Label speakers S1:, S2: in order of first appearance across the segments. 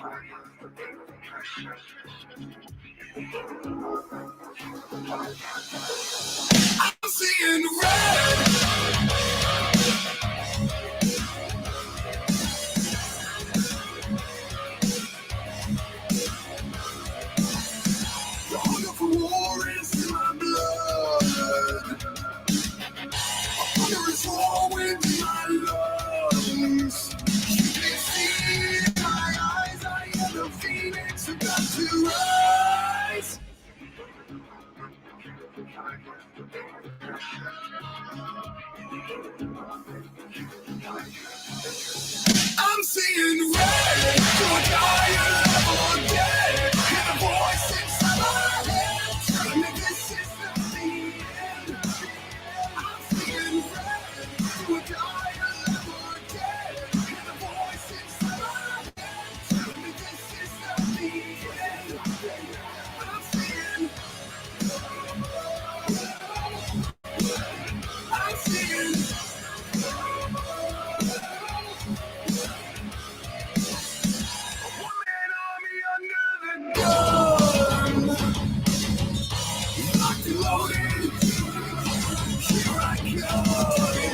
S1: I'm seeing red. The hunger for war is in my blood. Hunger is flowing in my lungs. You can see in my eyes, I am the phoenix about to rise. I'm seeing red to a higher level again. Hear the voice inside my head telling me this is not the end. I'm seeing red to a higher level again. Hear the voice inside my head telling me this is not the end. I'm seeing. One-man army under the gun. Locked and loaded. Here I come.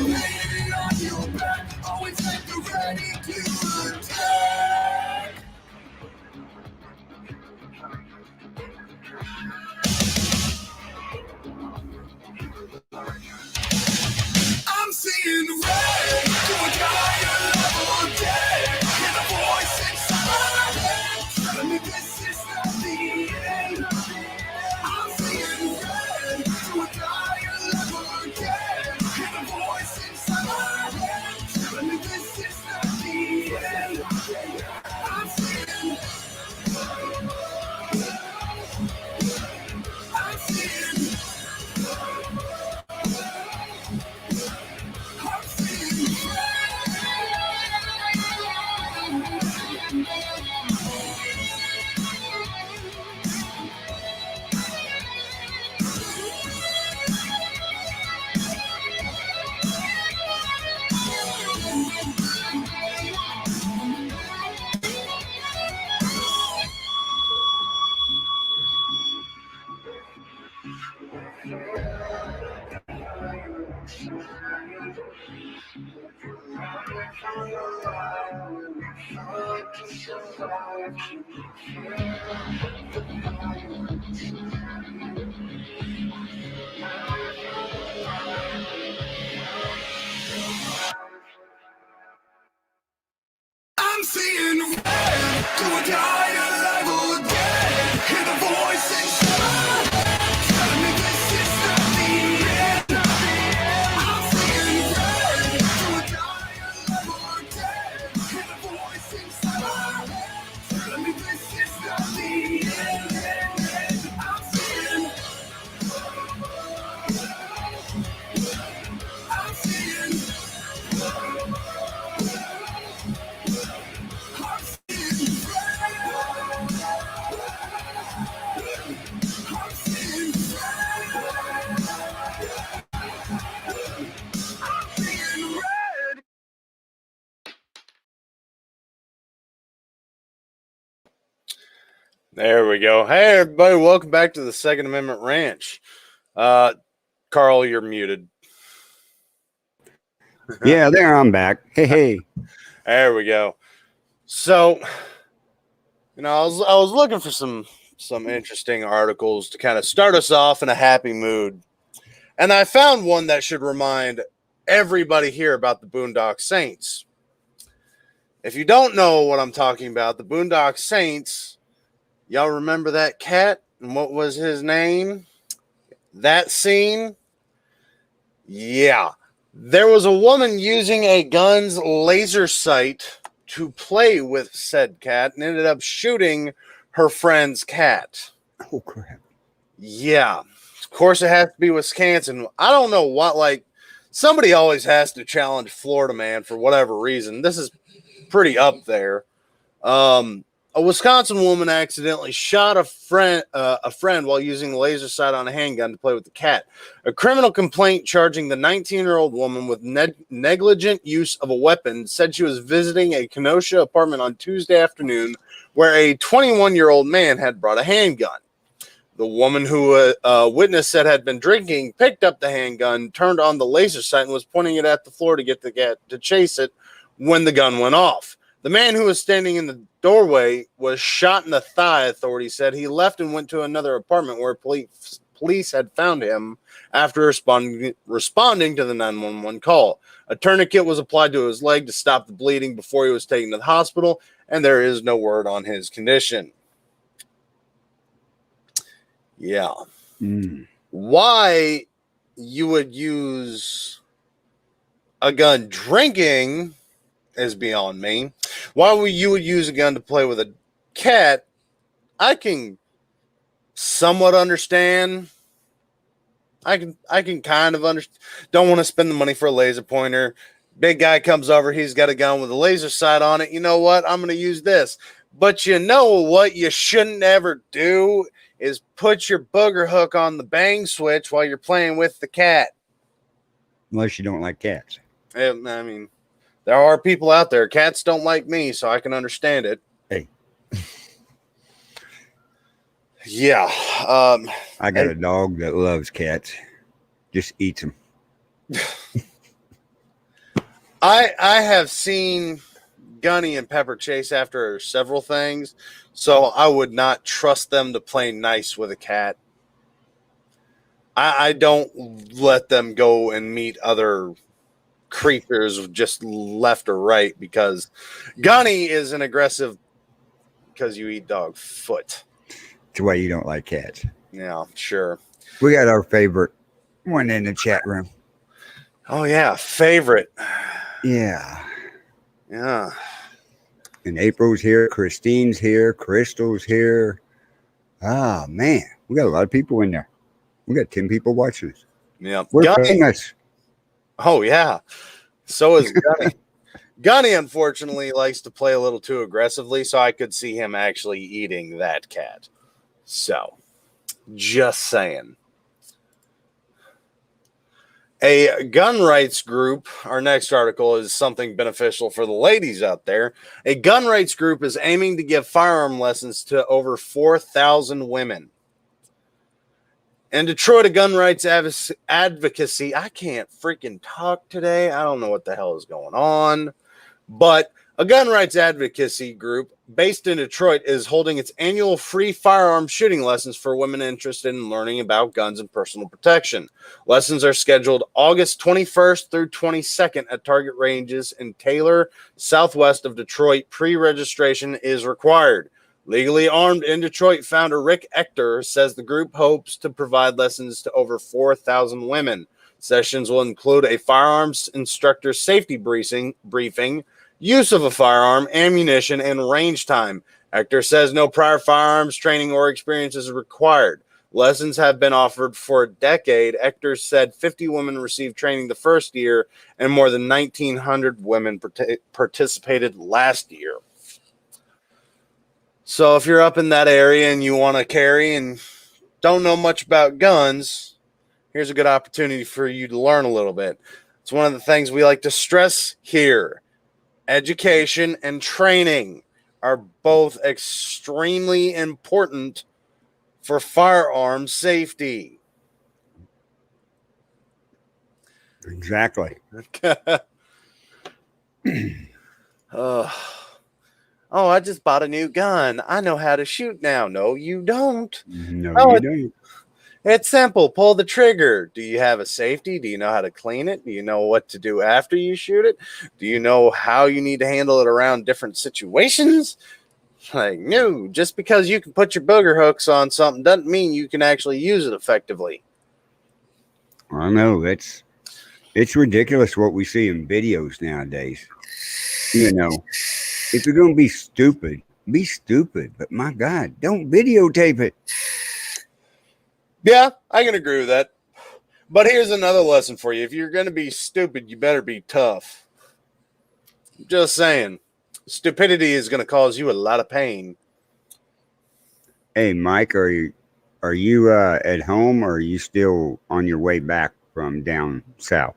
S1: Laying on your back. Always at the ready to attack. I'm seeing red to a higher level again. Hear the voice inside my head telling me this is not the end. I'm seeing red to a higher level again. Hear the voice inside my head telling me this is not the end. I'm seeing. I'm seeing. I'm seeing I'm seeing red to a higher level again. Hear the voice inside my head telling me this is not the end. I'm seeing red to a higher level again. Hear the voice inside my head telling me this is not the end. I'm seeing. I'm seeing.
S2: There we go. Hey, everybody. Welcome back to the Second Amendment Ranch. Carl, you're muted.
S3: Yeah, there I'm back. Hey.
S2: There we go. So, I was looking for some interesting articles to kind of start us off in a happy mood. And I found one that should remind everybody here about the Boondock Saints. If you don't know what I'm talking about, the Boondock Saints, y'all remember that cat and what was his name? That scene? Yeah. There was a woman using a gun's laser sight to play with said cat and ended up shooting her friend's cat.
S3: Oh, crap.
S2: Yeah. Of course, it has to be Wisconsin. I don't know what, like, somebody always has to challenge Florida man for whatever reason. This is pretty up there. A A Wisconsin woman accidentally shot a friend while using a laser sight on a handgun to play with the cat. A criminal complaint charging the 19-year-old woman with negligent use of a weapon said she was visiting a Kenosha apartment on Tuesday afternoon where a 21-year-old man had brought a handgun. The woman who witness said had been drinking picked up the handgun, turned on the laser sight, and was pointing it at the floor to get the cat to chase it when the gun went off. The man who was standing in the doorway was shot in the thigh, authorities said. He left and went to another apartment where police had found him after responding to the 911 call. A tourniquet was applied to his leg to stop the bleeding before he was taken to the hospital, and there is no word on his condition. Yeah. Why you would use a gun drinking is beyond me. Why you would use a gun to play with a cat, I can somewhat understand. I can kind of understand. Don't want to spend the money for a laser pointer. Big guy comes over, he's got a gun with a laser sight on it. You know what? I'm going to use this. But you know what you shouldn't ever do is put your booger hook on the bang switch while you're playing with the cat.
S3: Unless you don't like cats.
S2: I mean, there are people out there. Cats don't like me, so I can understand it.
S3: Hey.
S2: Yeah.
S3: I got a dog that loves cats. Just eats them.
S2: I have seen Gunny and Pepper chase after several things, so I would not trust them to play nice with a cat. I don't let them go and meet other creatures just left or right, because Gunny is an aggressive because you eat dog foot.
S3: That's why you don't like cats.
S2: Yeah, sure.
S3: We got our favorite one in the chat room.
S2: Oh yeah, favorite.
S3: Yeah.
S2: Yeah.
S3: And April's here. Christine's here. Crystal's here. Ah, man. We got a lot of people in there. We got 10 people watching us.
S2: Yeah.
S3: We're
S2: Gunny.
S3: famous.
S2: Oh, yeah. So is Gunny. Gunny, unfortunately, likes to play a little too aggressively, so I could see him actually eating that cat. So, just saying. A gun rights group, our next article is something beneficial for the ladies out there. A gun rights group is aiming to give firearm lessons to over 4,000 women. In Detroit, a gun rights advocacy, I can't freaking talk today. I don't know what the hell is going on. But a gun rights advocacy group based in Detroit is holding its annual free firearm shooting lessons for women interested in learning about guns and personal protection. Lessons are scheduled August 21st through 22nd at target ranges in Taylor, southwest of Detroit. Pre-registration is required. Legally Armed in Detroit founder Rick Ector says the group hopes to provide lessons to over 4,000 women. Sessions will include a firearms instructor safety briefing, use of a firearm, ammunition, and range time. Ector says no prior firearms training or experience is required. Lessons have been offered for a decade. Ector said 50 women received training the first year, and more than 1,900 women participated last year. So if you're up in that area and you want to carry and don't know much about guns, here's a good opportunity for you to learn a little bit. It's one of the things we like to stress here. Education and training are both extremely important for firearm safety.
S3: Exactly.
S2: Oh, I just bought a new gun. I know how to shoot now. No, you don't.
S3: No,
S2: Oh,
S3: you don't.
S2: It's simple. Pull the trigger. Do you have a safety? Do you know how to clean it? Do you know what to do after you shoot it? Do you know how you need to handle it around different situations? Like, no, just because you can put your booger hooks on something doesn't mean you can actually use it effectively.
S3: I know. It's ridiculous what we see in videos nowadays. You know, if you're going to be stupid, be stupid. But my God, don't videotape it.
S2: Yeah, I can agree with that. But here's another lesson for you. If you're going to be stupid, you better be tough. Just saying. Stupidity is going to cause you a lot of pain.
S3: Hey, Mike, are you at home, or are you still on your way back from down south?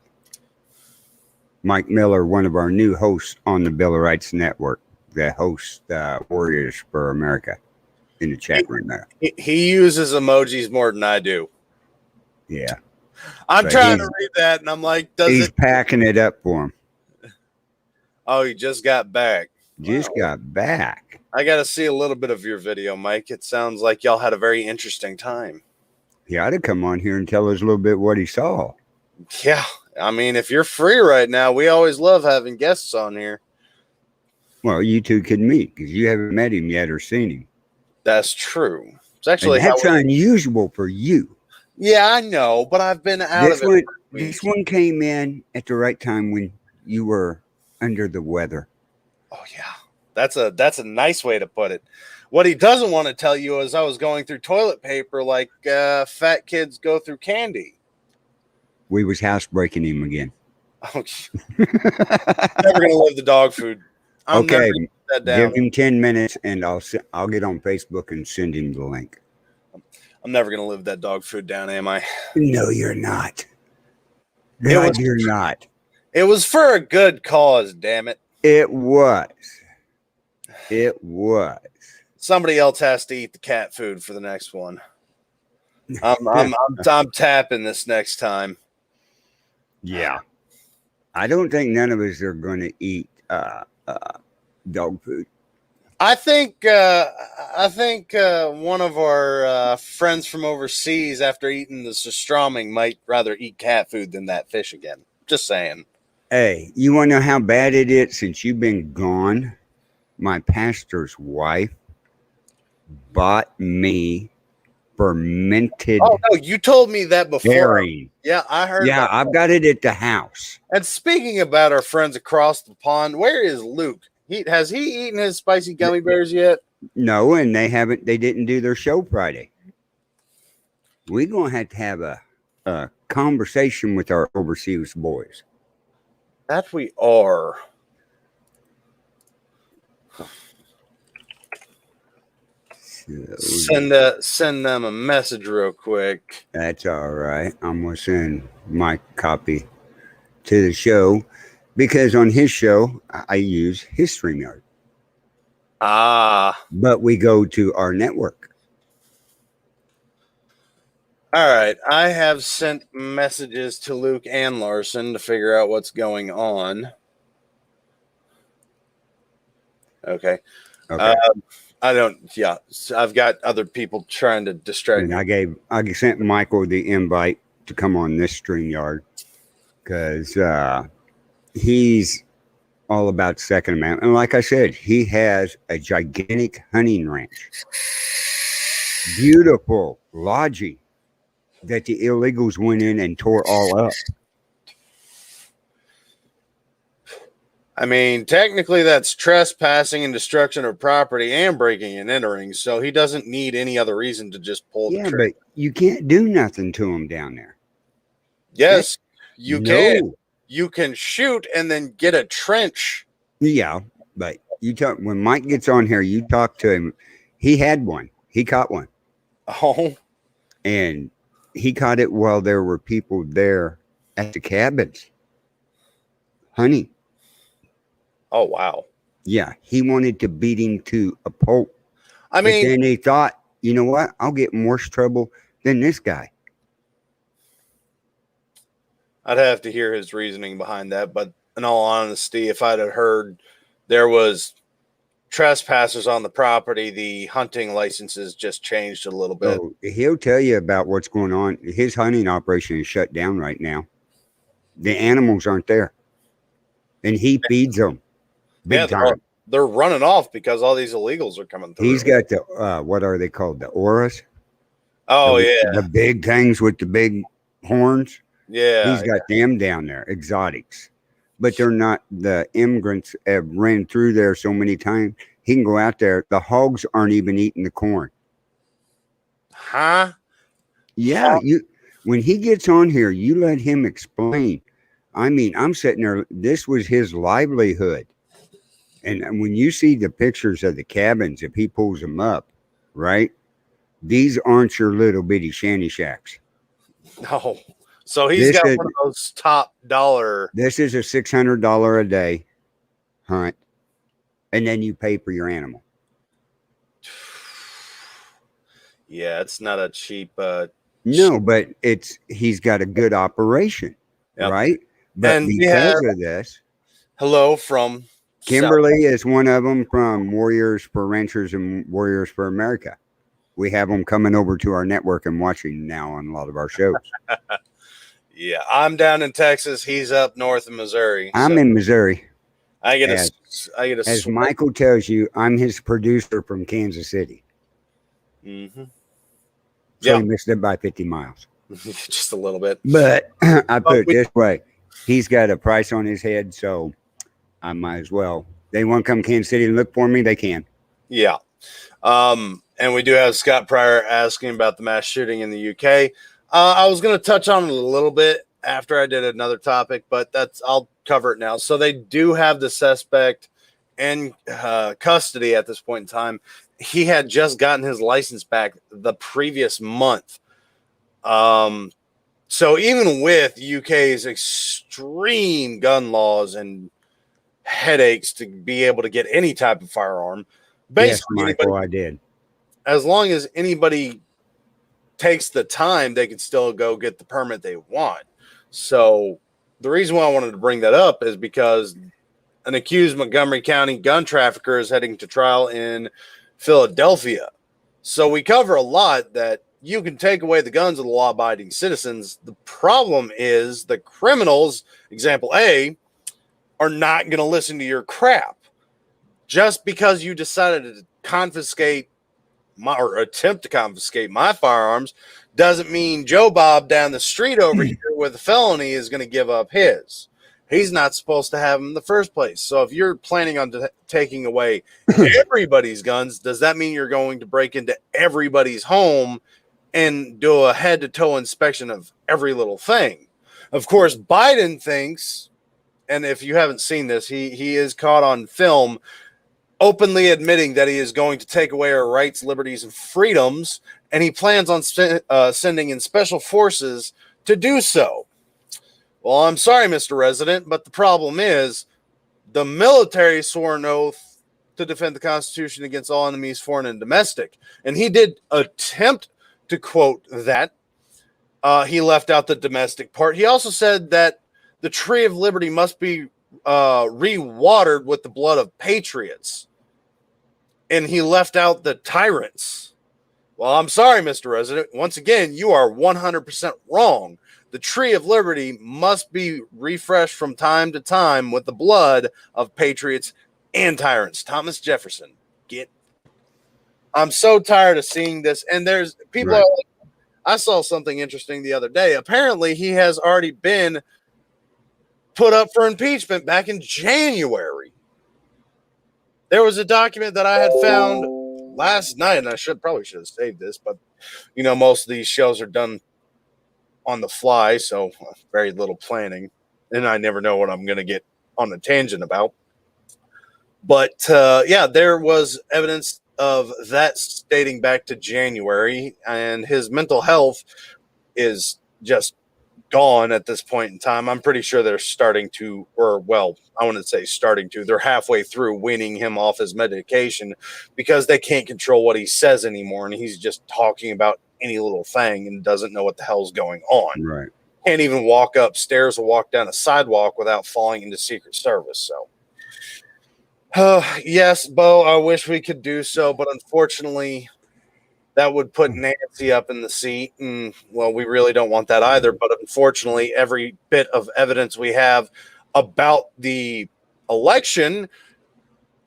S3: Mike Miller, one of our new hosts on the Bill of Rights Network, that hosts Warriors for America in the chat room there.
S2: He uses emojis more than I do.
S3: Yeah.
S2: I'm
S3: But
S2: trying to read that, and I'm like, does
S3: He's
S2: it?
S3: packing it up for him.
S2: Oh, he just got back.
S3: Just
S2: Wow.
S3: got back.
S2: I got to see a little bit of your video, Mike. It sounds like y'all had a very interesting time.
S3: He ought to come on here and tell us a little bit what he saw.
S2: Yeah. I mean, if you're free right now, we always love having guests on here.
S3: Well, you two could meet because you haven't met him yet or seen him.
S2: That's true. It's actually
S3: And that's unusual for you.
S2: Yeah, I know, but I've been out
S3: This
S2: of it.
S3: one,
S2: for a week.
S3: this one came in at the right time when you were under the weather.
S2: Oh yeah, that's a nice way to put it. What he doesn't want to tell you is I was going through toilet paper like fat kids go through candy.
S3: We was housebreaking him again.
S2: Oh, never gonna live the dog food. I'm
S3: Okay,
S2: never gonna put that down.
S3: give him 10 minutes and I'll get on Facebook and send him the link.
S2: I'm never gonna live that dog food down, am I?
S3: No, you're not.
S2: It
S3: God,
S2: was-
S3: you're not.
S2: It was for a good cause, damn it.
S3: It was. It was.
S2: Somebody else has to eat the cat food for the next one. I'm tapping this next time.
S3: Yeah. I don't think none of us are going to eat dog food.
S2: I think one of our friends from overseas, after eating the surströmming, might rather eat cat food than that fish again. Just saying.
S3: Hey, you want to know how bad it is since you've been gone? My pastor's wife bought me fermented
S2: Oh no, you told me that before.
S3: herring.
S2: Yeah, I heard.
S3: Yeah,
S2: about
S3: I've
S2: that.
S3: got it at the house.
S2: And speaking about our friends across the pond, where is Luke? Has he eaten his spicy gummy bears yet?
S3: No, and they didn't do their show Friday. We're going to have a conversation with our overseas boys.
S2: That we are.
S3: So,
S2: Send them a message real quick.
S3: that's all right. I'm going to send my copy to the show because on his show, I use his StreamYard.
S2: Ah,
S3: But we go to our network.
S2: all right. I have sent messages to Luke and Larson to figure out what's going on. Okay.
S3: Okay.
S2: I don't. Yeah, so I've got other people trying to distract
S3: And
S2: me.
S3: I sent Michael the invite to come on this StreamYard because he's all about Second Amendment. And like I said, he has a gigantic hunting ranch. Beautiful lodging that the illegals went in and tore all up.
S2: I mean, technically, that's trespassing and destruction of property and breaking and entering. So he doesn't need any other reason to just pull the
S3: Yeah,
S2: trigger.
S3: but you can't do nothing to him down there.
S2: Yes, you
S3: No.
S2: can. You can shoot and then get a trench.
S3: Yeah, but you talk when Mike gets on here, you talk to him. He had one. He caught one.
S2: Oh,
S3: And he caught it while there were people there at the cabins hunting.
S2: oh wow.
S3: Yeah, he wanted to beat him to a pulp.
S2: I
S3: But
S2: mean,
S3: then he thought, you know what? I'll get in worse trouble than this guy.
S2: I'd have to hear his reasoning behind that. But in all honesty, if I'd have heard there was trespassers on the property, the hunting licenses just changed a little bit.
S3: So he'll tell you about what's going on. His hunting operation is shut down right now. The animals aren't there. And he feeds them. Big
S2: Yeah,
S3: time.
S2: they're running off because all these illegals are coming through.
S3: He's got the what are they called? The auras?
S2: oh
S3: the,
S2: yeah,
S3: The big things with the big horns.
S2: yeah.
S3: He's got them down there, exotics. But they're not, the immigrants have ran through there so many times. He can go out there. The hogs aren't even eating the corn.
S2: Huh?
S3: Yeah, when he gets on here, you let him explain. I mean, I'm sitting there, this was his livelihood. And when you see the pictures of the cabins, if he pulls them up, right? These aren't your little bitty shanty shacks.
S2: No. So he's
S3: This
S2: got
S3: is-
S2: one of those top dollar.
S3: This is a $600 a day hunt, and then you pay for your animal.
S2: Yeah, it's not a cheap.
S3: No, but he's got a good operation,
S2: Yep.
S3: right? But
S2: And we
S3: because
S2: have-
S3: of this,
S2: Hello from
S3: Kimberly is one of them from Warriors for Ranchers and Warriors for America. We have them coming over to our network and watching now on a lot of our shows.
S2: Yeah, I'm down in Texas. He's up north in Missouri.
S3: I'm
S2: so
S3: in Missouri.
S2: I get
S3: as-
S2: I get a.
S3: As Michael tells you, I'm his producer from Kansas City.
S2: Mm-hmm.
S3: So
S2: Yeah.
S3: he missed it by 50 miles.
S2: Just a little bit.
S3: But I put it
S2: we-
S3: this way. He's got a price on his head, so I might as well. They want to come to Kansas City and look for me, they can.
S2: Yeah. And we do have Scott Pryor asking about the mass shooting in the UK. I was going to touch on it a little bit after I did another topic, but I'll cover it now. So they do have the suspect in custody at this point in time. He had just gotten his license back the previous month. So even with UK's extreme gun laws and headaches to be able to get any type of firearm,
S3: Yes,
S2: basically
S3: Michael, I did.
S2: as long as anybody takes the time, they can still go get the permit they want. So the reason why I wanted to bring that up is because an accused Montgomery County gun trafficker is heading to trial in Philadelphia. So we cover a lot that you can take away the guns of the law-abiding citizens. The problem is the criminals, example A, are not going to listen to your crap. Just because you decided to confiscate or attempt to confiscate my firearms doesn't mean Joe Bob down the street over here with a felony is going to give up his. He's not supposed to have them in the first place. So if you're planning on taking away everybody's guns, does that mean you're going to break into everybody's home and do a head-to-toe inspection of every little thing? Of course, Biden thinks, and if you haven't seen this, he is caught on film openly admitting that he is going to take away our rights, liberties, and freedoms, and he plans on sending in special forces to do so. Well, I'm sorry, Mr. Resident, but the problem is the military swore an oath to defend the Constitution against all enemies, foreign and domestic, and he did attempt to quote that. He left out the domestic part. He also said that the tree of liberty must be re-watered with the blood of patriots. And he left out the tyrants. Well, I'm sorry, Mr. Resident. Once again, you are 100% wrong. The tree of liberty must be refreshed from time to time with the blood of patriots and tyrants. Thomas Jefferson. I'm so tired of seeing this. And there's people
S3: Right.
S2: are like, I saw something interesting the other day. Apparently, he has already been put up for impeachment back in January. There was a document that I had found last night, and I probably should have saved this, but most of these shows are done on the fly, so very little planning, and I never know what I'm going to get on a tangent about. But yeah, there was evidence of that dating back to January, and his mental health is just gone at this point in time. I'm pretty sure they're starting to, or well, I wouldn't say starting to, they're halfway through weaning him off his medication because they can't control what he says anymore, and he's just talking about any little thing and doesn't know what the hell's going on.
S3: Right.
S2: Can't even walk upstairs or walk down a sidewalk without falling into Secret Service. So yes, Bo, I wish we could do so, but unfortunately that would put Nancy up in the seat, and well, we really don't want that either. But unfortunately, every bit of evidence we have about the election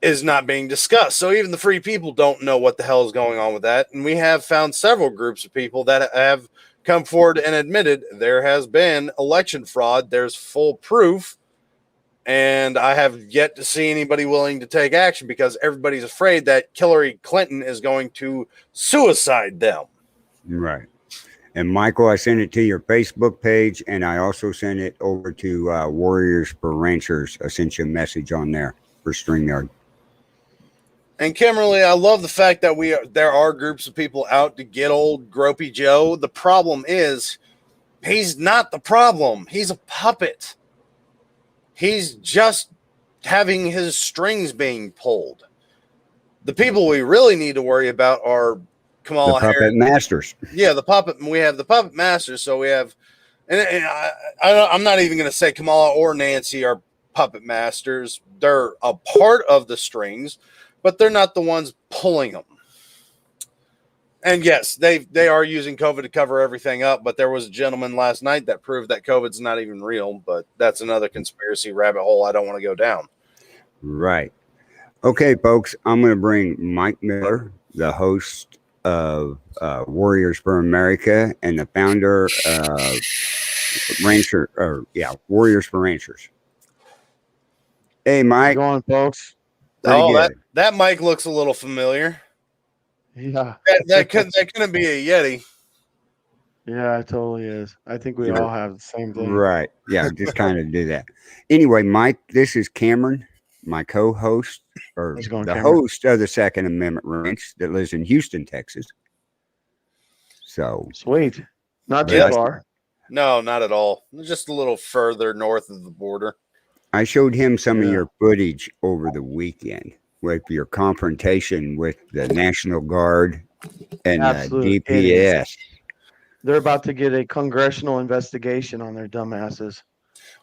S2: is not being discussed. So even the free people don't know what the hell is going on with that. And we have found several groups of people that have come forward and admitted there has been election fraud. There's full proof. And I have yet to see anybody willing to take action because everybody's afraid that Hillary Clinton is going to suicide them.
S3: Right. And Michael, I sent it to your Facebook page, and I also sent it over to Warriors for Ranchers. I sent you a message on there for StreamYard.
S2: And Kimberly, I love the fact that there are groups of people out to get old Gropey Joe. The problem is he's not the problem. He's a puppet. He's just having his strings being pulled. The people we really need to worry about are Kamala
S3: The puppet
S2: Harris.
S3: masters.
S2: Yeah, the puppet. We have the puppet masters. So we have, and I'm not even going to say Kamala or Nancy are puppet masters. They're a part of the strings, but they're not the ones pulling them. And yes, they are using COVID to cover everything up. But there was a gentleman last night that proved that COVID's not even real. But that's another conspiracy rabbit hole I don't want to go down.
S3: Right. Okay, folks, I'm going to bring Mike Miller, the host of Warriors for America and the founder of Warriors for Ranchers. Hey, Mike.
S4: Go on, folks.
S2: Oh,
S3: Good.
S2: that mic looks a little familiar.
S4: Yeah.
S2: That couldn't be a Yeti.
S4: Yeah, it totally is. I think we all have the same thing.
S3: Right. Yeah, just kind of do that. Anyway, Mike, this is Cameron, my co-host, or
S4: How's it going,
S3: the
S4: Cameron?
S3: host of the Second Amendment Ranch that lives in Houston, Texas. So,
S4: Sweet. Not too
S3: Yes.
S4: far.
S2: No, not at all. Just a little further north of the border.
S3: I showed him some of
S4: Yeah.
S3: your footage over the weekend with your confrontation with the National Guard and the
S4: Absolute
S3: DPS.
S4: They're about to get a congressional investigation on their dumbasses.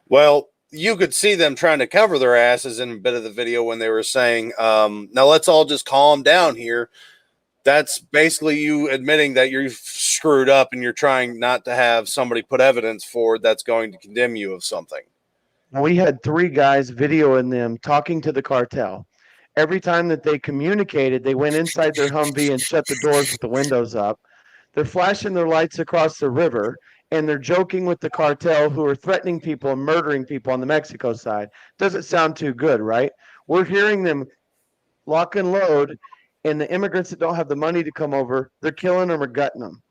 S2: Well, you could see them trying to cover their asses in a bit of the video when they were saying, now let's all just calm down here. That's basically you admitting that you've screwed up and you're trying not to have somebody put evidence forward that's going to condemn you of something.
S4: We had 3 guys videoing them talking to the cartel. Every time that they communicated, they went inside their Humvee and shut the doors with the windows up. They're flashing their lights across the river, and they're joking with the cartel who are threatening people and murdering people on the Mexico side. Doesn't sound too good, right? We're hearing them lock and load, and the immigrants that don't have the money to come over, they're killing them or gutting them.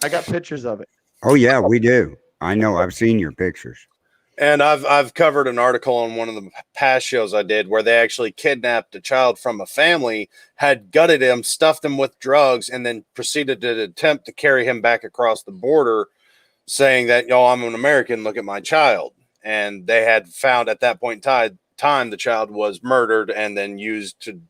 S4: I got pictures of it.
S3: Oh, yeah, we do. I know. I've seen your pictures.
S2: And I've covered an article on one of the past shows I did where they actually kidnapped a child from a family, had gutted him, stuffed him with drugs, and then proceeded to attempt to carry him back across the border, saying that, I'm an American, look at my child. And they had found at that point in time the child was murdered and then used to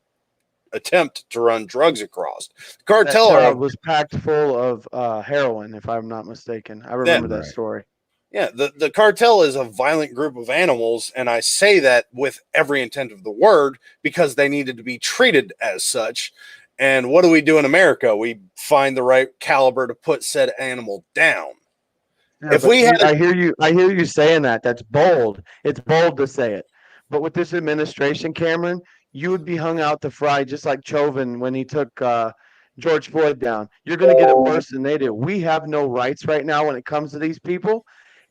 S2: attempt to run drugs across. The cartel
S4: That child was packed full of heroin, if I'm not mistaken. I remember that
S3: right.
S4: story.
S2: Yeah, the cartel is a violent group of animals, and I say that with every intent of the word because they needed to be treated as such. And what do we do in America? We find the right caliber to put said animal down.
S4: Yeah,
S2: If
S4: but
S2: we had-
S4: I hear you saying that. That's bold. It's bold to say it. But with this administration, Cameron, you would be hung out to fry just like Chauvin when he took George Floyd down. You're going to get it worse than they do. We have no rights right now when it comes to these people.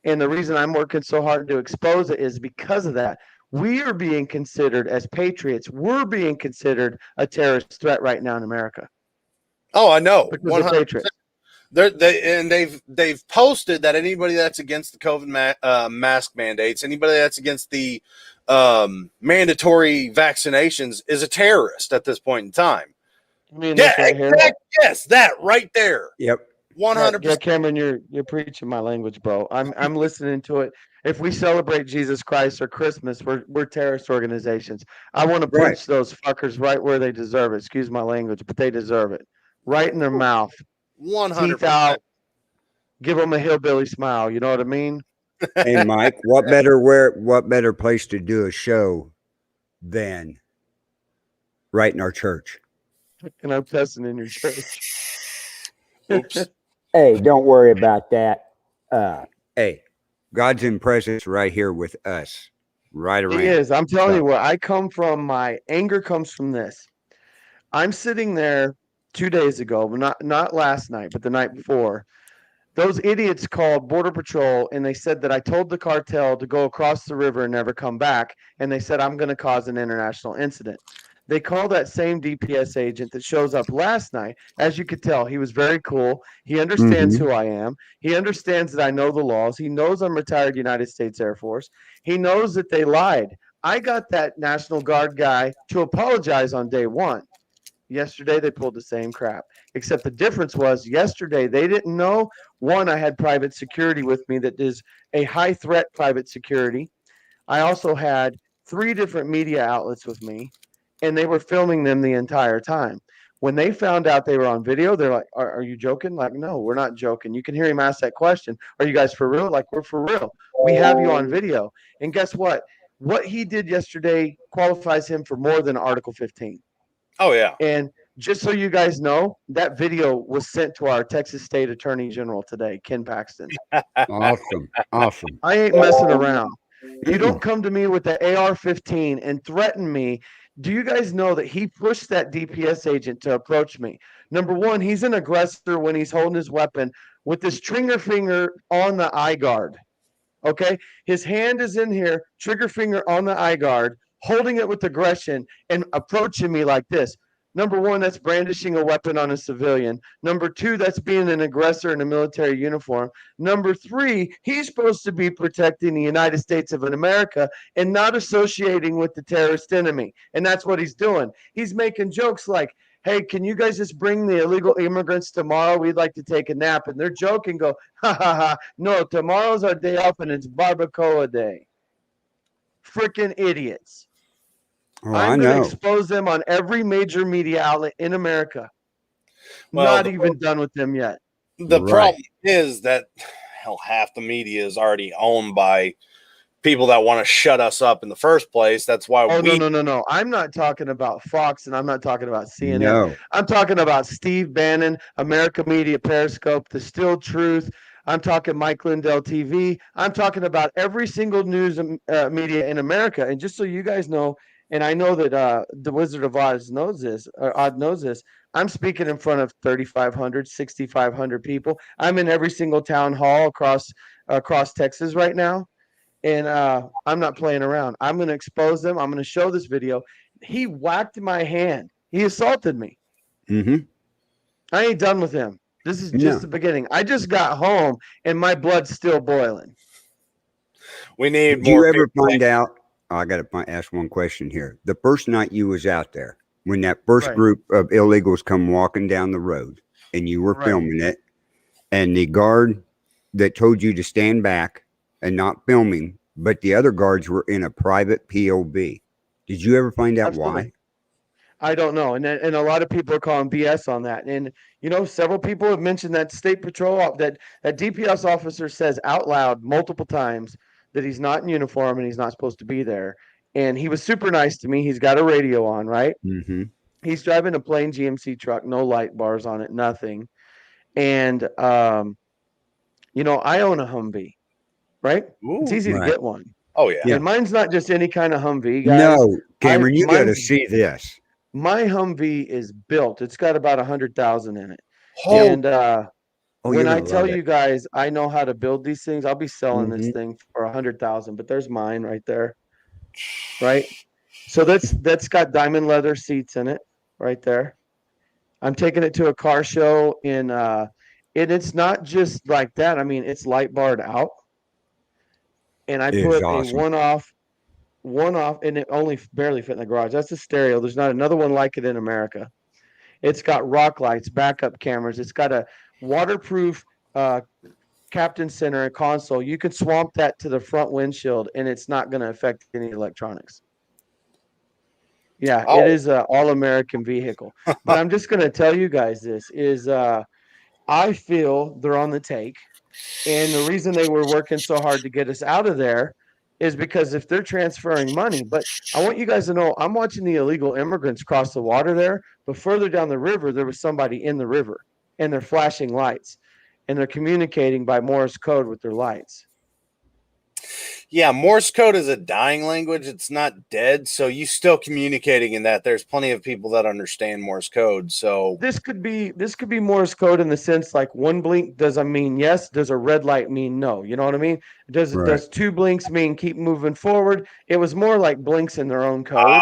S4: And the reason I'm working so hard to expose it is because of that. We are being considered as patriots. We're being considered a terrorist threat right now in America.
S2: Oh, I know.
S4: Because of
S2: 100%.
S4: patriots.
S2: They've posted that anybody that's against the COVID mask mandates, anybody that's against the mandatory vaccinations is a terrorist at this point in time.
S4: I mean, this right here.
S2: Yes, that right there.
S3: Yep.
S2: 100%.
S4: Yeah, Cameron, you're preaching my language, bro. I'm listening to it. If we celebrate Jesus Christ or Christmas, we're terrorist organizations. I want to punch
S3: Right.
S4: those fuckers right where they deserve it. Excuse my language, but they deserve it. Right in their mouth,
S2: 100%.
S4: teeth out. Give them a hillbilly smile. You know what I mean?
S3: Hey, Mike, what better place to do a show than right in our church?
S4: And I'm testing in your church.
S2: Oops.
S3: Hey, don't worry about that. Hey, God's in presence right here with us, right around.
S4: He is. I'm telling you what, I come from, my anger comes from this. I'm sitting there 2 days ago, but not last night, but the night before. Those idiots called Border Patrol and they said that I told the cartel to go across the river and never come back. And they said I'm going to cause an international incident. They call that same DPS agent that shows up last night. As you could tell, he was very cool. He understands who I am. He understands that I know the laws. He knows I'm retired United States Air Force. He knows that they lied. I got that National Guard guy to apologize on day one. Yesterday, they pulled the same crap, except the difference was yesterday, they didn't know. One, I had private security with me that is a high threat private security. I also had 3 different media outlets with me, and they were filming them the entire time. When they found out they were on video, they're like, are you joking? Like, no, we're not joking. You can hear him ask that question. Are you guys for real? Like, we're for real. We have you on video. And guess what? What he did yesterday qualifies him for more than Article 15.
S2: Oh yeah.
S4: And just so you guys know, that video was sent to our Texas State Attorney General today, Ken Paxton.
S3: Awesome. Awesome.
S4: I ain't messing around. You don't come to me with the AR-15 and threaten me. Do you guys know that he pushed that DPS agent to approach me? Number one, he's an aggressor when he's holding his weapon with his trigger finger on the eye guard. Okay? His hand is in here, trigger finger on the eye guard, holding it with aggression and approaching me like this. Number one, that's brandishing a weapon on a civilian. Number two, that's being an aggressor in a military uniform. Number three, he's supposed to be protecting the United States of America and not associating with the terrorist enemy. And that's what he's doing. He's making jokes like, hey, can you guys just bring the illegal immigrants tomorrow? We'd like to take a nap. And they're joking, go, ha, ha, ha. No, tomorrow's our day off and it's barbacoa day. Freaking idiots.
S3: Oh,
S4: I'm
S3: I
S4: going
S3: know.
S4: to expose them on every major media outlet in America.
S2: Well,
S4: Not even done with them yet.
S2: The
S3: Right.
S2: problem is that hell, half the media is already owned by people that want to shut us up in the first place. That's why
S4: Oh,
S2: we
S4: no. I'm not talking about Fox and I'm not talking about CNN.
S3: No.
S4: I'm talking about Steve Bannon, America Media Periscope, The Still Truth. I'm talking Mike Lindell TV. I'm talking about every single news media in America. And just so you guys know, and I know that the Wizard of Oz knows this, or Odd knows this, I'm speaking in front of 3,500, 6,500 people. I'm in every single town hall across Texas right now. And I'm not playing around. I'm going to expose them. I'm going to show this video. He whacked my hand. He assaulted me.
S3: Mm-hmm.
S4: I ain't done with him. This is just
S3: No.
S4: the beginning. I just got home and my blood's still boiling.
S2: need
S3: Did you
S2: more
S3: ever
S2: people.
S3: find out? I got to ask one question here. The first night you was out there, when that first
S4: Right.
S3: group of illegals come walking down the road, and you were
S4: Right.
S3: filming it, and the guard that told you to stand back and not filming, but the other guards were in a private POV. Did you ever find out why?
S4: Absolutely. I don't know. And a lot of people are calling BS on that. And, you know, several people have mentioned that State Patrol, that DPS officer says out loud multiple times that he's not in uniform and he's not supposed to be there. And he was super nice to me. He's got a radio on, right?
S3: Mm-hmm.
S4: He's driving a plain GMC truck, no light bars on it, nothing. And, you know, I own a Humvee, right? It's
S2: Ooh.
S4: easy
S3: Right.
S4: to get one.
S2: Oh yeah.
S3: Yeah.
S4: And mine's not just any kind of Humvee, guys.
S3: No, Cameron, you got to
S4: mine's-
S3: see this.
S4: My Humvee is built. It's got about 100,000 in it.
S2: Oh,
S4: And
S3: Oh,
S4: when
S3: you're
S4: I
S3: gonna
S4: tell
S3: love it.
S4: you guys, I know how to build these things. I'll be selling this
S3: Mhm.
S4: thing for 100,000. But there's mine right there, right? So that's got diamond leather seats in it, right there. I'm taking it to a car show and it's not just like that. I mean, it's light barred out, and I
S3: It is
S4: put
S3: awesome.
S4: a one off, and it only barely fit in the garage. That's a stereo. There's not another one like it in America. It's got rock lights, backup cameras. It's got a waterproof captain center and console. You can swamp that to the front windshield, and it's not going to affect any electronics. Yeah,
S2: Oh.
S4: it is an all-American vehicle. But I'm just going to tell you guys this is I feel they're on the take. And the reason they were working so hard to get us out of there is because if they're transferring money, but I want you guys to know I'm watching the illegal immigrants cross the water there, but further down the river, there was somebody in the river and they're flashing lights and they're communicating by Morse code with their lights.
S2: yeah. Morse code is a dying language. It's not dead, so you still communicating in that. There's plenty of people that understand Morse code. So
S4: This could be Morse code in the sense like one blink doesn't mean yes, does a red light mean no? You know what I mean? Does
S3: Right.
S4: does two blinks mean keep moving forward? It was more like blinks in their own code.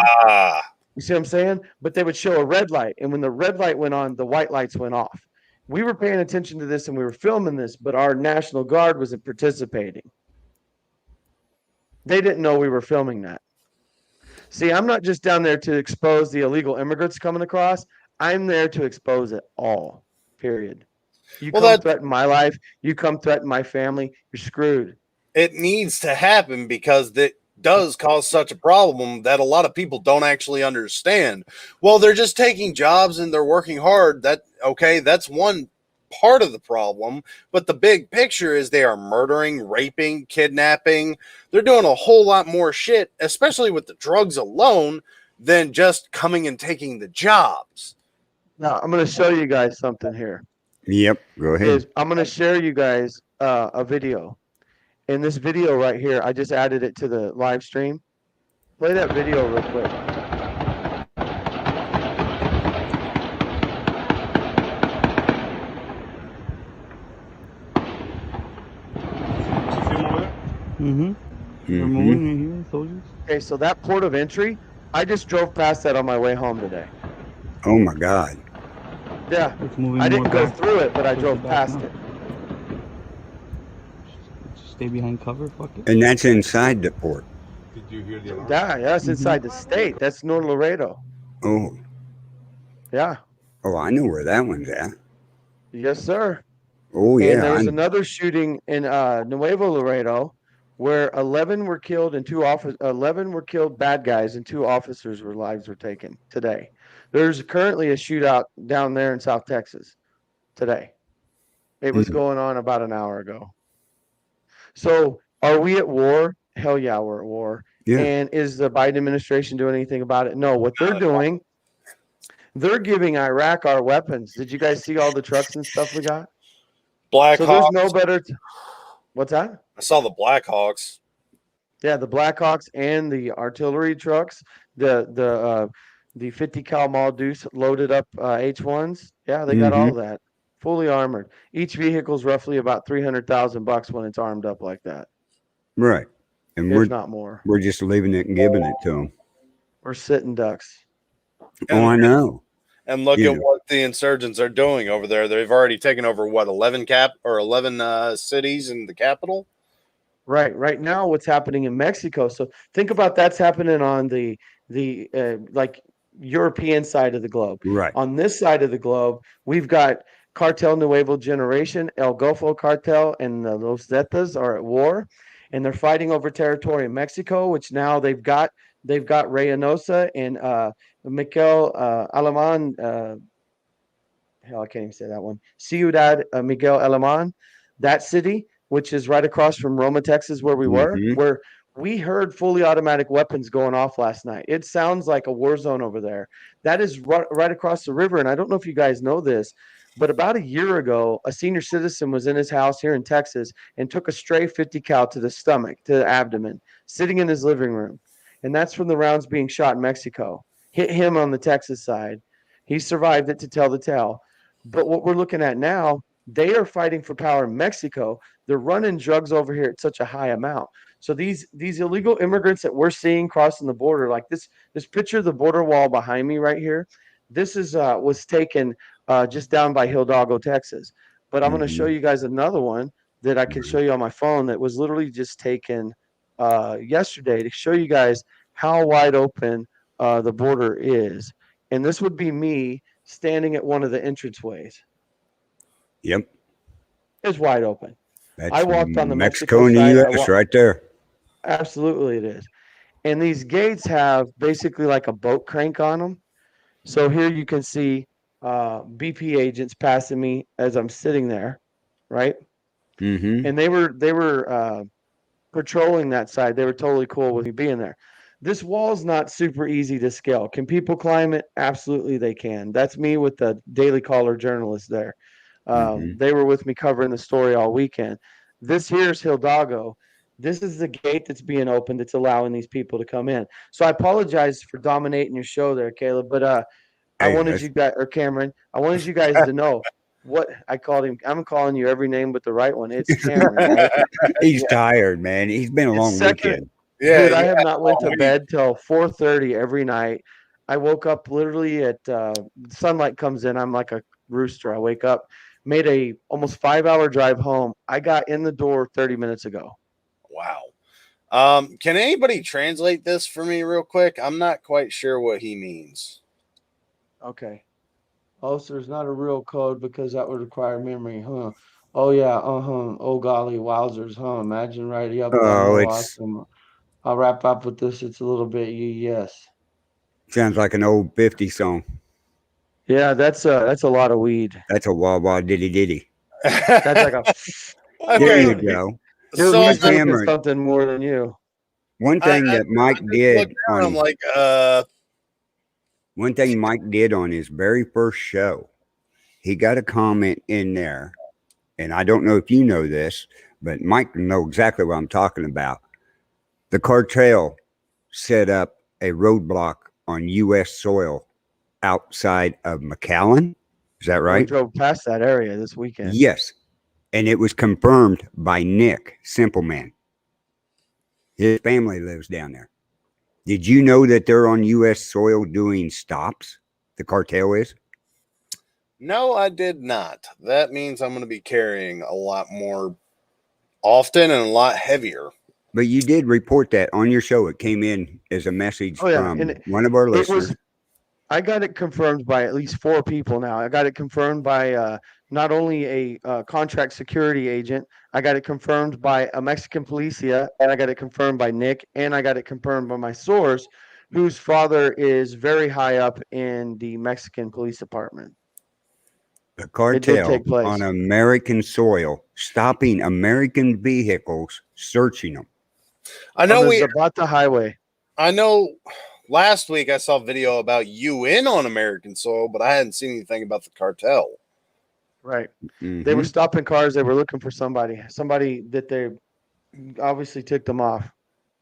S4: You see what I'm saying? But they would show a red light, and when the red light went on, the white lights went off. We were paying attention to this and we were filming this, but our National Guard wasn't participating. They didn't know we were filming that. See, I'm not just down there to expose the illegal immigrants coming across. I'm there to expose it all. Period. You
S2: Well,
S4: come threaten my life, you come threaten my family, you're screwed.
S2: it needs to happen because that does cause such a problem that a lot of people don't actually understand. Well, they're just taking jobs and they're working hard. That's one part of the problem, but the big picture is they are murdering, raping, kidnapping. They're doing a whole lot more shit, especially with the drugs alone, than just coming and taking the jobs.
S4: Now, I'm going to show you guys something here.
S3: Yep. Go ahead.
S4: I'm going to share you guys a video. In this video right here, I just added it to the live stream. Play that video real quick.
S5: Mm-hmm. They're
S3: Mhm.
S5: moving in here, soldiers.
S4: Okay, so that port of entry, I just drove past that on my way home today.
S3: Oh my God.
S4: Yeah,
S5: It's moving
S4: I
S5: more
S4: didn't go
S5: back.
S4: through it, but I
S5: Push
S4: drove
S5: it back
S4: past
S5: now.
S4: it.
S5: Just stay behind cover, fuck it.
S3: And that's inside the port.
S6: Did you hear the alarm?
S4: Yeah, that's inside the state. That's North Laredo.
S3: Oh.
S4: Yeah,
S3: Oh, I know where that one's at.
S4: yes, sir.
S3: Oh
S4: And there
S3: yeah.
S4: was another shooting in Nuevo Laredo where 11 were killed and 11 were killed, bad guys, and 2 officers' lives were taken today. There's currently a shootout down there in South Texas today. It was
S3: Mhm.
S4: going on about an hour ago. So are we at war? Hell yeah, we're at war.
S3: Yeah.
S4: And is the Biden administration doing anything about it? No. What they're doing, they're giving Iraq our weapons. Did you guys see all the trucks and stuff we got?
S2: Black
S4: So there's
S2: Hawks.
S4: no better. What's that?
S2: I saw the Blackhawks.
S4: Yeah, the Blackhawks and the artillery trucks, the 50 cal Mal Deuce loaded up H1s. Yeah, they got all of that, fully armored. Each vehicle is roughly about $300,000 when it's armed up like that,
S3: Right. And
S4: if
S3: we're
S4: not more.
S3: we're just leaving it and giving it to them.
S4: We're sitting ducks.
S3: Oh, I know.
S2: And look
S3: Yeah.
S2: at what the insurgents are doing over there. They've already taken over 11 cities in the capital.
S4: Right now, what's happening in Mexico? So think about that's happening on the like European side of the globe.
S3: Right.
S4: On this side of the globe, we've got Cartel Nuevo Generation, El Golfo Cartel, and the Los Zetas are at war, and they're fighting over territory in Mexico, which now they've got Reynosa and Miguel Alemán. Hell, I can't even say that one. Ciudad Miguel Alemán, that city, which is right across from Roma, Texas, where we were,
S3: Mhm.
S4: where we heard fully automatic weapons going off last night. It sounds like a war zone over there. That is right across the river. And I don't know if you guys know this, but about a year ago, a senior citizen was in his house here in Texas and took a stray 50 cal to the stomach, to the abdomen, sitting in his living room. And that's from the rounds being shot in Mexico. Hit him on the Texas side. He survived it to tell the tale. But what we're looking at now, they are fighting for power in Mexico. They're running drugs over here at such a high amount. So these illegal immigrants that we're seeing crossing the border, like this picture of the border wall behind me right here, this is was taken just down by Hidalgo, Texas. But I'm going to show you guys another one that I can show you on my phone that was literally just taken yesterday to show you guys how wide open the border is. And this would be me standing at one of the entranceways.
S3: Yep.
S4: It's wide open.
S3: That's
S4: I walked on the
S3: Mexico and
S4: Mexico
S3: the
S4: side.
S3: U.S. right there.
S4: Absolutely, it is. And these gates have basically like a boat crank on them. So here you can see BP agents passing me as I'm sitting there, right?
S3: Mm-hmm.
S4: And they were patrolling that side. They were totally cool with me being there. This wall is not super easy to scale. Can people climb it? Absolutely, they can. That's me with the Daily Caller journalist there. They were with me covering the story all weekend. This here's Hidalgo. This is the gate that's being opened that's allowing these people to come in. So I apologize for dominating your show there, Caleb, but I
S3: Hey,
S4: wanted
S3: that's-
S4: you guys, or Cameron, I wanted you guys to know what I called him. I'm calling you every name but the right one. It's Cameron, right?
S3: He's tired, man. He's been a
S4: It's
S3: long
S4: second-
S3: weekend.
S2: Yeah,
S4: Dude, I have not went to
S2: we-
S4: bed till 4:30 every night. I woke up literally at sunlight comes in. I'm like a rooster. I wake up, made a almost 5-hour drive home. I got in the door 30 minutes ago.
S2: Wow. Can anybody translate this for me real quick? I'm not quite sure what he means.
S4: Okay. Oh, so there's not a real code because that would require memory, huh? Oh yeah, oh golly, wowzers, huh? Imagine right, yep,
S3: Oh, it's
S4: awesome. I'll wrap up with this. It's a little bit yes.
S3: sounds like an old 50 song.
S4: Yeah, that's a lot of weed.
S3: That's a wah wah diddy diddy.
S4: That's like a
S3: There you
S2: Okay,
S3: go.
S2: so
S4: he's drinking
S3: Cameron,
S4: something more than you.
S3: one thing that Mike
S2: just
S3: did
S2: looked down, I'm
S3: on
S2: like,
S3: one thing Mike did on his very first show, he got a comment in there, and I don't know if you know this, but Mike know exactly what I'm talking about. The cartel set up a roadblock on U.S. soil outside of McAllen. Is that
S4: We
S3: right?
S4: drove past that area this weekend.
S3: Yes. And it was confirmed by Nick Simpleman. His family lives down there. Did you know that they're on U.S. soil doing stops? The cartel is?
S2: no, I did not. That means I'm going to be carrying a lot more often and a lot heavier.
S3: But you did report that on your show. It came in as a message
S4: Oh, yeah,
S3: from
S4: and
S3: one of our
S4: It
S3: listeners.
S4: was I got it confirmed by at least 4 people now. I got it confirmed by not only a contract security agent, I got it confirmed by a Mexican policia, and I got it confirmed by Nick, and I got it confirmed by my source, whose father is very high up in the Mexican police department.
S3: The
S4: It did
S3: cartel
S4: take place.
S3: on American soil, stopping American vehicles, searching them.
S2: I know
S4: On the
S2: we.
S4: Zapata Highway.
S2: I know. Last week I saw a video about UN on American soil, but I hadn't seen anything about the cartel.
S4: Right. They
S3: Mhm.
S4: were stopping cars. They were looking for somebody that they obviously ticked them off.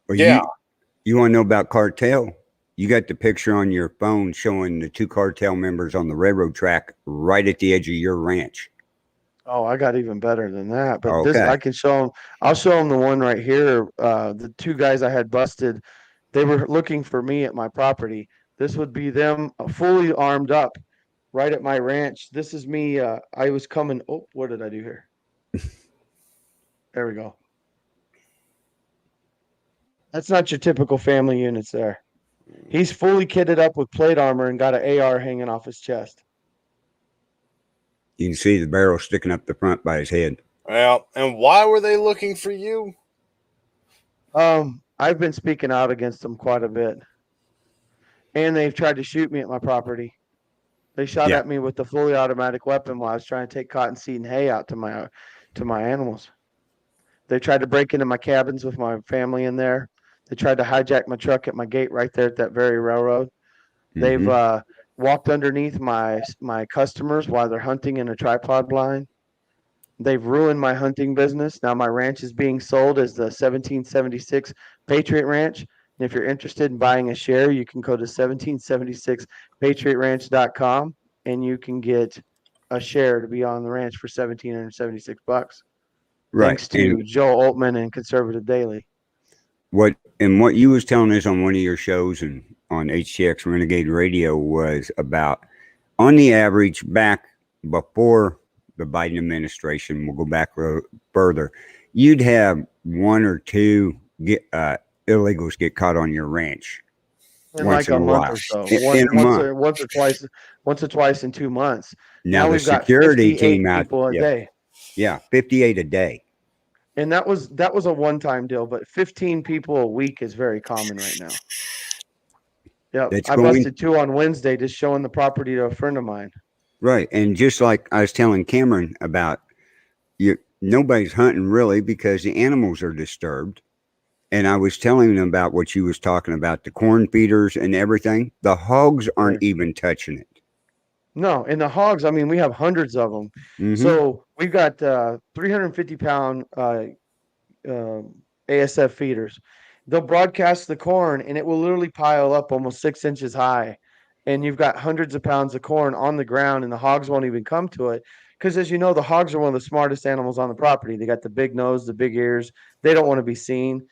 S3: Well,
S2: Yeah.
S3: You want to know about cartel? You got the picture on your phone showing the 2 cartel members on the railroad track right at the edge of your ranch.
S4: Oh, I got even better than that. But this,
S3: Okay.
S4: I can show them. I'll show them the one right here. The 2 guys I had busted, they were looking for me at my property. This would be them fully armed up right at my ranch. This is me. I was coming. Oh, what did I do here? There we go. That's not your typical family units there. He's fully kitted up with plate armor and got an AR hanging off his chest.
S3: You can see the barrel sticking up the front by his head.
S2: Well, and why were they looking for you?
S4: I've been speaking out against them quite a bit. And they've tried to shoot me at my property. They shot
S3: Yeah.
S4: at me with the fully automatic weapon while I was trying to take cottonseed and hay out to my animals. They tried to break into my cabins with my family in there. They tried to hijack my truck at my gate right there at that very railroad. They've
S3: Mhm.
S4: walked underneath my customers while they're hunting in a tripod blind. They've ruined my hunting business. Now my ranch is being sold as the 1776 Patriot Ranch. And if you're interested in buying a share, you can go to 1776patriotranch.com and you can get a share to be on the ranch for $1,776.
S3: Right.
S4: Thanks to Joe Altman and Conservative Daily.
S3: What you was telling us on one of your shows and on HTX Renegade Radio was about, on the average, back before the Biden administration, we'll go back further, you'd have 1 or 2 illegals get caught on your ranch
S4: In
S3: once
S4: like
S3: in
S4: a
S3: a
S4: month
S3: while.
S4: or so.
S3: In a month.
S4: Once or twice in 2 months.
S3: Now the
S4: we've got
S3: security
S4: 58
S3: came out.
S4: people a
S3: Yeah,
S4: day.
S3: yeah, 58 a day.
S4: And that was a one-time deal, but 15 people a week is very common right now. Yep.
S3: That's
S4: I
S3: going-
S4: busted 2 on Wednesday just showing the property to a friend of mine.
S3: Right. And just like I was telling Cameron about, nobody's hunting really because the animals are disturbed. And I was telling him about what you was talking about, the corn feeders and everything. The hogs aren't even touching it.
S4: No, and the hogs, I mean, we have hundreds of them.
S3: Mhm.
S4: So we've got 350-pound ASF feeders. They'll broadcast the corn and it will literally pile up almost 6 inches high. And you've got hundreds of pounds of corn on the ground and the hogs won't even come to it. Because as you know, the hogs are one of the smartest animals on the property. They got the big nose, the big ears. They don't want to be seen.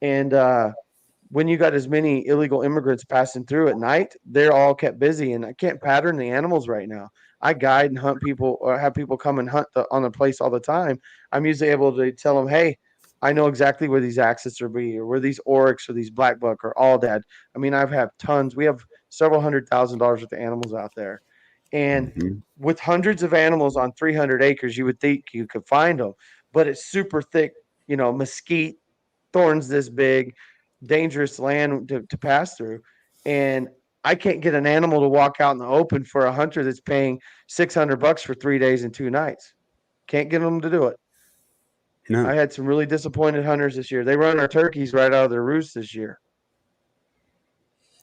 S4: And when you got as many illegal immigrants passing through at night, they're all kept busy. And I can't pattern the animals right now. I guide and hunt people or have people come and hunt on the place all the time. I'm usually able to tell them, hey, I know exactly where these axis are be, or where these oryx or these black buck or all dead. I mean, I've had tons. We have several $100,000 worth of animals out there, and
S3: Mhm.
S4: with hundreds of animals on 300 acres, you would think you could find them, but it's super thick, mesquite, thorns this big, dangerous land to pass through. And I can't get an animal to walk out in the open for a hunter that's paying $600 for 3 days and 2 nights. Can't get them to do it.
S3: No,
S4: I had some really disappointed hunters this year. They run our turkeys right out of their roost this year.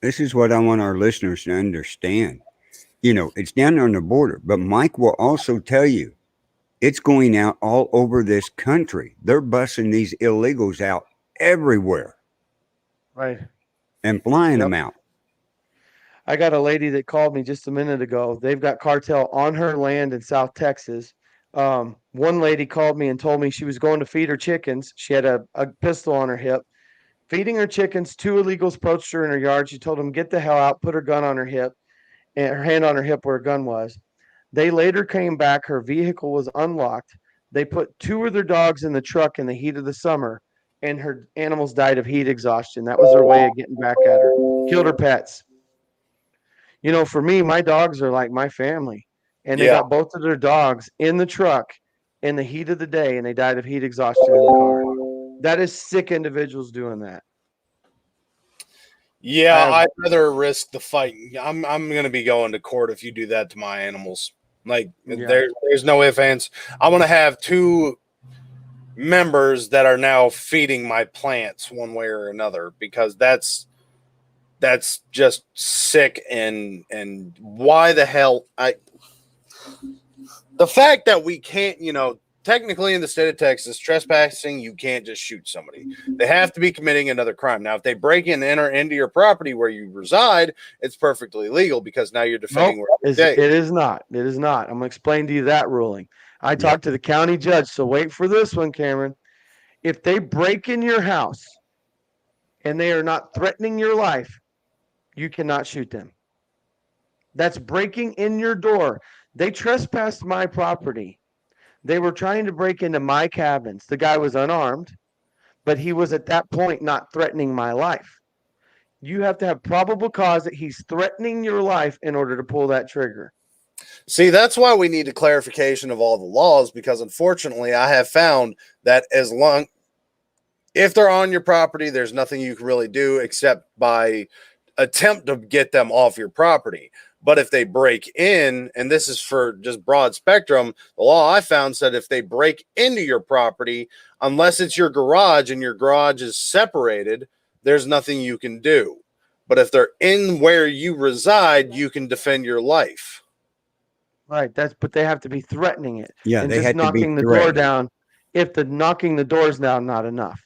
S3: this is what I want our listeners to understand. It's down on the border, but Mike will also tell you it's going out all over this country. They're busting these illegals out everywhere
S4: Right.
S3: and flying
S4: Yep.
S3: them out.
S4: I got a lady that called me just a minute ago. They've got cartel on her land in South Texas. One lady called me and told me she was going to feed her chickens. She had a pistol on her hip. Feeding her chickens, two illegals approached her in her yard. She told them, get the hell out, put her gun on her hip, and her hand on her hip where her gun was. They later came back. Her vehicle was unlocked. They put two of their dogs in the truck in the heat of the summer, and her animals died of heat exhaustion. That was their way of getting back at her. Killed her pets. For me, my dogs are like my family, and they
S2: Yeah.
S4: got both of their dogs in the truck in the heat of the day, and they died of heat exhaustion in the car. That is sick individuals doing that.
S2: Yeah,
S4: I-
S2: I'd rather risk the fight. I'm going to be going to court if you do that to my animals. Like
S4: Yeah.
S2: there's no ifs, ands. I'm going to have two members that are now feeding my plants one way or another, because that's just sick. And why the hell the fact that we can't, technically in the state of Texas, trespassing, you can't just shoot somebody. They have to be committing another crime. Now, if they break in and enter into your property where you reside, it's perfectly legal, because now you're defending
S4: Nope,
S2: where you
S4: it
S2: stay.
S4: is not. It is not. I'm going to explain to you that ruling. I talked to the county judge, so wait for this one, Cameron. If they break in your house and they are not threatening your life, you cannot shoot them. That's breaking in your door. They trespassed my property. They were trying to break into my cabins. The guy was unarmed, but he was at that point not threatening my life. You have to have probable cause that he's threatening your life in order to pull that trigger.
S2: See, that's why we need a clarification of all the laws, because unfortunately, I have found that if they're on your property, there's nothing you can really do except by attempt to get them off your property. But if they break in, and this is for just broad spectrum, the law I found said if they break into your property, unless it's your garage and your garage is separated, there's nothing you can do. But if they're in where you reside, you can defend your life.
S4: Right. But they have to be threatening it.
S3: Yeah,
S4: And
S3: they
S4: just
S3: had to be
S4: knocking the door
S3: threatened.
S4: down. If the knocking the doors down, not enough.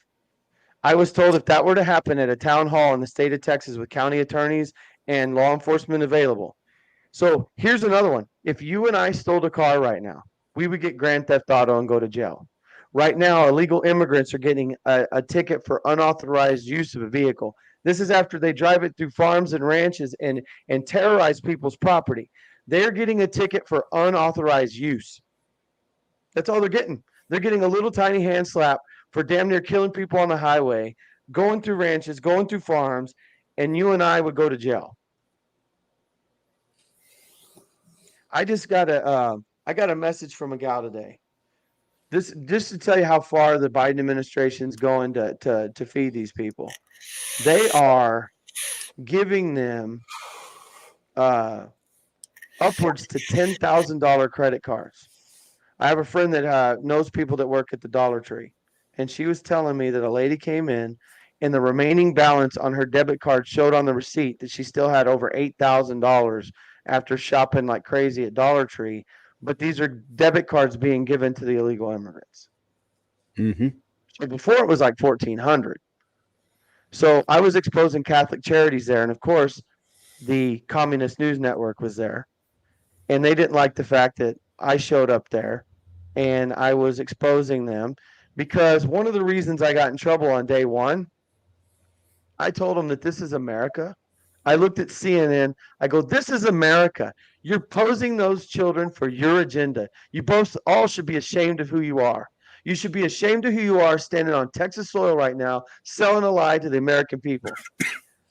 S4: I was told if that were to happen at a town hall in the state of Texas with county attorneys and law enforcement available. So here's another one. If you and I stole a car right now, we would get grand theft auto and go to jail. Right now, illegal immigrants are getting a ticket for unauthorized use of a vehicle. This is after they drive it through farms and ranches and terrorize people's property. They're getting a ticket for unauthorized use. That's all they're getting. They're getting a little tiny hand slap for damn near killing people on the highway, going through ranches, going through farms, and you and I would go to jail. I just got a message from a gal today. This just to tell you how far the Biden administration's going to feed these people. They are giving them upwards to $10,000 credit cards. I have a friend that knows people that work at the Dollar Tree, and she was telling me that a lady came in, and the remaining balance on her debit card showed on the receipt that she still had over $8,000 after shopping like crazy at Dollar Tree. But these are debit cards being given to the illegal immigrants.
S3: Mm-hmm.
S4: So before it was like $1,400. So I was exposing Catholic Charities there, and of course, the Communist News Network was there, and they didn't like the fact that I showed up there and I was exposing them, because one of the reasons I got in trouble on day one, I told them that this is America. I looked at CNN. I go, this is America. You're posing those children for your agenda. You both all should be ashamed of who you are. You should be ashamed of who you are standing on Texas soil right now, selling a lie to the American people.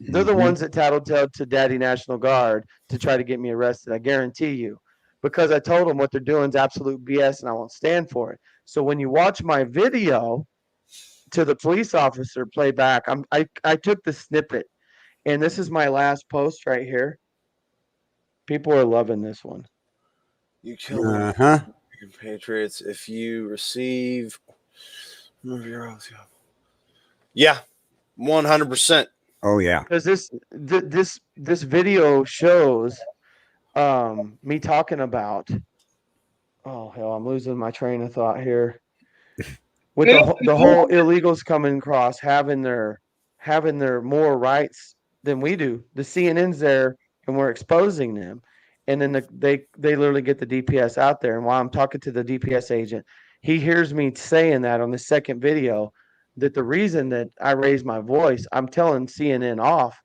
S4: They're the
S3: Mhm.
S4: ones that tattletailed to Daddy National Guard to try to get me arrested. I guarantee you, because I told them what they're doing is absolute BS, and I won't stand for it. So when you watch my video to the police officer play back, I took the snippet, and this is my last post right here. People are loving this one.
S2: You kill the
S3: Uh-huh.
S2: American patriots if you receive. Yeah, 100%.
S3: Oh yeah.
S4: Because this video shows me talking about, oh hell, I'm losing my train of thought here. With the whole illegals coming across having their more rights than we do. The CNN's there and we're exposing them. And then they literally get the DPS out there. And while I'm talking to the DPS agent, he hears me saying that on the second video, that the reason that I raised my voice, I'm telling CNN off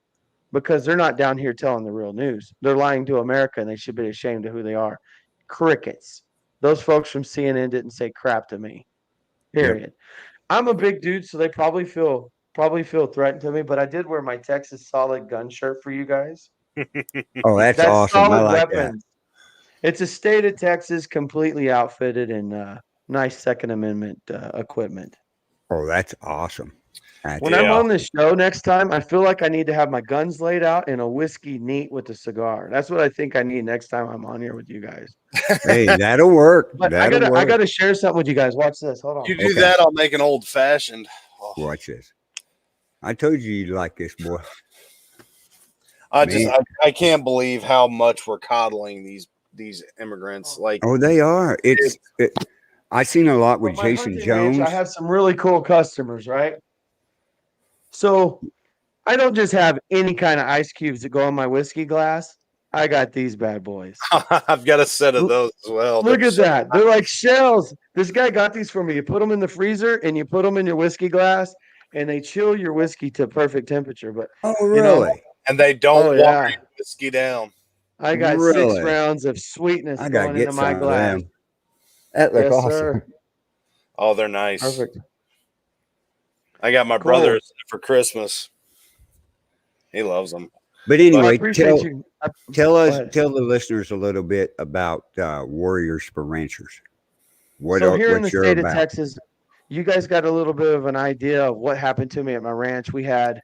S4: because they're not down here telling the real news. They're lying to America and they should be ashamed of who they are. Crickets. Those folks from CNN didn't say crap to me. Period. I'm a big dude, so they probably feel threatened to me, but I did wear my Texas Solid gun shirt for you guys.
S3: Oh, that's
S4: That's
S3: awesome. I
S4: solid
S3: like that.
S4: weapons. It's a state of Texas completely outfitted in nice Second Amendment equipment.
S3: Oh, that's awesome. That's
S4: When I'm on this show next time, I feel like I need to have my guns laid out and a whiskey neat with a cigar. That's what I think I need next time I'm on here with you guys.
S3: Hey, that'll work.
S4: But
S3: That'll work.
S4: I gotta share something with you guys. Watch this. Hold on.
S2: You do
S3: Okay.
S2: that, I'll make an old fashioned. Oh,
S3: Watch this. I told you you'd like this, boy.
S2: I can't believe how much we're coddling these immigrants. Like,
S3: Oh, they are. I seen a lot with
S4: Well, my
S3: Jason
S4: hunting ranch,
S3: Jones.
S4: I have some really cool customers, right? So I don't just have any kind of ice cubes that go in my whiskey glass. I got these bad boys.
S2: I've got a set of those as well.
S4: Look at that. They're like shells. This guy got these for me. You put them in the freezer and you put them in your whiskey glass and they chill your whiskey to perfect temperature. But
S3: Oh,
S4: you know,
S3: really?
S2: And they don't
S4: Oh,
S2: water
S4: yeah.
S2: your whiskey down.
S4: I got 6
S3: Really?
S4: rounds of sweetness
S3: I gotta
S4: going
S3: get
S4: into
S3: some
S4: my
S3: of
S4: glass.
S3: them. That look
S4: Yes,
S3: awesome.
S4: sir.
S2: Oh, they're nice.
S4: Perfect.
S2: I got my
S4: Cool.
S2: brother for Christmas. He loves them.
S3: But
S4: Well, I
S3: anyway,
S4: appreciate you.
S3: tell
S4: Go
S3: us,
S4: ahead.
S3: tell the listeners a little bit about Warriors for Ranchers.
S4: So here in the
S3: what you're
S4: state
S3: about.
S4: of Texas, you guys got a little bit of an idea of what happened to me at my ranch. We had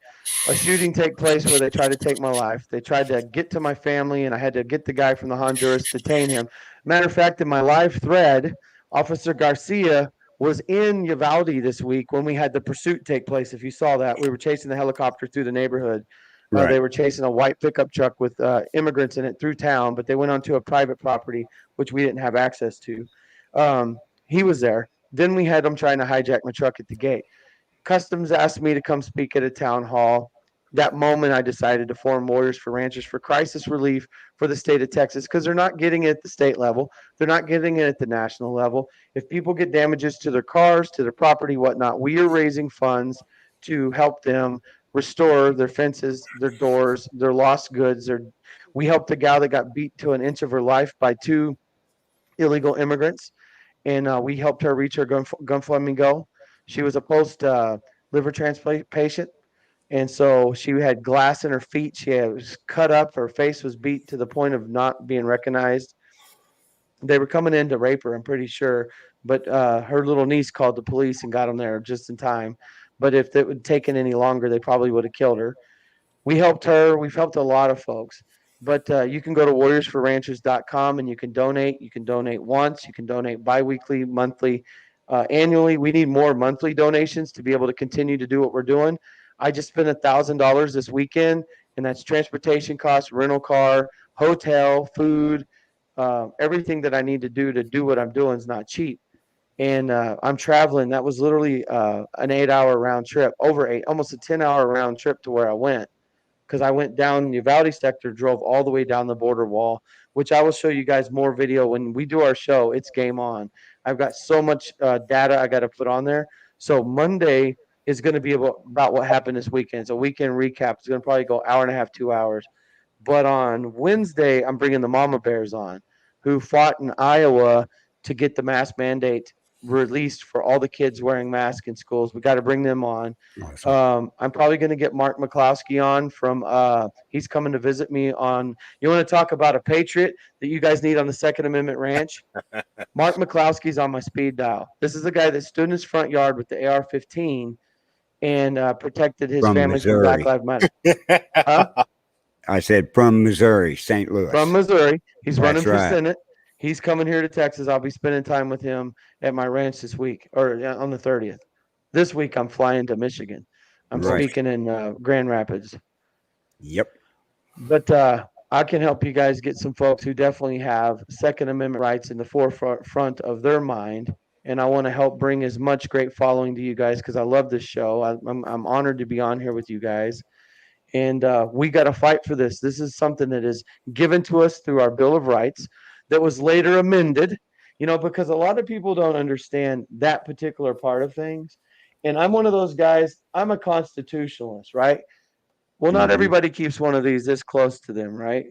S4: a shooting take place where they tried to take my life. They tried to get to my family, and I had to get the guy from the Honduras, detain him. Matter of fact, in my live thread, Officer Garcia was in Uvalde this week when we had the pursuit take place. If you saw that, we were chasing the helicopter through the neighborhood.
S3: Right.
S4: They were chasing a white pickup truck with immigrants in it through town, but they went onto a private property, which we didn't have access to. He was there. Then we had them trying to hijack my truck at the gate. Customs asked me to come speak at a town hall. That moment, I decided to form Warriors for Ranchers for crisis relief for the state of Texas because they're not getting it at the state level. They're not getting it at the national level. If people get damages to their cars, to their property, whatnot, we are raising funds to help them restore their fences, their doors, their lost goods. We helped a gal that got beat to an inch of her life by 2 illegal immigrants, and we helped her reach her GoFundMe goal. She was a post liver transplant patient, and so she had glass in her feet. She was cut up. Her face was beat to the point of not being recognized. They were coming in to rape her, I'm pretty sure, but her little niece called the police and got them there just in time. But if it would taken any longer, they probably would have killed her. We helped her. We've helped a lot of folks. But you can go to warriorsforranchers.com and you can donate. You can donate once. You can donate biweekly, monthly, annually. We need more monthly donations to be able to continue to do what we're doing. I just spent $1,000 this weekend, and that's transportation costs, rental car, hotel, food, everything that I need to do what I'm doing is not cheap. And I'm traveling. That was literally an 8-hour round trip, almost a 10-hour round trip to where I went. Because I went down Uvalde sector, drove all the way down the border wall, which I will show you guys more video when we do our show. It's game on. I've got so much data I got to put on there. So Monday is going to be about what happened this weekend. It's a weekend recap. It's going to probably go hour and a half, 2 hours. But on Wednesday, I'm bringing the Mama Bears on, who fought in Iowa to get the mask mandate released for all the kids wearing masks in schools. We got to bring them on.
S3: Awesome.
S4: I'm probably going to get Mark McCloskey on from, he's coming to visit me on, you want to talk about a patriot that you guys need on the Second Amendment Ranch? Mark McCloskey's on my speed dial. This is the guy that stood in his front yard with the AR-15 and protected his
S3: From
S4: family from Black
S3: Missouri.
S4: Lives Matter.
S3: I said from Missouri, St. Louis.
S4: From Missouri. He's running
S3: That's
S4: for
S3: right.
S4: Senate. He's coming here to Texas. I'll be spending time with him at my ranch this week, or on the 30th. This week, I'm flying to Michigan. I'm
S3: Right.
S4: speaking in Grand Rapids.
S3: Yep.
S4: But I can help you guys get some folks who definitely have Second Amendment rights in the forefront of their mind. And I want to help bring as much great following to you guys because I love this show. I'm honored to be on here with you guys. And we got to fight for this. This is something that is given to us through our Bill of Rights that was later amended, because a lot of people don't understand that particular part of things. And I'm one of those guys, I'm a constitutionalist, right? Well, not
S3: Mhm.
S4: everybody keeps one of these this close to them, right?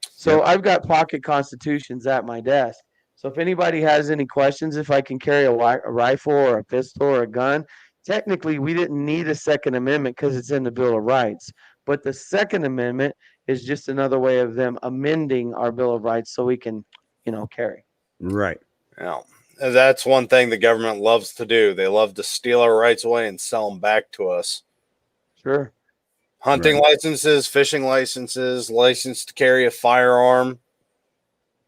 S4: So
S3: Yep.
S4: I've got pocket constitutions at my desk. So if anybody has any questions, if I can carry a rifle or a pistol or a gun, technically we didn't need a Second Amendment because it's in the Bill of Rights. But the Second Amendment is just another way of them amending our Bill of Rights so we can, carry.
S3: Right.
S2: Yeah. That's one thing the government loves to do. They love to steal our rights away and sell them back to us.
S4: Sure.
S2: Hunting
S3: Right.
S2: licenses, fishing licenses, license to carry a firearm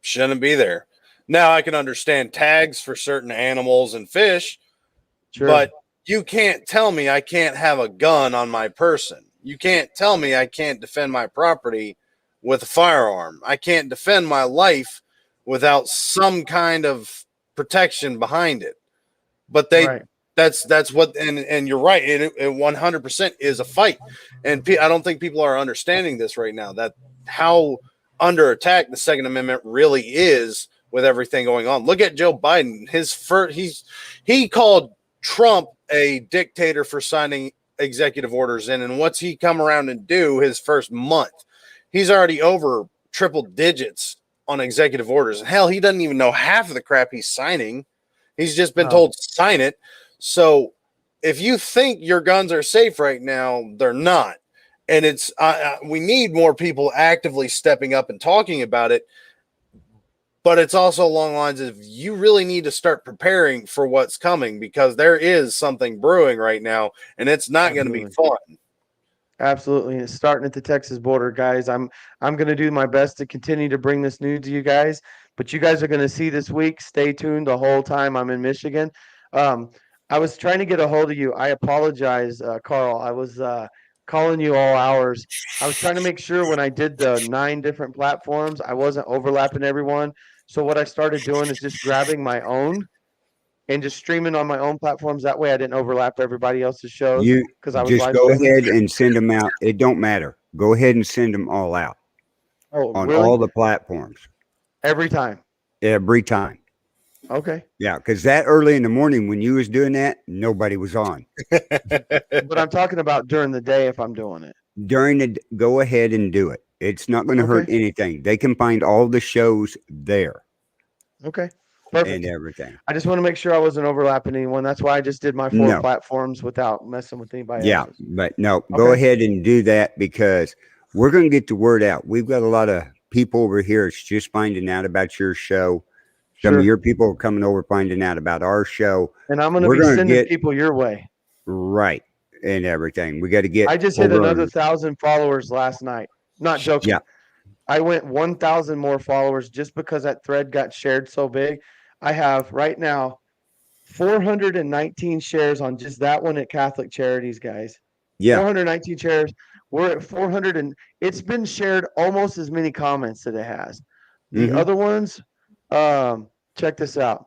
S2: shouldn't be there. Now, I can understand tags for certain animals and fish,
S4: Sure.
S2: but you can't tell me I can't have a gun on my person. You can't tell me I can't defend my property with a firearm. I can't defend my life without some kind of protection behind it. But
S4: Right.
S2: that's what, and you're right. It 100% is a fight. And I don't think people are understanding this right now, that how under attack the Second Amendment really is with everything going on. Look at Joe Biden. He called Trump a dictator for signing executive orders in. And what's he come around and do his first month? He's already over triple digits on executive orders. And hell, he doesn't even know half of the crap he's signing. He's just been told to sign it. So if you think your guns are safe right now, they're not. And it's we need more people actively stepping up and talking about it. But it's also along the lines of you really need to start preparing for what's coming because there is something brewing right now, and it's not going to be fun.
S4: Absolutely. And it's starting at the Texas border, guys. I'm going to do my best to continue to bring this news to you guys, but you guys are going to see this week. Stay tuned the whole time I'm in Michigan. I was trying to get a hold of you. I apologize, Carl. I was calling you all hours. I was trying to make sure when I did the 9 different platforms, I wasn't overlapping everyone. So what I started doing is just grabbing my own and just streaming on my own platforms. That way I didn't overlap everybody else's shows
S3: You
S4: because I was
S3: just
S4: live
S3: go
S4: streaming.
S3: ahead and send them out. It don't matter. Go ahead and send them all out
S4: Oh,
S3: on
S4: really?
S3: all the platforms
S4: Every time.
S3: every time.
S4: Okay.
S3: Yeah, because that early in the morning when you was doing that, nobody was on.
S4: But I'm talking about during the day if I'm doing it.
S3: Go ahead and do it. It's not going to hurt
S4: Okay.
S3: anything. They can find all the shows there
S4: Okay. Perfect.
S3: and everything.
S4: I just want to make sure I wasn't overlapping anyone. That's why I just did my 4
S3: No.
S4: platforms without messing with anybody
S3: Yeah,
S4: else's.
S3: but no, go
S4: Okay.
S3: ahead and do that because we're going to get the word out. We've got a lot of people over here that's just finding out about your show. Some
S4: Sure.
S3: of your people are coming over finding out about our show.
S4: And I'm going to
S3: we're
S4: be
S3: gonna
S4: sending
S3: get-
S4: people your way.
S3: Right. And everything. We got to get
S4: I just hit
S3: over
S4: another
S3: on-
S4: 1,000 followers last night. Not joking.
S3: Yeah.
S4: I went 1,000 more followers just because that thread got shared so big. I have right now 419 shares on just that one at Catholic Charities, guys.
S3: Yeah.
S4: 419 shares. We're at 400 and it's been shared almost as many comments that it has. The
S3: Mhm.
S4: other ones, check this out.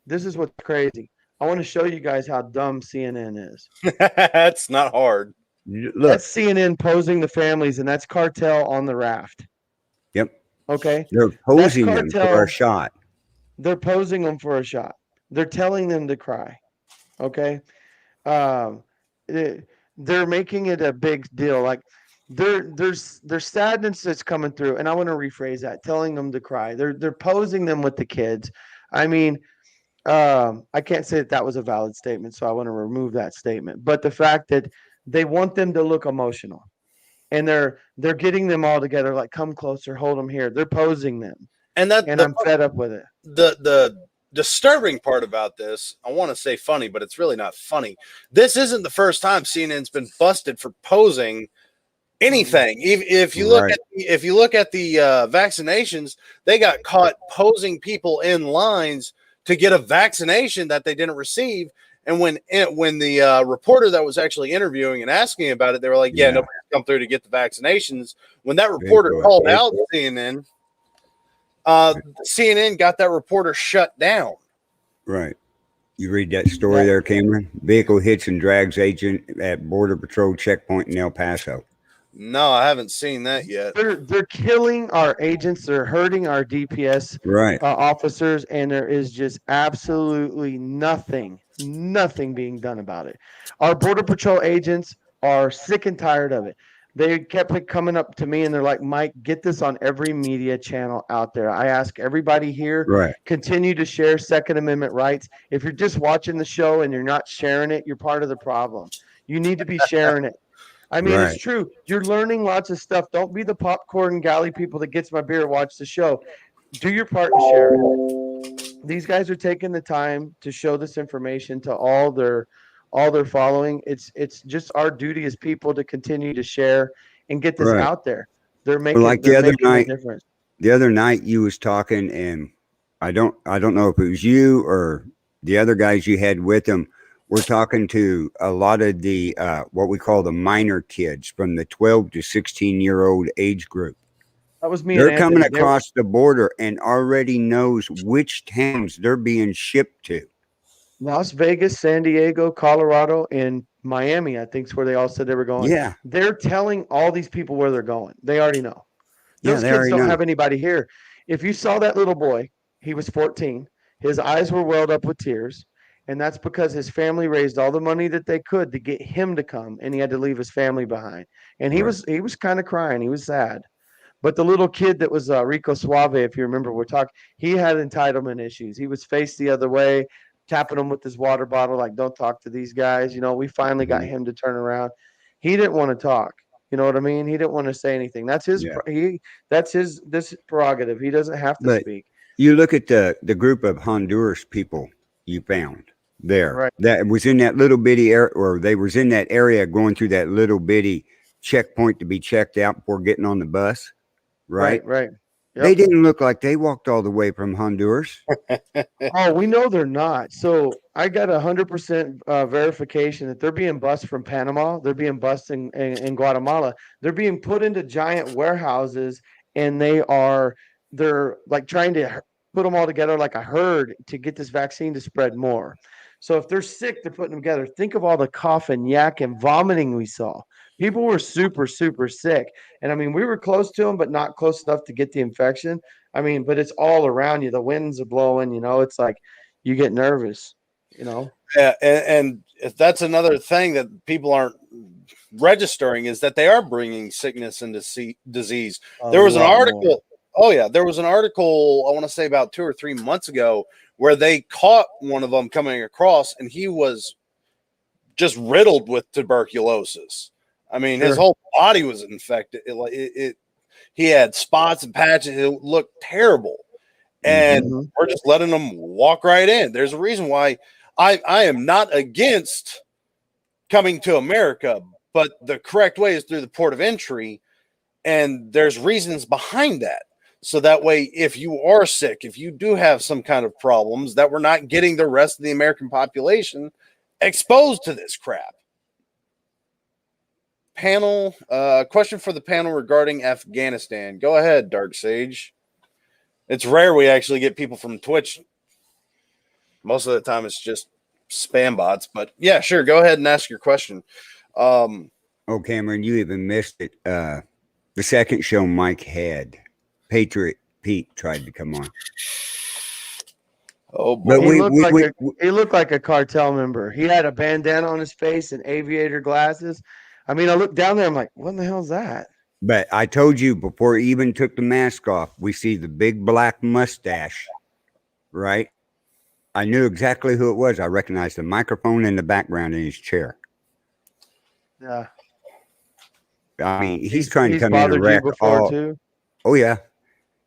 S4: This is what's crazy. I want to show you guys how dumb CNN is.
S2: That's not hard.
S3: Look.
S4: That's CNN posing the families, and that's Cartel on the raft.
S3: Yep.
S4: Okay.
S3: They're posing them for
S4: Cartel.
S3: a shot.
S4: They're posing them for a shot. They're telling them to cry. Okay. They're making it a big deal. Like there's sadness that's coming through, and I want to rephrase that. Telling them to cry. They're posing them with the kids. I mean, I can't say that was a valid statement, so I want to remove that statement. But the fact that they want them to look emotional, and they're getting them all together, like come closer, hold them here. They're posing them,
S2: And that
S4: and I'm fed up with it.
S2: the disturbing part about this, I want to say funny, but it's really not funny. This isn't the first time CNN's been busted for posing anything. If you look
S3: Right.
S2: at the vaccinations, they got caught posing people in lines to get a vaccination that they didn't receive. And when the reporter that was actually interviewing and asking about it, they were like, "Yeah,
S3: Yeah.
S2: nobody's come through to get the vaccinations." When that reporter
S3: Bingo.
S2: called out CNN, CNN got that reporter shut down.
S3: Right. You read that story there, Cameron? Vehicle hits and drags agent at Border Patrol checkpoint in El Paso.
S2: No, I haven't seen that yet.
S4: They're killing our agents. They're hurting our DPS
S3: Right.
S4: officers, and there is just absolutely nothing being done about it. Our Border Patrol agents are sick and tired of it. They kept coming up to me and they're like, Mike, get this on every media channel out there. I ask everybody here,
S3: Right.
S4: continue to share Second Amendment rights. If you're just watching the show and you're not sharing it, you're part of the problem. You need to be sharing it. I mean,
S3: Right.
S4: it's true. You're learning lots of stuff. Don't be the popcorn galley people that gets my beer, watch the show. Do your part and share it. These guys are taking the time to show this information to all their following. It's just our duty as people to continue to share and get this
S3: Right.
S4: out there. They're making
S3: like the
S4: they're
S3: other
S4: making a
S3: night-
S4: difference.
S3: The other night you was talking, and I don't know if it was you or the other guys you had with them. We're talking to a lot of the what we call the minor kids from the 12 to 16-year-old age group.
S4: That was me.
S3: They're
S4: and
S3: coming
S4: Anthony. They were-
S3: across the border and already knows which towns they're being shipped to.
S4: Las Vegas, San Diego, Colorado, and Miami, I think is where they all said they were going.
S3: Yeah.
S4: They're telling all these people where they're going. They already know.
S3: Yeah,
S4: Those
S3: they
S4: kids
S3: already
S4: don't
S3: know.
S4: have anybody here. If you saw that little boy, he was 14. His eyes were welled up with tears. And that's because his family raised all the money that they could to get him to come, and he had to leave his family behind. And he
S3: Right.
S4: was kind of crying. He was sad. But the little kid that was Rico Suave, if you remember, we're talking, he had entitlement issues. He was faced the other way, tapping him with his water bottle, like, don't talk to these guys. You know, we finally got
S3: Mhm.
S4: him to turn around. He didn't want to talk. You know what I mean? He didn't want to say anything. That's his
S3: Yeah.
S4: that's his this prerogative. He doesn't have to
S3: But-
S4: speak.
S3: You look at the group of Honduras people you found there.
S4: Right.
S3: That was in that little bitty area, or they was in that area going through that little bitty checkpoint to be checked out before getting on the bus. Right.
S4: Right.
S3: They
S4: Yep.
S3: didn't look like they walked all the way from Honduras.
S4: Oh, we know they're not. So I got 100% verification that they're being bussed from Panama. They're being bussed in Guatemala. They're being put into giant warehouses, and they're like trying to put them all together like a herd to get this vaccine to spread more. So if they're sick, they're putting them together. Think of all the cough and yak and vomiting we saw. People were super, super sick. And I mean, we were close to them, but not close enough to get the infection. I mean, but it's all around you. The winds are blowing, it's like you get nervous,
S2: Yeah, and that's another thing that people aren't registering is that they are bringing sickness and disease. There was an article. Oh yeah, there was an article I want to say about 2 or 3 months ago where they caught one of them coming across, and he was just riddled with tuberculosis. I mean, his
S4: Sure.
S2: whole body was infected. He had spots and patches. It looked terrible, and
S4: Mhm.
S2: we're just letting them walk right in. There's a reason why I am not against coming to America, but the correct way is through the port of entry, and there's reasons behind that. So that way, if you are sick, if you do have some kind of problems, that we're not getting the rest of the American population exposed to this crap. Panel, question for the panel regarding Afghanistan. Go ahead, Dark Sage. It's rare we actually get people from Twitch. Most of the time it's just spam bots, but yeah, sure. Go ahead and ask your question.
S3: Oh, Cameron, you even missed it. The second show Mike had, Patriot Pete tried to come on.
S2: Oh
S3: But
S2: boy.
S4: He looked like a cartel member. He had a bandana on his face and aviator glasses. I mean, I looked down there. I'm like, what in the hell is that?
S3: But I told you before he even took the mask off, we see the big black mustache, right? I knew exactly who it was. I recognized the microphone in the background in his chair.
S4: Yeah.
S3: I mean, he's trying to come in and
S4: bothered you
S3: wreck
S4: before
S3: all.
S4: too.
S3: Oh yeah,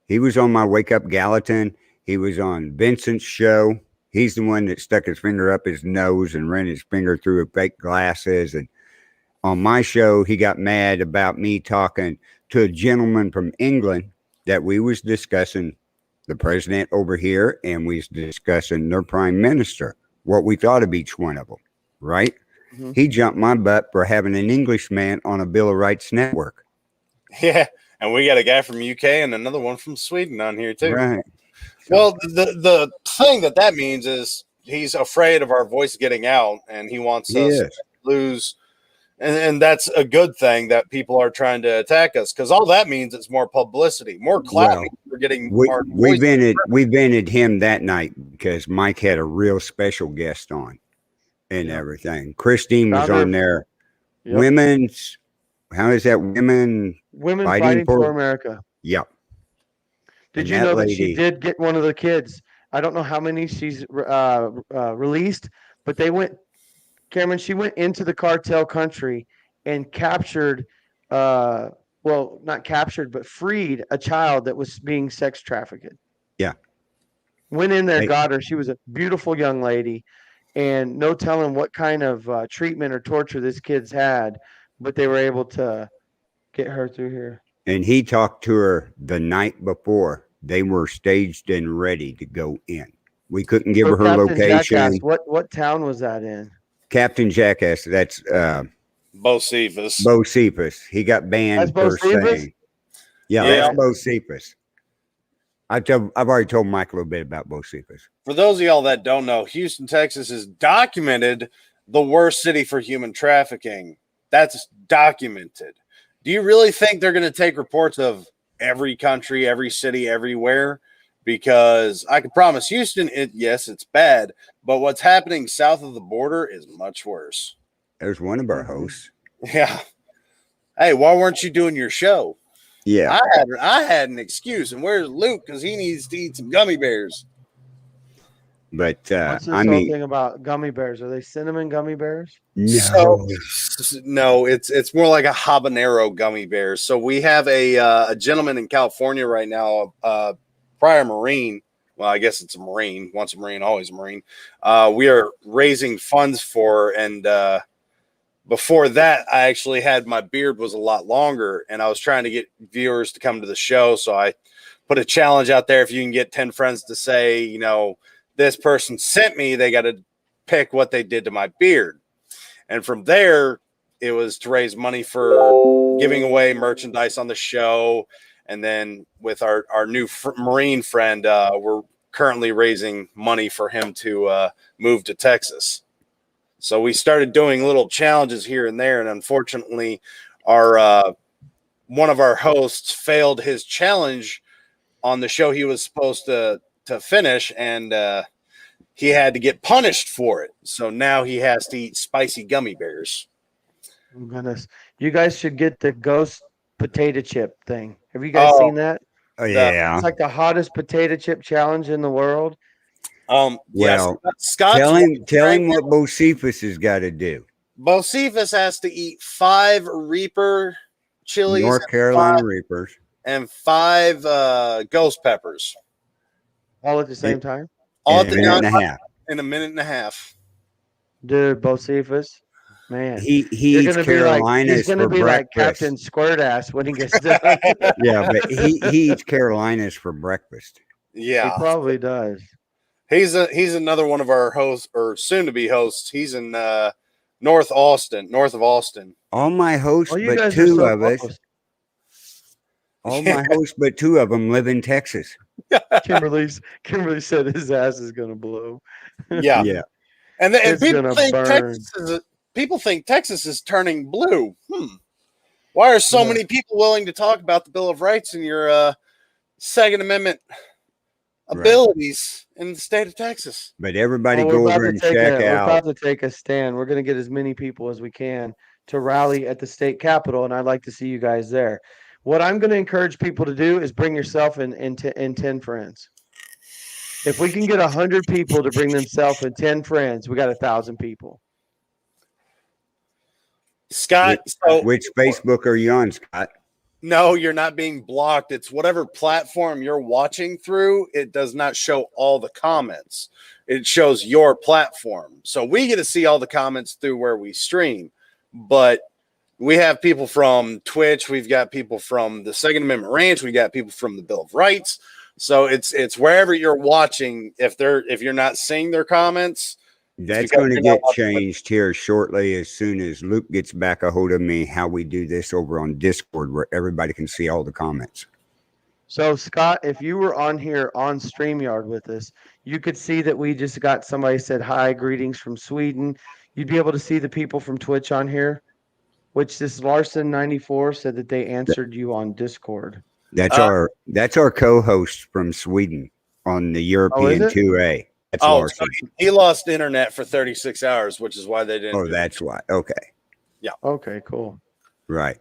S3: he was on my Wake Up Gallatin. He was on Vincent's show. He's the one that stuck his finger up his nose and ran his finger through fake glasses. And on my show, he got mad about me talking to a gentleman from England that we was discussing the president over here, and we was discussing their prime minister, what we thought of each one of them, right?
S4: Mhm.
S3: He jumped my butt for having an Englishman on a Bill of Rights network.
S2: Yeah, and we got a guy from UK and another one from Sweden on here too.
S3: Right.
S2: Well, the thing that means is he's afraid of our voice getting out, and he wants us
S3: Yes.
S2: to lose. And that's a good thing that people are trying to attack us, because all that means it's more publicity, more clout.
S3: Well,
S2: means we're getting
S3: We
S2: our voice.
S3: we vented him that night because Mike had a real special guest on and
S4: Yeah.
S3: everything. Christine was
S4: Founder
S3: on there.
S4: Yep.
S3: Women's, how is that? Women
S4: Fighting for America.
S3: Yep.
S4: Did
S3: And
S4: you
S3: that
S4: know that she
S3: lady-
S4: did get one of the kids? I don't know how many she's released, but they went, Cameron, she went into the cartel country and captured, well, not captured, but freed a child that was being sex trafficked.
S3: Yeah.
S4: Went in there,
S3: Hey.
S4: got her. She was a beautiful young lady, and no telling what kind of treatment or torture this kid's had, but they were able to get her through here.
S3: And he talked to her the night before. They were staged and ready to go in. We couldn't give
S4: So
S3: her her
S4: Captain
S3: location.
S4: Jackass, what town was that in?
S3: Captain Jackass, that's
S2: Bocephus.
S3: Bo Cephas. He got banned
S4: That's Bo
S3: for
S4: Cephas?
S3: saying. Yeah,
S2: Yeah.
S3: that's Bo Cephas. I've already told Mike a little bit about Bo Cephas.
S2: For those of y'all that don't know, Houston, Texas is documented the worst city for human trafficking. That's documented. Do you really think they're going to take reports of every country, every city, everywhere? Because I can promise Houston, yes, it's bad, but what's happening south of the border is much worse.
S3: There's one of our hosts.
S2: Yeah. Hey, why weren't you doing your show?
S3: Yeah.
S2: I had an excuse, and where's Luke? Because he needs to eat some gummy bears.
S3: But
S4: What's this
S3: I
S4: whole
S3: mean,
S4: thing about gummy bears? Are they cinnamon gummy bears?
S3: no.
S2: No, it's more like a habanero gummy bear. So we have a gentleman in California right now, prior Marine. Well, I guess it's a Marine. Once a Marine, always a Marine. We are raising funds for, and before that, I actually had my beard was a lot longer, and I was trying to get viewers to come to the show. So I put a challenge out there. If you can get 10 friends to say, you know, this person sent me, they got to pick what they did to my beard. And from there, it was to raise money for giving away merchandise on the show. And then with our new Marine friend, we're currently raising money for him to move to Texas. So we started doing little challenges here and there. And unfortunately, our one of our hosts failed his challenge on the show he was supposed to finish, and he had to get punished for it. So now he has to eat spicy gummy bears.
S4: Oh, goodness. You guys should get the ghost potato chip thing. Have you guys seen that?
S3: Oh, yeah.
S4: It's like the hottest potato chip challenge in the world.
S3: Well,
S2: yes, Scott,
S3: Tell him what Bo Cephas has got to do.
S2: Bocephus has to eat 5 Reaper chilies,
S3: North Carolina Reapers.
S2: and 5 ghost peppers.
S4: All at the same time?
S2: All
S3: In
S2: at
S3: a
S2: the
S3: minute and a half.
S2: in a minute and a half.
S4: Dude, Bocephus. Man.
S3: He
S4: You're
S3: eats
S4: gonna be like
S3: Carolinas
S4: he's gonna
S3: for
S4: be like
S3: breakfast.
S4: Captain Squirt Ass when he gets done.
S3: Yeah, but he eats Carolinas for breakfast.
S4: He
S2: Yeah,
S4: probably does.
S2: he's another one of our hosts, or soon to be hosts. He's in north of Austin.
S3: All my hosts,
S4: Oh, you
S3: but
S4: guys are
S3: two
S4: so
S3: of us,
S4: close.
S3: all my hosts, but 2 of them live in Texas.
S4: Kimberly said his ass is gonna blow.
S2: Yeah,
S3: Yeah.
S2: and
S4: It's
S2: people
S4: gonna
S2: think
S4: burn.
S2: people think Texas is turning blue. Why are so
S4: Yeah.
S2: many people willing to talk about the Bill of Rights and your Second Amendment
S3: Right.
S2: abilities in the state of Texas?
S3: But everybody
S4: Well,
S3: go
S4: we're
S3: over and check
S4: we're
S3: out.
S4: about to take a stand. We're gonna get as many people as we can to rally at the state capitol, and I'd like to see you guys there. What I'm gonna encourage people to do is bring yourself and 10 friends. If we can get 100 people to bring themselves and 10 friends, we got 1,000 people.
S2: Scott, so
S3: Which Facebook are you on, Scott?
S2: no, you're not being blocked. It's whatever platform you're watching through. It does not show all the comments. It shows your platform. So we get to see all the comments through where we stream. But we have people from Twitch. We've got people from the Second Amendment Ranch. We got people from the Bill of Rights. So it's wherever you're watching. If you're not seeing their comments,
S3: That's going to get changed here shortly as soon as Luke gets back a hold of me how we do this over on Discord where everybody can see all the comments.
S4: So, Scott, if you were on here on StreamYard with us, you could see that we just got somebody said, hi, greetings from Sweden. You'd be able to see the people from Twitch on here, which this Larson94 said that they answered you on Discord.
S3: That's our co-host from Sweden on the European 2A. That's Larson.
S2: So he lost internet for 36 hours, which is why they didn't.
S3: Oh, that's why. Okay.
S2: Yeah.
S4: Okay, cool.
S3: Right.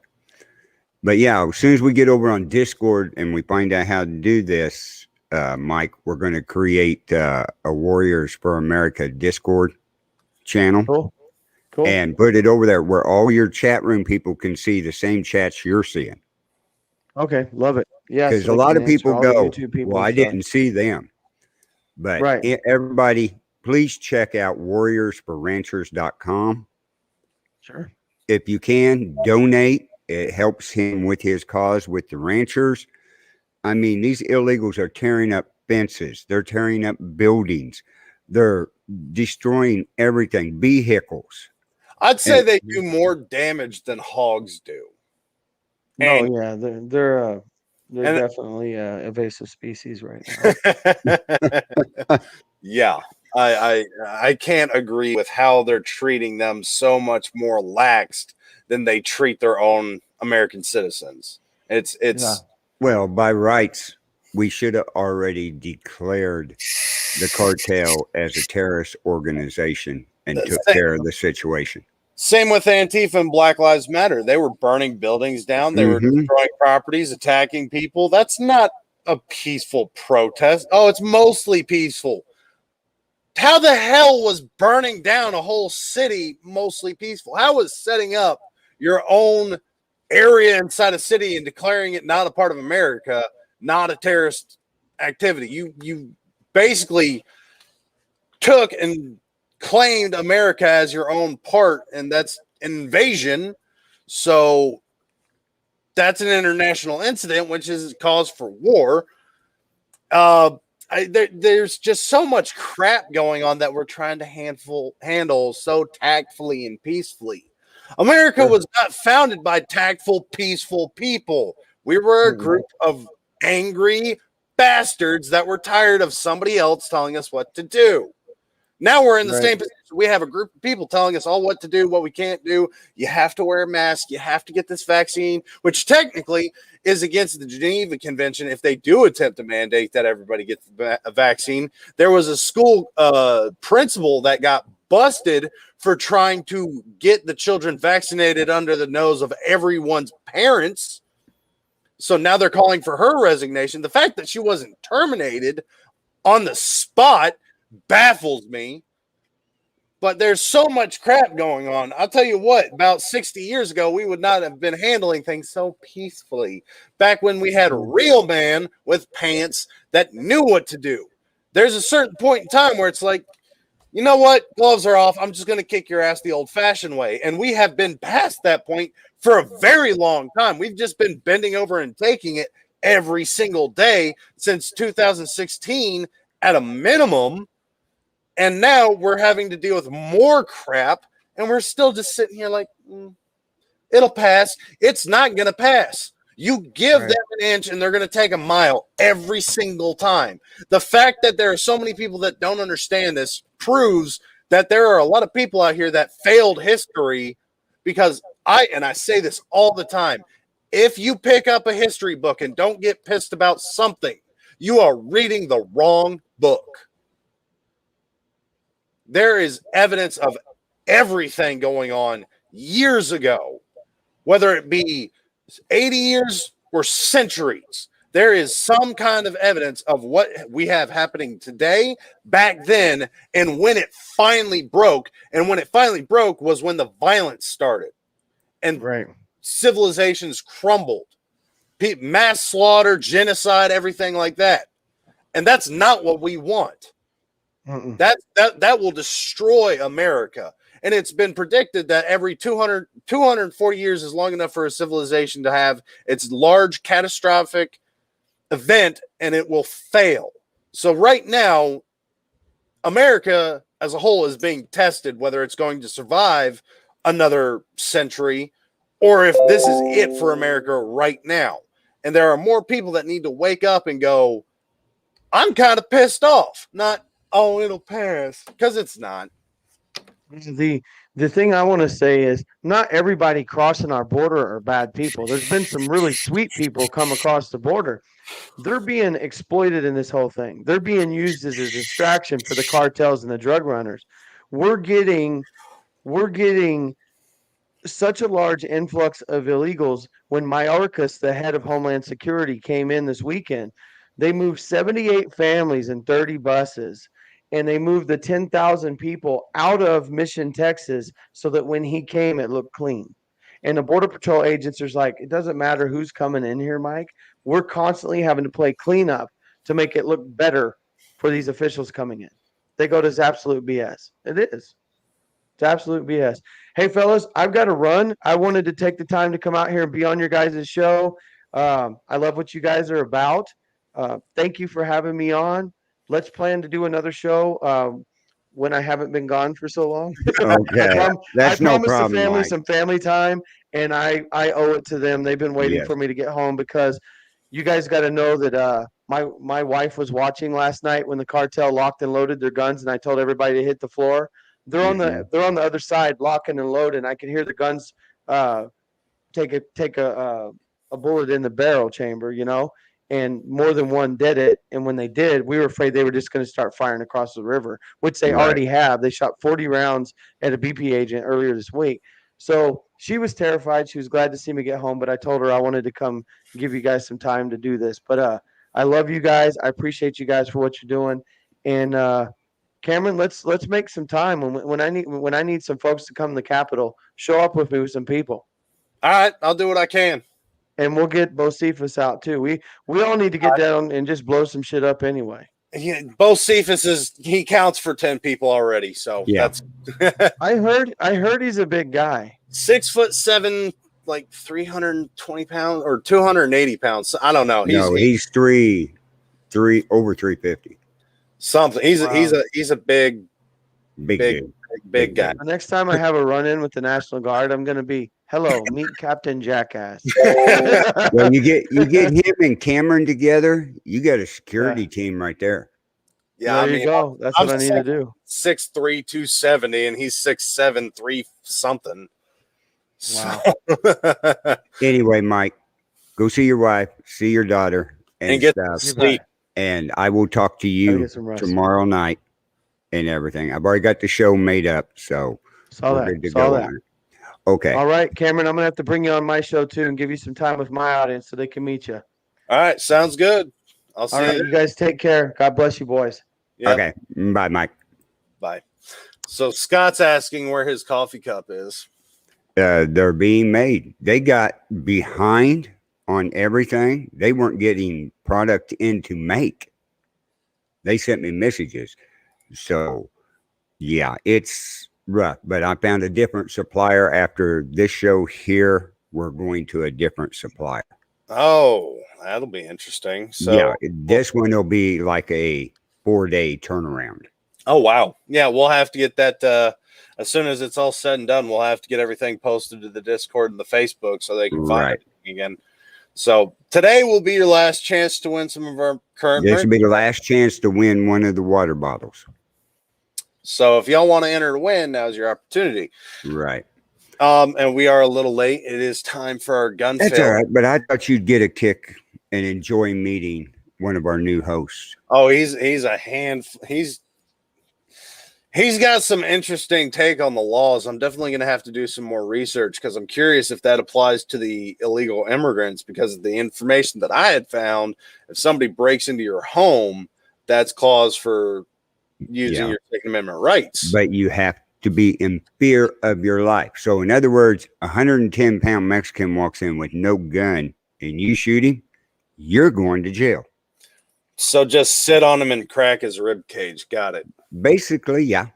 S3: But yeah, as soon as we get over on Discord and we find out how to do this, Mike, we're going to create a Warriors for America Discord channel.
S4: Cool. Cool.
S3: And put it over there where all your chat room people can see the same chats you're seeing.
S4: Okay, love it. Yeah,
S3: because
S4: so
S3: a lot
S4: can
S3: of people
S4: answer all the
S3: go,
S4: YouTube people
S3: well, I
S4: and stuff.
S3: didn't see them. But
S4: Right.
S3: everybody, please check out warriorsforranchers.com.
S4: Sure.
S3: If you can, donate. It helps him with his cause with the ranchers. I mean, these illegals are tearing up fences. They're tearing up buildings. They're destroying everything, vehicles.
S2: I'd say they do more damage than hogs do. And-
S4: yeah, they're definitely invasive species right now.
S2: Yeah, I can't agree with how they're treating them so much more laxed than they treat their own American citizens. It's
S4: Yeah.
S3: Well, by rights, we should have already declared the cartel as a terrorist organization and took care of the situation.
S2: Same with Antifa and Black Lives Matter. They were burning buildings down. They were destroying properties, attacking people. That's not a peaceful protest. Oh, it's mostly peaceful. How the hell was burning down a whole city mostly peaceful? How was setting up your own area inside a city and declaring it not a part of America not a terrorist activity? You basically took and claimed America as your own part, and that's an invasion. So that's an international incident, which is cause for war. There's just so much crap going on that we're trying to handle so tactfully and peacefully. America was not founded by tactful, peaceful people. We were a group of angry bastards that were tired of somebody else telling us what to do. Now we're in the same position. We have a group of people telling us all what to do, what we can't do. You have to wear a mask. You have to get this vaccine, which technically is against the Geneva Convention if they do attempt to mandate that everybody gets a vaccine. There was a school principal that got busted for trying to get the children vaccinated under the nose of everyone's parents. So now they're calling for her resignation. The fact that she wasn't terminated on the spot baffles me. But there's so much crap going on. I'll tell you what, about 60 years ago, we would not have been handling things so peacefully. Back when we had a real man with pants that knew what to do. There's a certain point in time where it's like, you know what? Gloves are off. I'm just going to kick your ass the old-fashioned way. And we have been past that point for a very long time. We've just been bending over and taking it every single day since 2016 at a minimum. And now we're having to deal with more crap, and we're still just sitting here like, it'll pass. It's not going to pass. You give them an inch, and they're going to take a mile every single time. The fact that there are so many people that don't understand this proves that there are a lot of people out here that failed history, because I say this all the time, if you pick up a history book and don't get pissed about something, you are reading the wrong book. There is evidence of everything going on years ago, whether it be 80 years or centuries. there is some kind of evidence of what we have happening today, back then, and when it finally broke. And when it finally broke was when the violence started and
S4: Right.
S2: civilizations crumbled. Mass slaughter, genocide, everything like that. And that's not what we want.
S4: Mm-mm.
S2: That will destroy America. And it's been predicted that every 240 years is long enough for a civilization to have its large catastrophic event, and it will fail. So right now, America as a whole is being tested whether it's going to survive another century or if this is it for America right now. And there are more people that need to wake up and go, I'm kind of pissed off. Not, oh, it'll pass, because it's not.
S4: The thing I want to say is not everybody crossing our border are bad people. There's been some really sweet people come across the border. They're being exploited in this whole thing. They're being used as a distraction for the cartels and the drug runners. We're getting such a large influx of illegals. When Mayorkas, the head of Homeland Security, came in this weekend, they moved 78 families in 30 buses, and they moved the 10,000 people out of Mission, Texas, so that when he came, it looked clean. And the Border Patrol agents are like, it doesn't matter who's coming in here, Mike. We're constantly having to play cleanup to make it look better for these officials coming in. They go to this absolute BS. It is. It's absolute BS. Hey, fellas, I've got to run. I wanted to take the time to come out here and be on your guys' show. I love what you guys are about. Thank you for having me on. Let's plan to do another show when I haven't been gone for so long.
S3: Okay, that's
S4: I
S3: no
S4: promised
S3: problem.
S4: the family
S3: Mike.
S4: some family time, and I owe it to them. They've been waiting
S3: Yes.
S4: for me to get home because you guys got to know that my wife was watching last night when the cartel locked and loaded their guns, and I told everybody to hit the floor. They're on the other side locking and loading. I can hear the guns take a bullet in the barrel chamber, you know, and more than one did it. And when they did, we were afraid they were just going to start firing across the river, which they
S3: Right.
S4: already have. They shot 40 rounds at a BP agent earlier this week. So she was terrified. She was glad to see me get home, but I told her I wanted to come give you guys some time to do this. But I love you guys. I appreciate you guys for what you're doing. And Cameron, let's make some time when I need some folks to come to the Capitol. Show up with me with some people.
S2: All right, I'll do what I can.
S4: And we'll get Bocephus out too. We all need to get down and just blow some shit up anyway.
S2: Yeah, Bocephus he counts for 10 people already. So
S3: Yeah.
S2: that's
S4: I heard he's a big guy.
S2: 6'7", like 320 pounds or 280 pounds. I don't know.
S3: He's over 350.
S2: Something. He's a big
S3: Big dude.
S2: guy.
S4: The next time I have a run in with the National Guard, I'm gonna be hello, meet Captain Jackass.
S3: Well, you get him and Cameron together, you got a security team right there.
S2: Yeah,
S4: there you go. That's what I need to do.
S2: 6'3", 270, and he's 6'7", 3 something.
S4: Wow.
S2: So-
S3: Anyway, Mike, go see your wife, see your daughter, and
S2: get
S3: stuff.
S2: sleep.
S3: And I will talk to
S4: Gotta
S3: you
S4: get some rest.
S3: tomorrow night and everything. I've already got the show made up, so
S4: Saw
S3: we're
S4: that.
S3: good to
S4: Saw
S3: go
S4: that.
S3: on it. Okay.
S4: All right, Cameron, I'm gonna have to bring you on my show too and give you some time with my audience so they can meet you.
S2: All right, sounds good. I'll see
S4: All right,
S2: you.
S4: you guys take care. God bless you, boys.
S2: Yep.
S3: Okay. Bye, Mike.
S2: Bye. So Scott's asking where his coffee cup is.
S3: They're being made. They got behind on everything. They weren't getting product in to make. They sent me messages. So, yeah, it's rough. But I found a different supplier after this show here. We're going to a different supplier.
S2: Oh, that'll be interesting. So
S3: yeah, this one will be like a 4-day turnaround.
S2: Oh, wow. Yeah, we'll have to get that as soon as it's all said and done. We'll have to get everything posted to the Discord and the Facebook so they can find it again. So today will be your last chance to win some of our current.
S3: This will be the last chance to win one of the water bottles.
S2: So if y'all want to enter to win, now's your opportunity.
S3: Right.
S2: And we are a little late. It is time for our gun
S3: That's
S2: fail.
S3: all right. But I thought you'd get a kick and enjoy meeting one of our new hosts.
S2: Oh, he's a hand. He's got some interesting take on the laws. I'm definitely going to have to do some more research because I'm curious if that applies to the illegal immigrants. Because the information that I had found, if somebody breaks into your home, that's cause for using
S3: Yeah.
S2: your Second Amendment rights.
S3: But you have to be in fear of your life. So, in other words, a 110-pound Mexican walks in with no gun and you shoot him, you're going to jail.
S2: So just sit on him and crack his rib cage. Got it.
S3: Basically, yeah.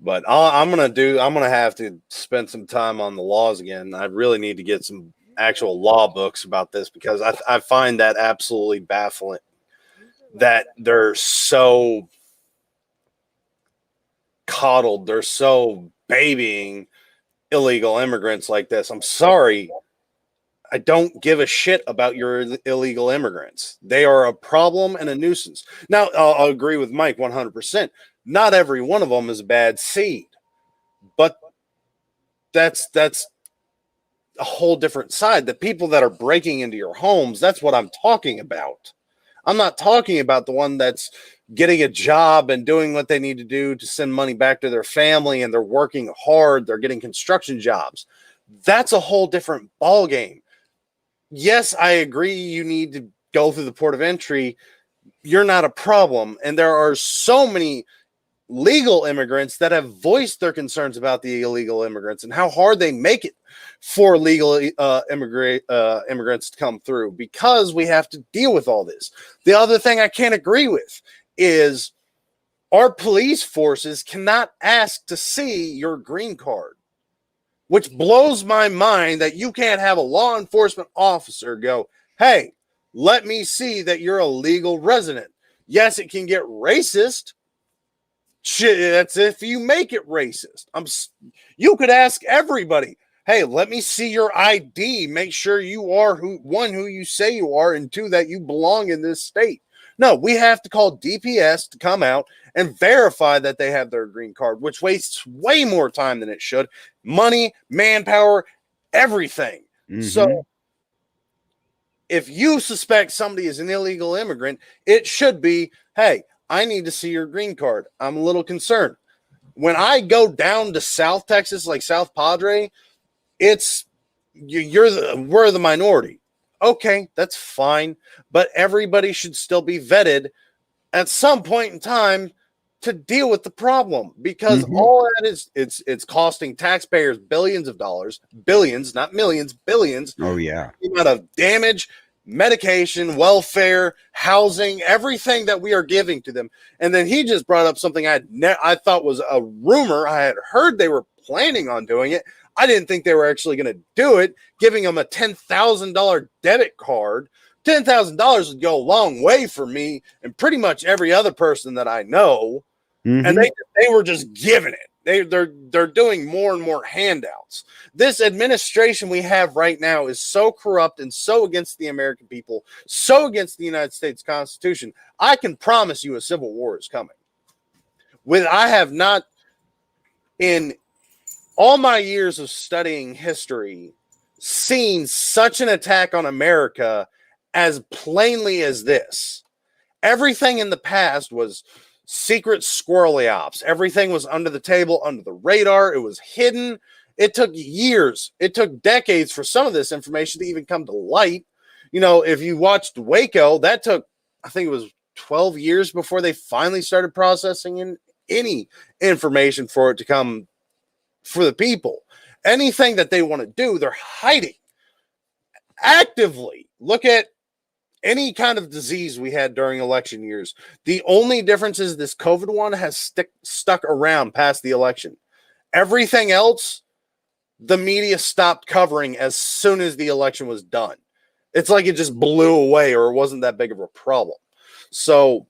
S2: But I'm gonna have to spend some time on the laws again. I really need to get some actual law books about this because I find that absolutely baffling that they're so coddled, they're so babying illegal immigrants like this. I'm sorry, I don't give a shit about your illegal immigrants. They are a problem and a nuisance. Now, I'll agree with Mike 100%. Not every one of them is a bad seed, but that's a whole different side. The people that are breaking into your homes, that's what I'm talking about. I'm not talking about the one that's getting a job and doing what they need to do to send money back to their family and they're working hard, they're getting construction jobs. That's a whole different ball game. Yes, I agree you need to go through the port of entry. You're not a problem. And there are so many legal immigrants that have voiced their concerns about the illegal immigrants and how hard they make it for legal immigrants to come through because we have to deal with all this. The other thing I can't agree with is our police forces cannot ask to see your green card, which blows my mind that you can't have a law enforcement officer go, hey, let me see that you're a legal resident. Yes, it can get racist. Shit, that's if you make it racist. You could ask everybody, hey, let me see your ID. Make sure you are who you say you are, and two, that you belong in this state. No, we have to call DPS to come out and verify that they have their green card, which wastes way more time than it should. Money, manpower, everything.
S3: Mhm.
S2: So if you suspect somebody is an illegal immigrant, it should be, hey, I need to see your green card. I'm a little concerned. When I go down to South Texas, like South Padre, it's we're the minority. Okay, that's fine, but everybody should still be vetted at some point in time to deal with the problem because all that is it's costing taxpayers billions of dollars, billions, not millions, billions.
S3: Oh, yeah.
S2: The amount of damage, medication, welfare, housing, everything that we are giving to them. And then he just brought up something I thought was a rumor. I had heard they were planning on doing it. I didn't think they were actually going to do it, giving them a $10,000 debit card. $10,000 would go a long way for me and pretty much every other person that I know.
S3: Mhm.
S2: And they were just giving it. They're doing more and more handouts. This administration we have right now is so corrupt and so against the American people, so against the United States Constitution. I can promise you a civil war is coming. I have not, in all my years of studying history, seen such an attack on America as plainly as this. Everything in the past was secret squirrely ops. Everything was under the table, under the radar. It was hidden. It took years. It took decades for some of this information to even come to light. You know, if you watched Waco, that took, I think it was 12 years before they finally started processing in any information for it to come for the people. Anything that they want to do, they're hiding actively. Look at any kind of disease we had during election years. The only difference is this COVID one has stuck around past the election. Everything else, the media stopped covering as soon as the election was done. It's like it just blew away or it wasn't that big of a problem. So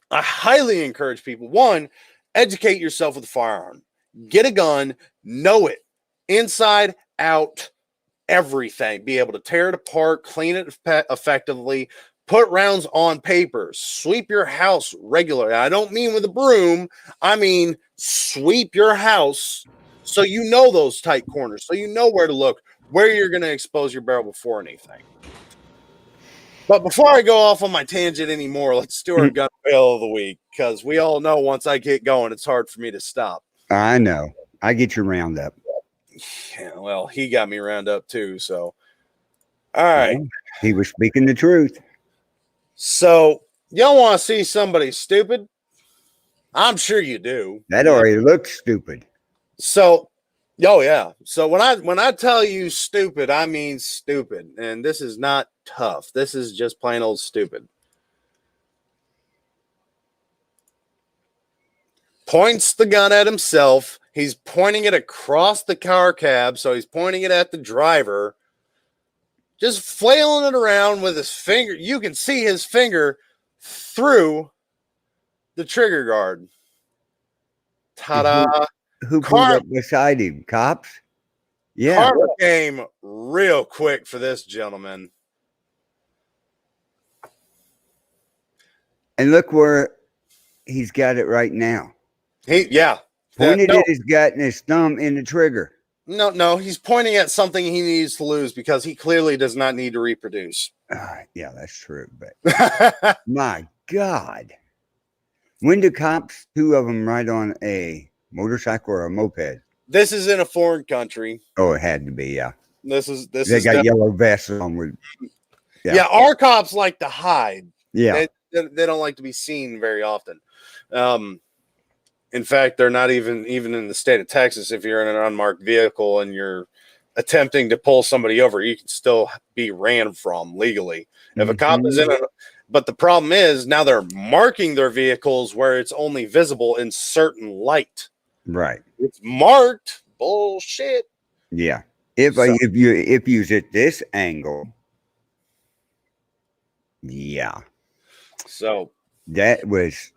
S2: I highly encourage people, one, educate yourself with a firearm. Get a gun, know it inside, out, everything. Be able to tear it apart, clean it effectively, put rounds on papers, sweep your house regularly. I don't mean with a broom. I mean sweep your house so you know those tight corners, so you know where to look, where you're going to expose your barrel before anything. But before I go off on my tangent anymore, let's do our gun fail of the week, because we all know once I get going, it's hard for me to stop.
S3: I know. I get your roundup.
S2: Yeah, well, he got me round up too. So, all right.
S3: Well, he was speaking the truth.
S2: So, y'all want to see somebody stupid? I'm sure you do.
S3: That already looks stupid.
S2: So, oh yeah. So when I tell you stupid, I mean stupid, and this is not tough. This is just plain old stupid. Points the gun at himself. He's pointing it across the car cab, so he's pointing it at the driver. Just flailing it around with his finger. You can see his finger through the trigger guard. Ta-da!
S3: Who pulled up beside him? Cops? Yeah.
S2: Karma came real quick for this gentleman.
S3: And look where he's got it right now.
S2: Yeah.
S3: Pointed
S2: No.
S3: at his gut and his thumb in the trigger.
S2: No, he's pointing at something he needs to lose because he clearly does not need to reproduce.
S3: Yeah, that's true. But my God. When do cops, two of them, ride on a motorcycle or a moped?
S2: This is in a foreign country.
S3: Oh, it had to be, yeah.
S2: They
S3: They got yellow vests on with.
S2: Yeah, our cops like to hide.
S3: Yeah.
S2: They don't like to be seen very often. In fact, they're not even in the state of Texas. If you're in an unmarked vehicle and you're attempting to pull somebody over, you can still be ran from legally. If a cop is in but the problem is now they're marking their vehicles where it's only visible in certain light.
S3: Right.
S2: It's marked. Bullshit.
S3: Yeah. If you was at this angle, yeah.
S2: So
S3: that was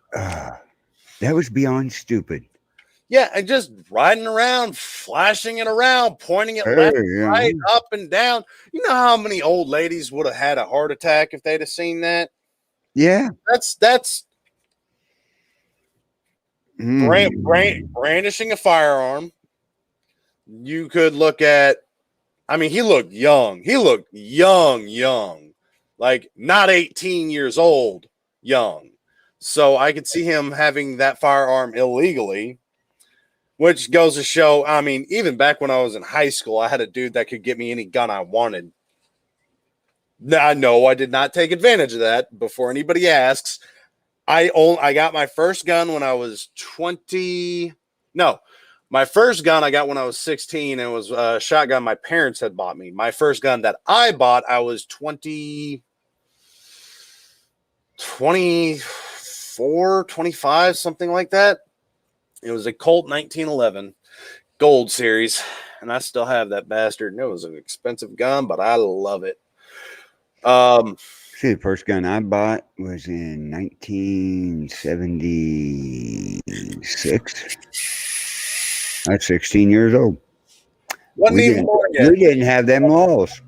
S3: beyond stupid.
S2: yeah, and just riding around, flashing it around, pointing it left, right, up and down. You know how many old ladies would have had a heart attack if they'd have seen that?
S3: Yeah.
S2: That's brandishing a firearm. You could look at, I mean, he looked young. He looked young, like not 18 years old, young. So I could see him having that firearm illegally, which goes to show, I mean, even back when I was in high school, I had a dude that could get me any gun I wanted. I know I did not take advantage of that. Before anybody asks, I got my first gun when I was 20. No, my first gun I got when I was 16. And it was a shotgun my parents had bought me. My first gun that I bought, I was 24, 25, something like that. It was a Colt 1911 Gold Series, and I still have that bastard. And it was an expensive gun, but I love it.
S3: See, the first gun I bought was in 1976. I was 16 years old.
S2: Wasn't
S3: We
S2: even born yet.
S3: didn't have them laws.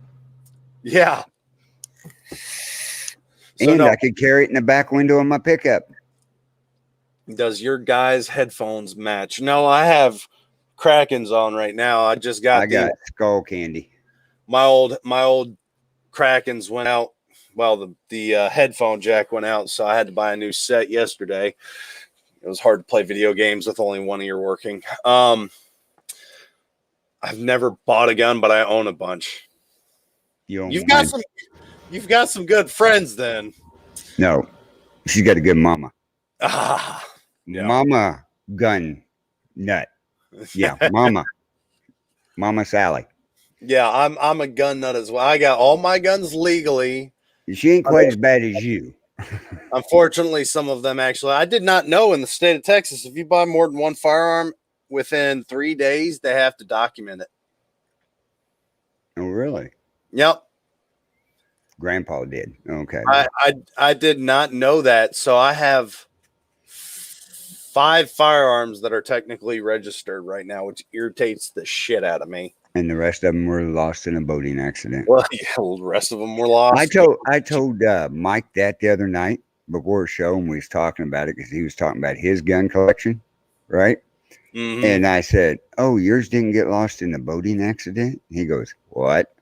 S2: Yeah. So
S3: And
S2: no,
S3: I could carry it in the back window of my pickup.
S2: does your guys' headphones match? No, I have Krakens on right now. I just got
S3: skull candy.
S2: my old Krakens went out. Well, the headphone jack went out, so I had to buy a new set yesterday. It was hard to play video games with only one ear working. I've never bought a gun, but I own a bunch. You've got some good friends then.
S3: No, she's got a good mama.
S2: Yeah.
S3: Mama gun nut. Yeah, Mama Sally.
S2: Yeah, I'm a gun nut as well. I got all my guns legally.
S3: She ain't quite as bad as you.
S2: Unfortunately, some of them actually. I did not know in the state of Texas, if you buy more than one firearm within 3 days, they have to document it.
S3: Oh, really?
S2: Yep.
S3: Grandpa did. Okay.
S2: I did not know that. So I have 5 firearms that are technically registered right now, which irritates the shit out of me.
S3: And the rest of them were lost in a boating accident.
S2: Well, yeah, the rest of them were lost.
S3: I told Mike that the other night before a show, and we was talking about it because he was talking about his gun collection, right?
S2: Mhm.
S3: And I said, "Oh, yours didn't get lost in a boating accident?" He goes, "What?"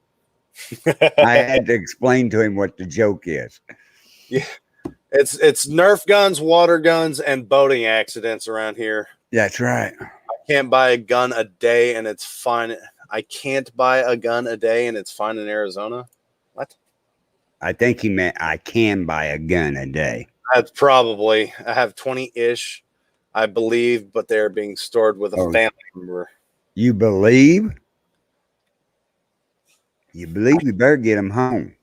S3: I had to explain to him what the joke is.
S2: It's Nerf guns, water guns, and boating accidents around here.
S3: That's right.
S2: Can't buy a gun a day and it's fine. I can't buy a gun a day and it's fine in Arizona. What?
S3: I think he meant I can buy a gun a day.
S2: That's probably. I have 20-ish, I believe, but they're being stored with a family member.
S3: You believe? You believe? You better get them home.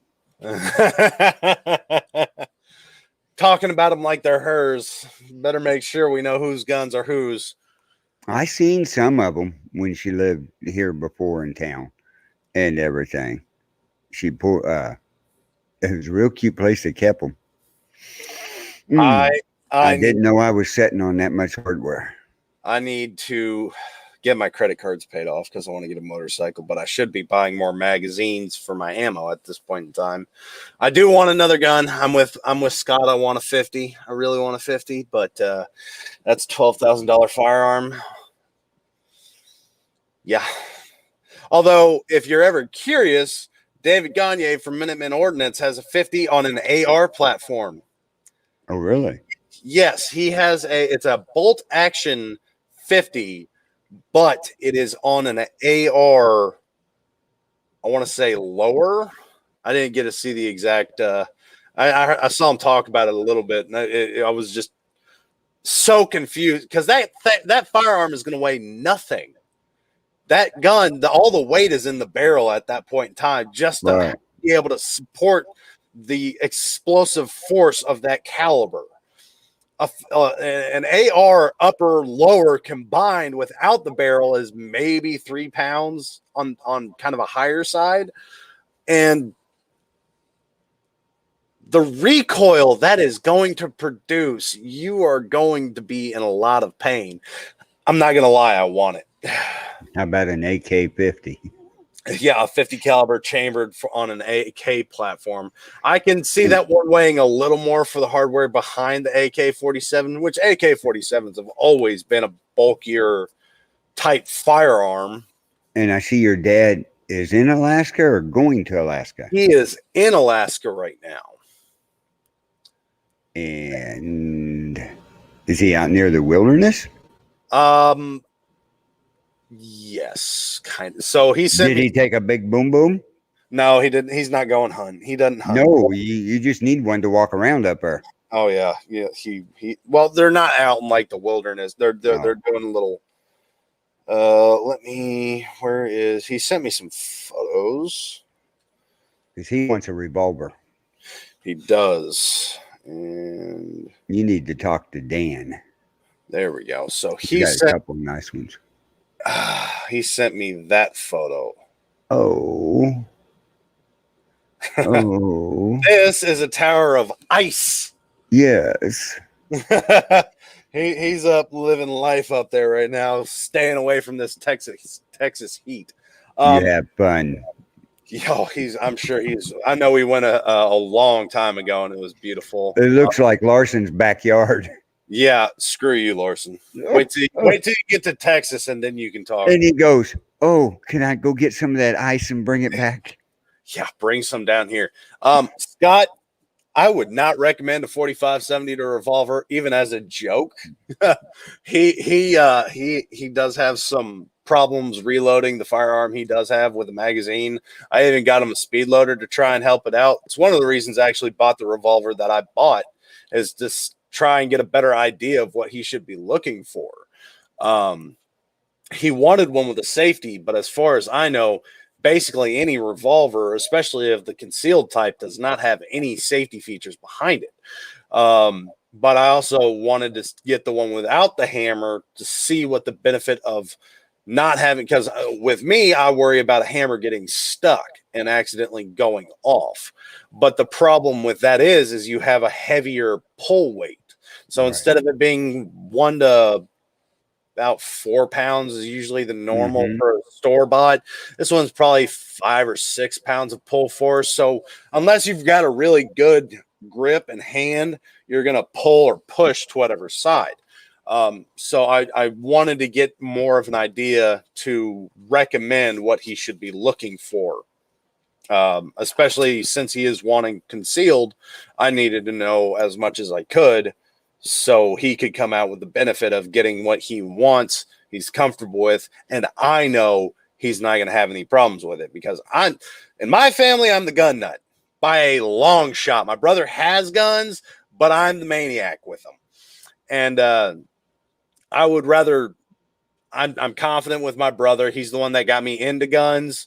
S2: Talking about them like they're hers. Better make sure we know whose guns are whose.
S3: I seen some of them when she lived here before in town and everything. She put it was a real cute place they kept them. I didn't know I was sitting on that much hardware.
S2: I need to get my credit cards paid off because I want to get a motorcycle, but I should be buying more magazines for my ammo at this point in time. I do want another gun. I'm with Scott. I want a 50. I really want a 50, but that's $12,000 firearm. Yeah. Although, if you're ever curious, David Gagne from Minutemen Ordnance has a 50 on an AR platform.
S3: Oh, really?
S2: Yes, he has it's a bolt action 50, but it is on an AR. I want to say lower. I didn't get to see the exact. I saw him talk about it a little bit, and I was just so confused because that firearm is going to weigh nothing. That gun, all the weight is in the barrel at that point in time, just to be able to support the explosive force of that caliber. An AR upper lower combined without the barrel is maybe 3 pounds on kind of a higher side, and the recoil that is going to produce, you are going to be in a lot of pain. I'm not gonna lie, I want it.
S3: How about an AK-50?
S2: Yeah, a 50 caliber chambered on an AK platform. I can see that one weighing a little more for the hardware behind the AK-47, which AK-47s have always been a bulkier type firearm.
S3: And I see your dad is in Alaska or going to Alaska?
S2: He is in Alaska right now.
S3: And is he out near the wilderness?
S2: Yes, kind of. So he said,
S3: did he take a big boom boom?
S2: No, he didn't. He's not going hunting. He doesn't hunt.
S3: No, you just need one to walk around up there.
S2: Oh yeah. He. Well, they're not out in like the wilderness. They're doing a little. Where is he? Sent me some photos.
S3: Because he wants a revolver.
S2: He does, and
S3: you need to talk to Dan.
S2: There we go. So
S3: he got a couple nice ones.
S2: He sent me that photo.
S3: Oh.
S2: This is a tower of ice.
S3: Yes.
S2: He's up living life up there right now, staying away from this Texas heat.
S3: You have fun.
S2: Yo, I know we went a long time ago and it was beautiful.
S3: It looks like Larson's backyard.
S2: Yeah, screw you, Larson. Wait till you get to Texas and then you can talk.
S3: And he goes, "Oh, can I go get some of that ice and bring it back?"
S2: Yeah, bring some down here. Scott, I would not recommend a 45-70 to revolver, even as a joke. He does have some problems reloading the firearm he does have with a magazine. I even got him a speed loader to try and help it out. It's one of the reasons I actually bought the revolver that I bought, is just try and get a better idea of what he should be looking for. He wanted one with a safety, but as far as I know, basically any revolver, especially of the concealed type, does not have any safety features behind it. But I also wanted to get the one without the hammer to see what the benefit of not having, because with me, I worry about a hammer getting stuck and accidentally going off. But the problem with that is you have a heavier pull weight. So instead of it being 1 to about 4 pounds is usually the normal for a store bought, this one's probably 5 or 6 pounds of pull force. So unless you've got a really good grip and hand, you're going to pull or push to whatever side. So I wanted to get more of an idea to recommend what he should be looking for. Especially since he is wanting concealed. I needed to know as much as I could so he could come out with the benefit of getting what he wants, he's comfortable with, and I know he's not going to have any problems with it because in my family, I'm the gun nut by a long shot. My brother has guns, but I'm the maniac with them. And I would rather, I'm confident with my brother. He's the one that got me into guns.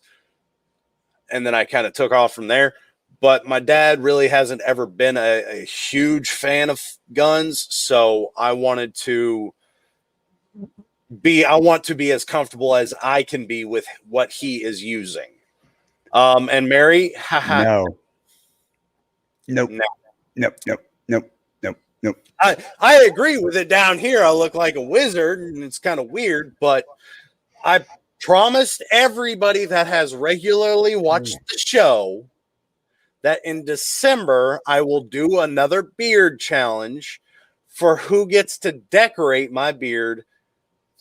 S2: And then I kind of took off from there. But my dad really hasn't ever been a huge fan of guns. So I want to be as comfortable as I can be with what he is using. And Mary, haha.
S3: No. Nope.
S2: No.
S3: Nope. Nope. Nope. Nope. Nope.
S2: I agree with it down here. I look like a wizard and it's kind of weird, but I promised everybody that has regularly watched the show that in December I will do another beard challenge for who gets to decorate my beard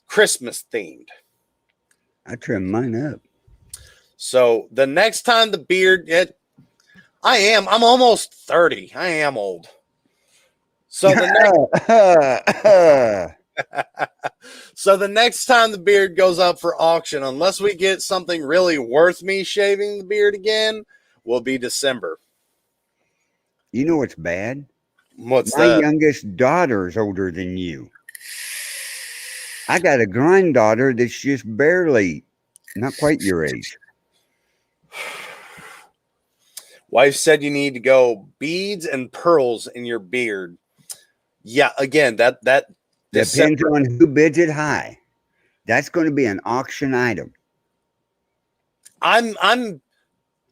S2: Christmas themed.
S3: I trim mine up.
S2: So the next time the beard, I'm almost 30. I am old. So the next time the beard goes up for auction, unless we get something really worth me shaving the beard again, will be December.
S3: You know what's bad?
S2: What's
S3: My
S2: that?
S3: youngest daughter is older than you. I got a granddaughter that's just barely, not quite your age.
S2: Wife said you need to go beads and pearls in your beard. Yeah, again, that
S3: Depends
S2: December,
S3: on who bids it high. That's going to be an auction item.
S2: I'm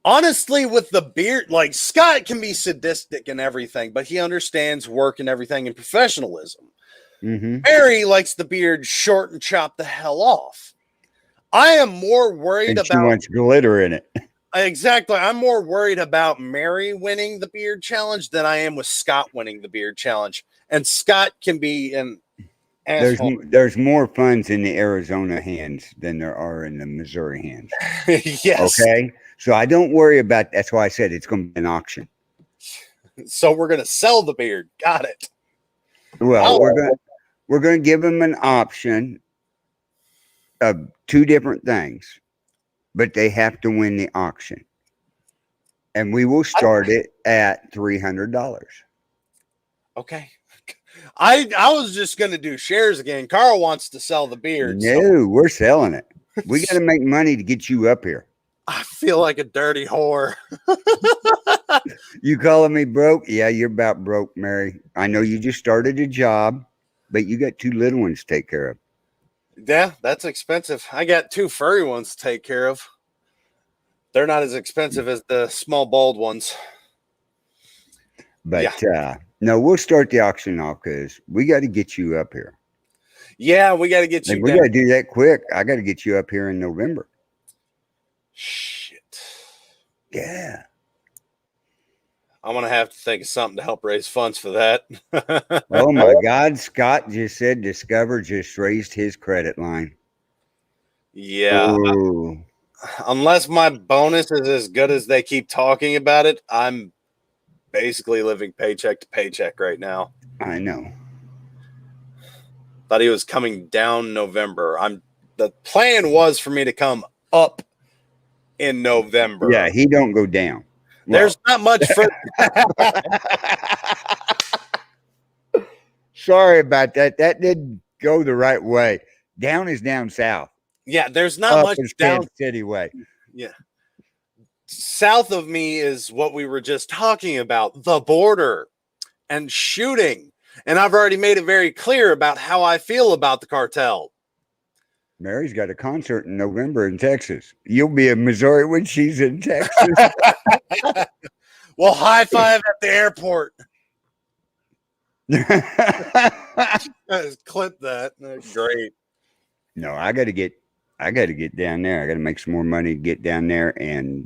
S2: honestly with the beard, like Scott can be sadistic and everything, but he understands work and everything and professionalism.
S3: Mm-hmm.
S2: Mary likes the beard short and chopped the hell off. I am more worried
S3: And she
S2: about
S3: wants glitter in it.
S2: exactly. I'm more worried about Mary winning the beard challenge than I am with Scott winning the beard challenge. And Scott can be an asshole.
S3: There's more funds in the Arizona hands than there are in the Missouri hands.
S2: Yes.
S3: Okay, so I don't worry about. That's why I said it's going to be an auction.
S2: So we're gonna sell the beard. Got it.
S3: Well,
S2: Oh.
S3: we're going to give them an option of two different things, but they have to win the auction, and we will start it at $300.
S2: Okay. I was just gonna do shares again. Carl wants to sell the beard. So
S3: No, we're selling it. We got to make money to get you up here.
S2: I feel like a dirty whore.
S3: You calling me broke? Yeah, you're about broke, Mary. I know you just started a job, but you got two little ones to take care of.
S2: Yeah, that's expensive. I got two furry ones to take care of. They're not as expensive as the small bald ones.
S3: But no, we'll start the auction off because we got to get you up here.
S2: Yeah, we got to get you
S3: Like, we
S2: down.
S3: got to do that quick. I got to get you up here in November.
S2: Shit.
S3: Yeah.
S2: I'm going to have to think of something to help raise funds for that.
S3: Oh my God. Scott just said Discover just raised his credit line.
S2: Yeah.
S3: Ooh.
S2: Unless my bonus is as good as they keep talking about it, I'm basically living paycheck to paycheck right now.
S3: I know.
S2: Thought he was coming down November. The plan was for me to come up in November.
S3: Yeah, he don't go down.
S2: There's not much for
S3: Sorry about that. That didn't go the right way. Down is down south.
S2: yeah, there's not
S3: Up
S2: much
S3: is
S2: down
S3: Kansas City way.
S2: yeah. South of me is what we were just talking about, the border and shooting. And I've already made it very clear about how I feel about the cartel.
S3: Mary's got a concert in November in Texas. You'll be in Missouri when she's in Texas.
S2: Well, high five at the airport. Clip that. That's great.
S3: No, I got to get down there. I got to make some more money to get down there, and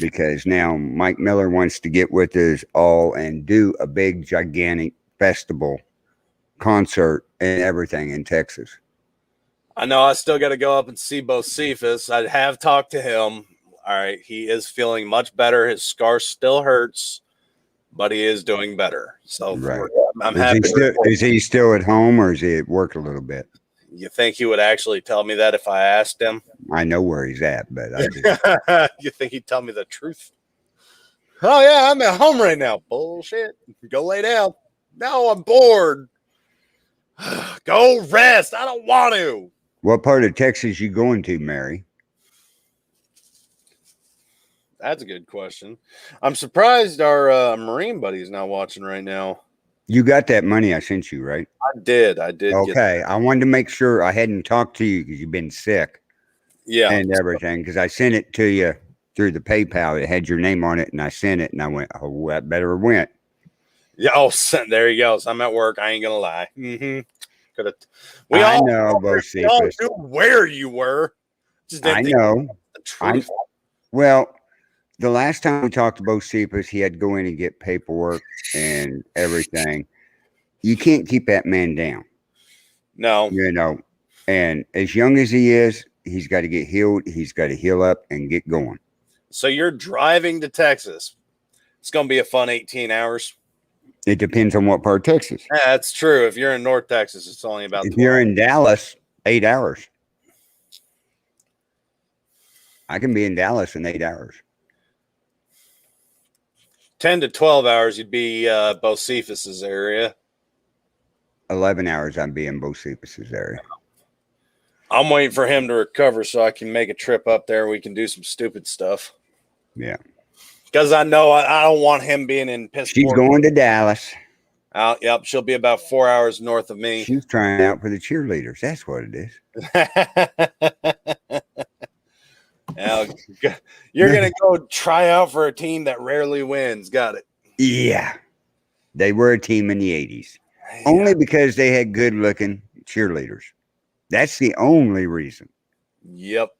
S3: because now Mike Miller wants to get with us all and do a big, gigantic festival concert and everything in Texas.
S2: I know I still got to go up and see Bocephus. I have talked to him. All right. He is feeling much better. His scar still hurts, but he is doing better. So
S3: Right.
S2: I'm
S3: Is
S2: happy.
S3: he still, is he still at home or is he at work a little bit?
S2: You think he would actually tell me that if I asked him?
S3: I know where he's at, but I just,
S2: You think he'd tell me the truth? Oh, yeah, I'm at home right now. Bullshit. Go lay down. No, I'm bored. Go rest. I don't want to.
S3: what part of Texas you going to, Mary?
S2: That's a good question. I'm surprised our Marine buddy is not watching right now.
S3: You got that money I sent you, right?
S2: I did. Get
S3: Okay. I wanted to make sure I hadn't talked to you because you've been sick
S2: yeah.
S3: and everything. Because I sent it to you through the PayPal. It had your name on it, and I sent it, and I went, "Oh, that better have went."
S2: Yeah. Oh, there he goes. I'm at work. I ain't gonna lie. Could have. We
S3: I
S2: all
S3: know,
S2: we all
S3: Bocephus.
S2: knew where you were. Just didn't
S3: I
S2: think
S3: know.
S2: the truth.
S3: Well, the last time we talked to Bocephus, he had to go in and get paperwork and everything. You can't keep that man down,
S2: No.
S3: you know. And as young as he is, he's got to get healed. He's got to heal up and get going.
S2: So you're driving to Texas. It's gonna be a fun 18 hours.
S3: It depends on what part of Texas.
S2: Yeah, that's true. If you're in North Texas, it's only about
S3: If
S2: 12.
S3: you're in Dallas, 8 hours. I can be in Dallas in 8 hours.
S2: 10 to 12 hours, you'd be Bocephus's area.
S3: 11 hours, I'd be in Bocephus's area.
S2: I'm waiting for him to recover so I can make a trip up there. We can do some stupid stuff.
S3: Yeah.
S2: Because I know I don't want him being in piss.
S3: She's going to Dallas.
S2: Yep, she'll be about 4 hours north of me.
S3: She's trying out for the cheerleaders. That's what it is.
S2: Now, you're going to go try out for a team that rarely wins. Got it.
S3: Yeah. They were a team in the 80s. Only because they had good looking cheerleaders. That's the only reason.
S2: Yep.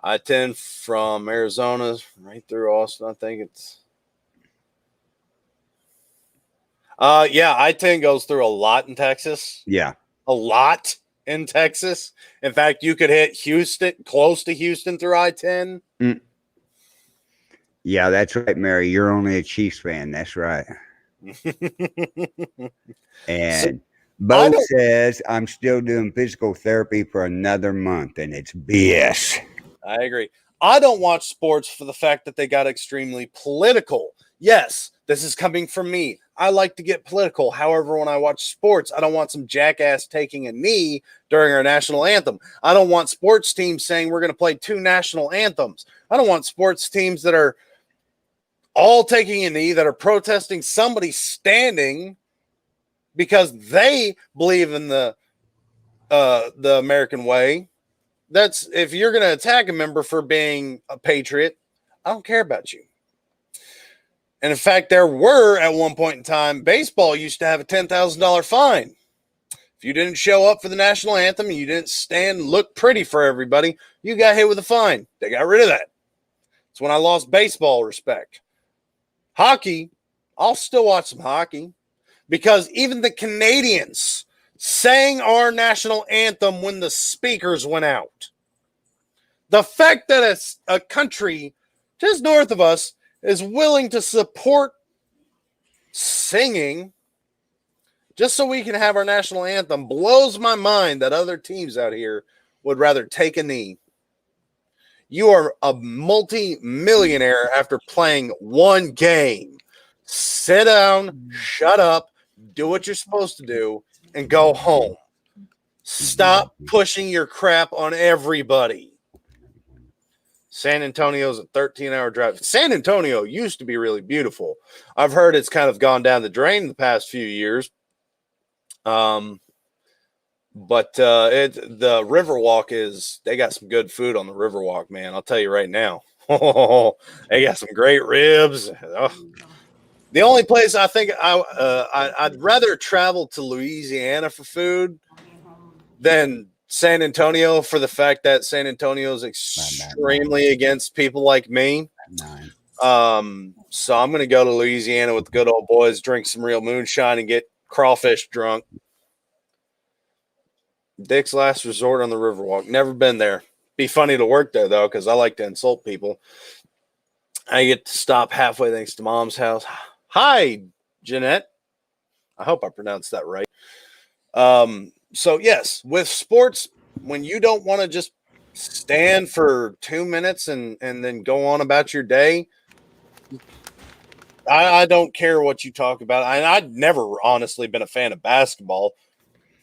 S2: I-10 from Arizona right through Austin. I think it's. Yeah, I-10 goes through a lot in Texas.
S3: Yeah.
S2: A lot in Texas. In fact, you could hit Houston, close to Houston through I-10.
S3: Yeah, that's right, Mary. You're only a Chiefs fan. That's right. And Bo says I'm still doing physical therapy for another month, and it's BS.
S2: I agree. I don't watch sports for the fact that they got extremely political. Yes, this is coming from me. I like to get political. However, when I watch sports, I don't want some jackass taking a knee during our national anthem. I don't want sports teams saying we're going to play 2 national anthems. I don't want sports teams that are all taking a knee, that are protesting somebody standing because they believe in the American way. That's if you're going to attack a member for being a patriot, I don't care about you. And in fact, there were at one point in time, baseball used to have a $10,000 fine. If you didn't show up for the national anthem and you didn't stand, look pretty for everybody, you got hit with a fine. They got rid of that. It's when I lost baseball respect. Hockey, I'll still watch some hockey because even the Canadians sang our national anthem when the speakers went out. The fact that a country just north of us is willing to support singing just so we can have our national anthem blows my mind that other teams out here would rather take a knee. You are a multi-millionaire after playing one game. Sit down, shut up, do what you're supposed to do, and go home. Stop pushing your crap on everybody. San Antonio's a 13-hour drive. San Antonio used to be really beautiful. I've heard it's kind of gone down the drain in the past few years. But the Riverwalk they got some good food on the Riverwalk, man. I'll tell you right now. They got some great ribs. Oh. The only place I think I'd rather travel to Louisiana for food than San Antonio for the fact that San Antonio is extremely against people like me. So I'm going to go to Louisiana with the good old boys, drink some real moonshine, and get crawfish drunk. Dick's Last Resort on the Riverwalk. Never been there. Be funny to work there, though, because I like to insult people. I get to stop halfway thanks to Mom's house. Hi, Jeanette. I hope I pronounced that right. So yes, with sports, when you don't want to just stand for 2 minutes and then go on about your day, I don't care what you talk about. I'd never honestly been a fan of basketball.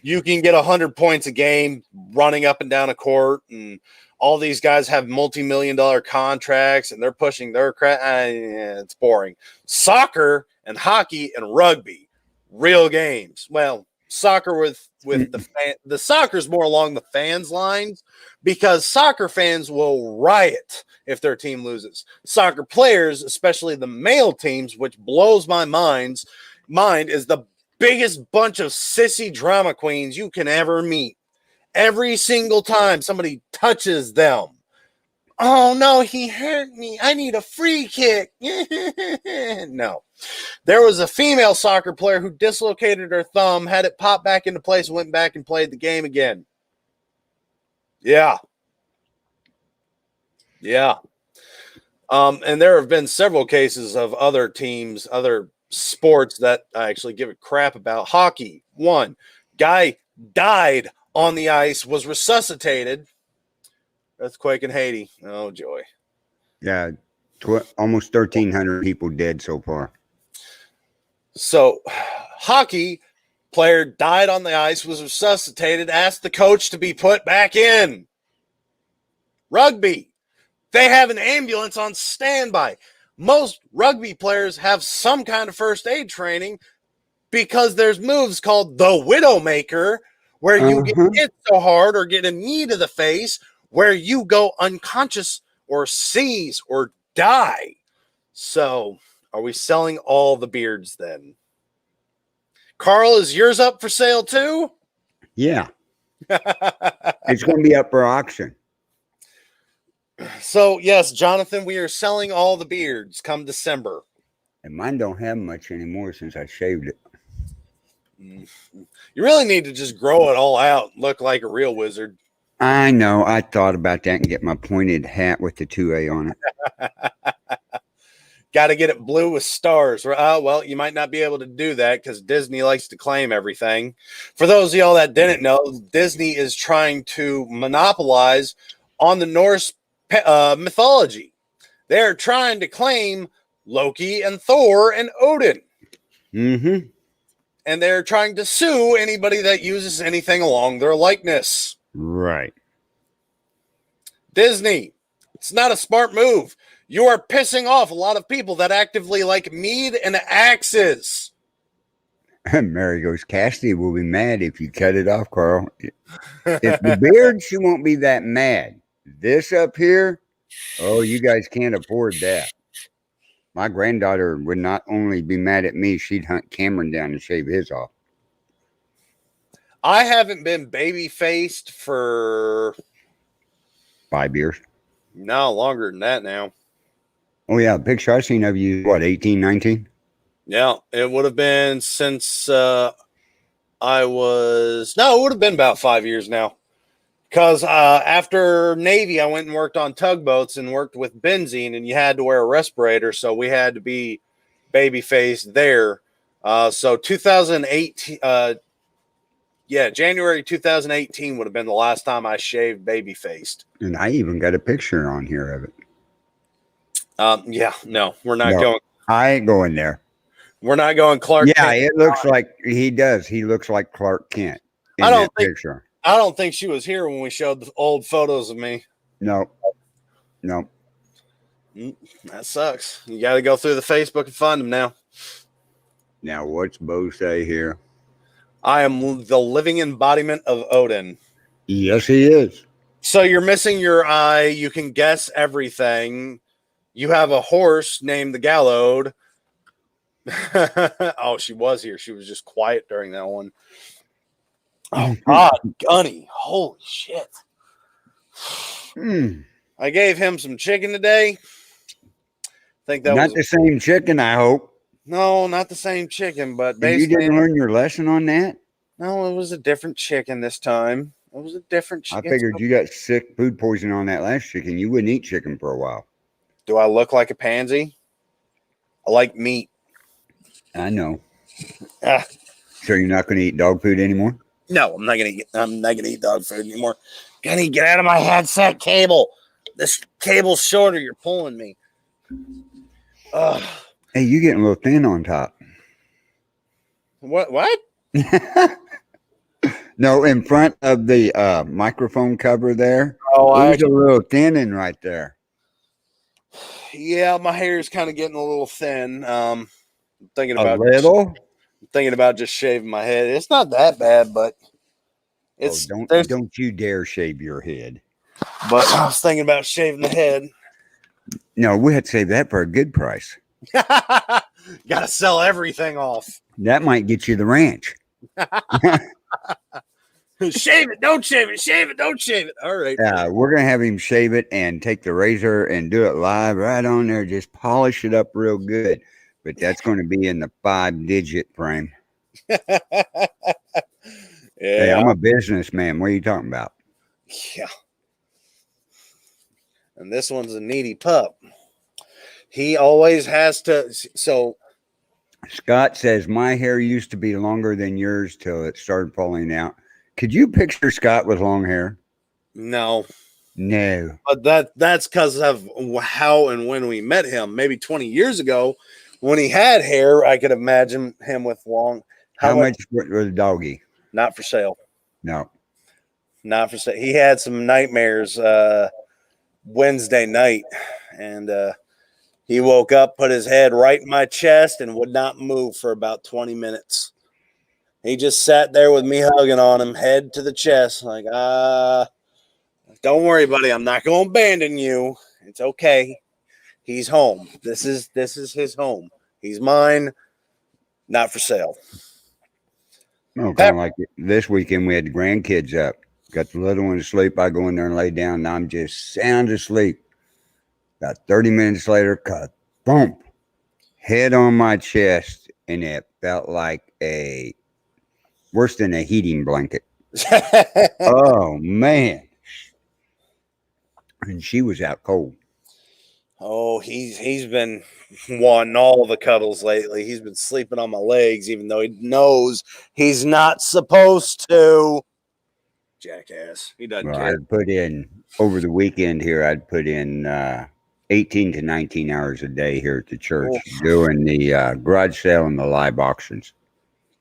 S2: You can get 100 points a game running up and down a court, and all these guys have multi-million-dollar contracts, and they're pushing their crap. It's boring. Soccer and hockey and rugby, real games. Well, soccer with the soccer's more along the fans' lines because soccer fans will riot if their team loses. Soccer players, especially the male teams, which blows my mind, is the biggest bunch of sissy drama queens you can ever meet. Every single time somebody touches them, oh no, he hurt me. I need a free kick. No. There was a female soccer player who dislocated her thumb, had it pop back into place, went back and played the game again. Yeah. Yeah. And there have been several cases of other teams, other sports that I actually give a crap about. Hockey, one guy died on the ice, was resuscitated. Earthquake in Haiti. Oh, joy.
S3: Yeah, almost 1,300 people dead so far.
S2: So, hockey player died on the ice, was resuscitated, asked the coach to be put back in. Rugby, they have an ambulance on standby. Most rugby players have some kind of first aid training because there's moves called the Widowmaker where you get hit so hard or get a knee to the face where you go unconscious or seize or die. So, are we selling all the beards then? Carl, is yours up for sale too?
S3: Yeah. It's going to be up for auction.
S2: So, yes, Jonathan, we are selling all the beards come December.
S3: And mine don't have much anymore since I shaved it.
S2: You really need to just grow it all out and look like a real wizard.
S3: I know. I thought about that and get my pointed hat with the 2A on it.
S2: Got to get it blue with stars. Well, you might not be able to do that because Disney likes to claim everything. For those of y'all that didn't know, Disney is trying to monopolize on the Norse mythology. They're trying to claim Loki and Thor and Odin.
S3: Mm-hmm.
S2: And they're trying to sue anybody that uses anything along their likeness.
S3: Right.
S2: Disney, it's not a smart move. You are pissing off a lot of people that actively like mead and axes.
S3: Mary goes, Cassidy will be mad if you cut it off, Carl. If the beard, she won't be that mad. This up here, oh, you guys can't afford that. My granddaughter would not only be mad at me, she'd hunt Cameron down and shave his off.
S2: I haven't been baby-faced for
S3: 5 years.
S2: no longer than that now.
S3: Oh, yeah. Picture I've seen of you, what, 18, 19?
S2: Yeah, it would have been since it would have been about 5 years now. Because after Navy, I went and worked on tugboats and worked with benzene, and you had to wear a respirator, so we had to be baby-faced there. So 2018, January 2018 would have been the last time I shaved baby-faced.
S3: And I even got a picture on here of it.
S2: No, we're not
S3: No,
S2: going.
S3: I ain't going there.
S2: We're not going Clark
S3: Yeah,
S2: Kent.
S3: it looks like he does. He looks like Clark Kent in
S2: I don't
S3: that
S2: think-
S3: picture.
S2: I don't think she was here when we showed the old photos of me.
S3: No.
S2: That sucks. You got to go through the Facebook and find them now.
S3: Now, what's Bo say here?
S2: I am the living embodiment of Odin.
S3: Yes, he is.
S2: So you're missing your eye. You can guess everything. You have a horse named the Gallode. Oh, she was here. She was just quiet during that one. Oh, God, Gunny. Holy shit. I gave him some chicken today. I think that
S3: Not
S2: was
S3: the same chicken, I hope.
S2: no, not the same chicken, but
S3: You
S2: basically,
S3: didn't learn your lesson on that?
S2: no, it was a different chicken this time. It was a different
S3: I
S2: chicken.
S3: figured you got sick food poisoning on that last chicken. You wouldn't eat chicken for a while.
S2: Do I look like a pansy? I like meat.
S3: I know.
S2: Ah,
S3: So you're not going to eat dog food anymore?
S2: no, I'm not gonna eat dog food anymore. Gotta get out of my headset cable. This cable's shorter. You're pulling me. Ugh.
S3: Hey, you getting a little thin on top.
S2: What?
S3: No, in front of the microphone cover there.
S2: Oh,
S3: There's a little thinning right there.
S2: yeah, my hair is kind of getting a little thin. Thinking
S3: A
S2: about
S3: little?
S2: thinking about just shaving my head. It's not that bad, but it's
S3: Don't you dare shave your head.
S2: But I was thinking about shaving the head.
S3: No, we had to save that for a good price.
S2: Gotta sell everything off.
S3: That might get you the ranch.
S2: Shave it, don't shave it, shave it, don't shave it. All right.
S3: We're gonna have him shave it and take the razor and do it live right on there. Just polish it up real good. But that's going to be in the 5-digit frame.
S2: Yeah.
S3: Hey, I'm a businessman. What are you talking about?
S2: Yeah. And this one's a needy pup. He always has to. So
S3: Scott says, my hair used to be longer than yours till it started falling out. Could you picture Scott with long hair?
S2: no,
S3: No.
S2: but that's because of how and when we met him. Maybe 20 years ago, when he had hair, I could imagine him with long.
S3: How much was the doggy?
S2: Not for sale.
S3: No.
S2: Not for sale. He had some nightmares Wednesday night, and he woke up, put his head right in my chest, and would not move for about 20 minutes. He just sat there with me hugging on him, head to the chest, like, don't worry, buddy. I'm not going to abandon you. It's okay. He's home. This is his home. He's mine. Not for sale.
S3: No, kind of like this weekend, we had the grandkids up. Got the little one to sleep. I go in there and lay down, and I'm just sound asleep. About 30 minutes later, bump, head on my chest, and it felt like worse than a heating blanket. Oh, man. And she was out cold.
S2: Oh, he's been wanting all the cuddles lately. He's been sleeping on my legs, even though he knows he's not supposed to. Jackass. He doesn't
S3: Well,
S2: care.
S3: I'd put in, over the weekend here, I'd put in 18 to 19 hours a day here at the church doing the garage sale and the live auctions.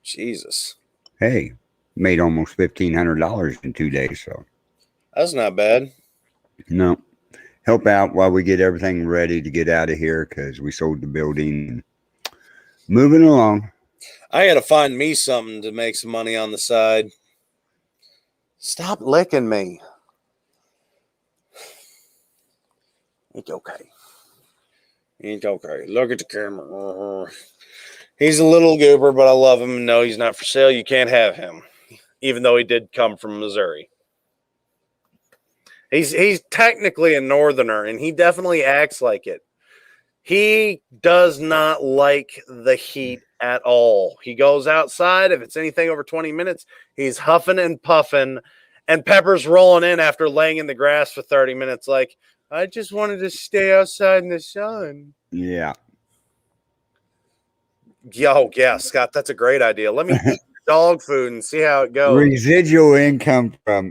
S2: Jesus.
S3: Hey, made almost $1,500 in 2 days. So,
S2: That's not bad.
S3: no, help out while we get everything ready to get out of here because we sold the building. Moving along.
S2: I got to find me something to make some money on the side. Stop licking me. It's okay. It's okay. Look at the camera. He's a little goober, but I love him. No, he's not for sale. You can't have him, even though he did come from Missouri. He's technically a northerner, and he definitely acts like it. He does not like the heat at all. He goes outside. If it's anything over 20 minutes, he's huffing and puffing, and Pepper's rolling in after laying in the grass for 30 minutes like, I just wanted to stay outside in the sun.
S3: Yeah.
S2: Yo, yeah, Scott, that's a great idea. Let me eat dog food and see how it goes.
S3: Residual income from,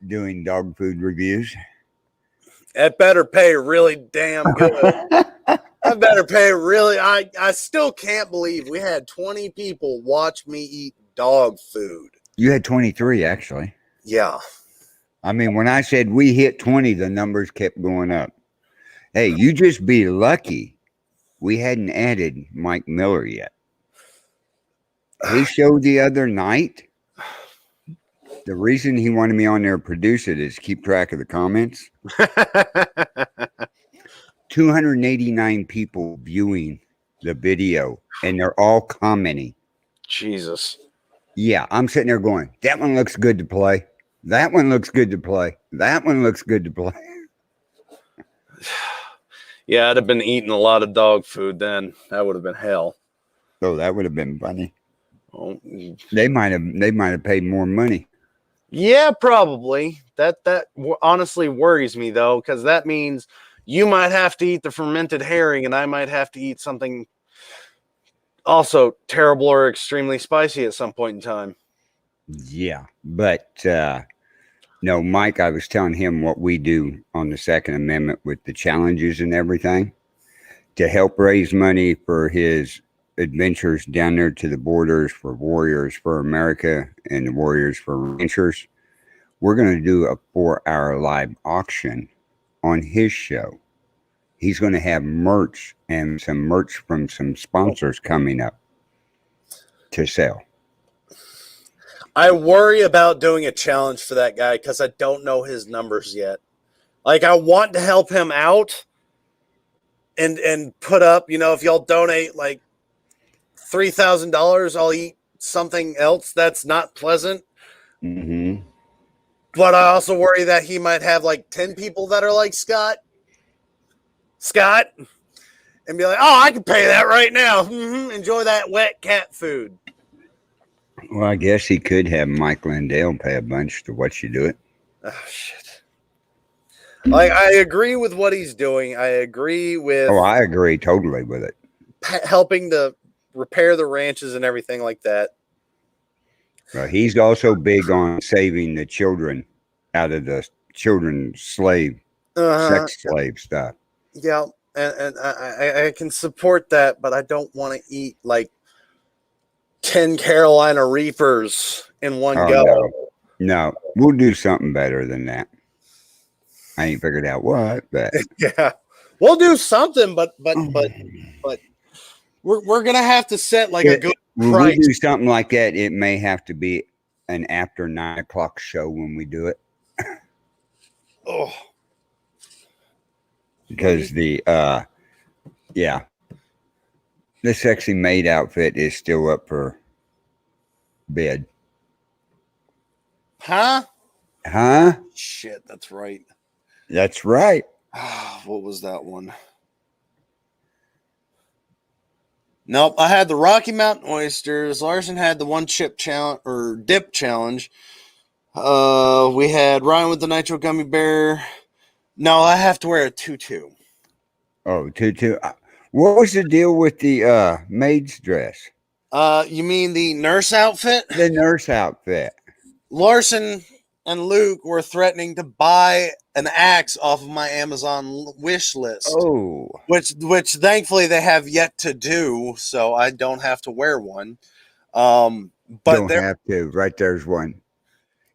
S3: doing dog food reviews.
S2: That better pay really damn good. I better pay really. I still can't believe we had 20 people watch me eat dog food.
S3: You had 23, actually.
S2: Yeah.
S3: I mean, when I said we hit 20, the numbers kept going up. Hey, you just be lucky we hadn't added Mike Miller yet. His show the other night, the reason he wanted me on there to produce it is keep track of the comments. 289 people viewing the video, and they're all commenting.
S2: Jesus.
S3: Yeah, I'm sitting there going, that one looks good to play. That one looks good to play. That one looks good to play.
S2: Yeah, I'd have been eating a lot of dog food then. That would have been hell.
S3: Oh, that would have been funny.
S2: Oh,
S3: They might have paid more money.
S2: yeah, probably. That honestly worries me though, because that means You might have to eat the fermented herring, and I might have to eat something also terrible or extremely spicy at some point in time.
S3: Yeah, but no, Mike, I was telling him what we do on the Second Amendment with the challenges and everything to help raise money for his adventures down there to the borders for Warriors for America and the Warriors for Ranchers. We're going to do a 4-hour live auction on his show. He's going to have merch and some merch from some sponsors coming up to sell.
S2: I worry about doing a challenge for that guy because I don't know his numbers yet. Like, I want to help him out and put up, if y'all donate like $3,000, I'll eat something else that's not pleasant.
S3: Mm-hmm.
S2: But I also worry that he might have like 10 people that are like Scott, and be like, oh, I can pay that right now. Enjoy that wet cat food.
S3: Well, I guess he could have Mike Lindell pay a bunch to watch you do it.
S2: Oh, shit. Like, I agree with what he's doing. I agree with
S3: I agree totally with it.
S2: helping to repair the ranches and everything like that.
S3: He's also big on saving the children out of the children's sex slave stuff.
S2: Yeah, and I can support that, but I don't want to eat like 10 Carolina Reapers in one go.
S3: No, we'll do something better than that. I ain't figured out what, but
S2: Yeah, we'll do something, but we're gonna have to set like a good
S3: when
S2: price.
S3: we do something like that, it may have to be an after 9 o'clock show when we do it.
S2: Oh,
S3: Because the sexy maid outfit is still up for bid.
S2: huh?
S3: Huh?
S2: Shit, that's right.
S3: That's right.
S2: What was that one? Nope, I had the Rocky Mountain oysters. Larson had the one chip challenge or dip challenge. We had Ryan with the nitro gummy bear. No, I have to wear a tutu.
S3: Oh, tutu. What was the deal with the maid's dress?
S2: You mean the nurse outfit?
S3: The nurse outfit.
S2: Larson and Luke were threatening to buy an axe off of my Amazon wish list.
S3: Oh,
S2: Which thankfully they have yet to do, so I don't have to wear one. But
S3: don't have to. Right there's one.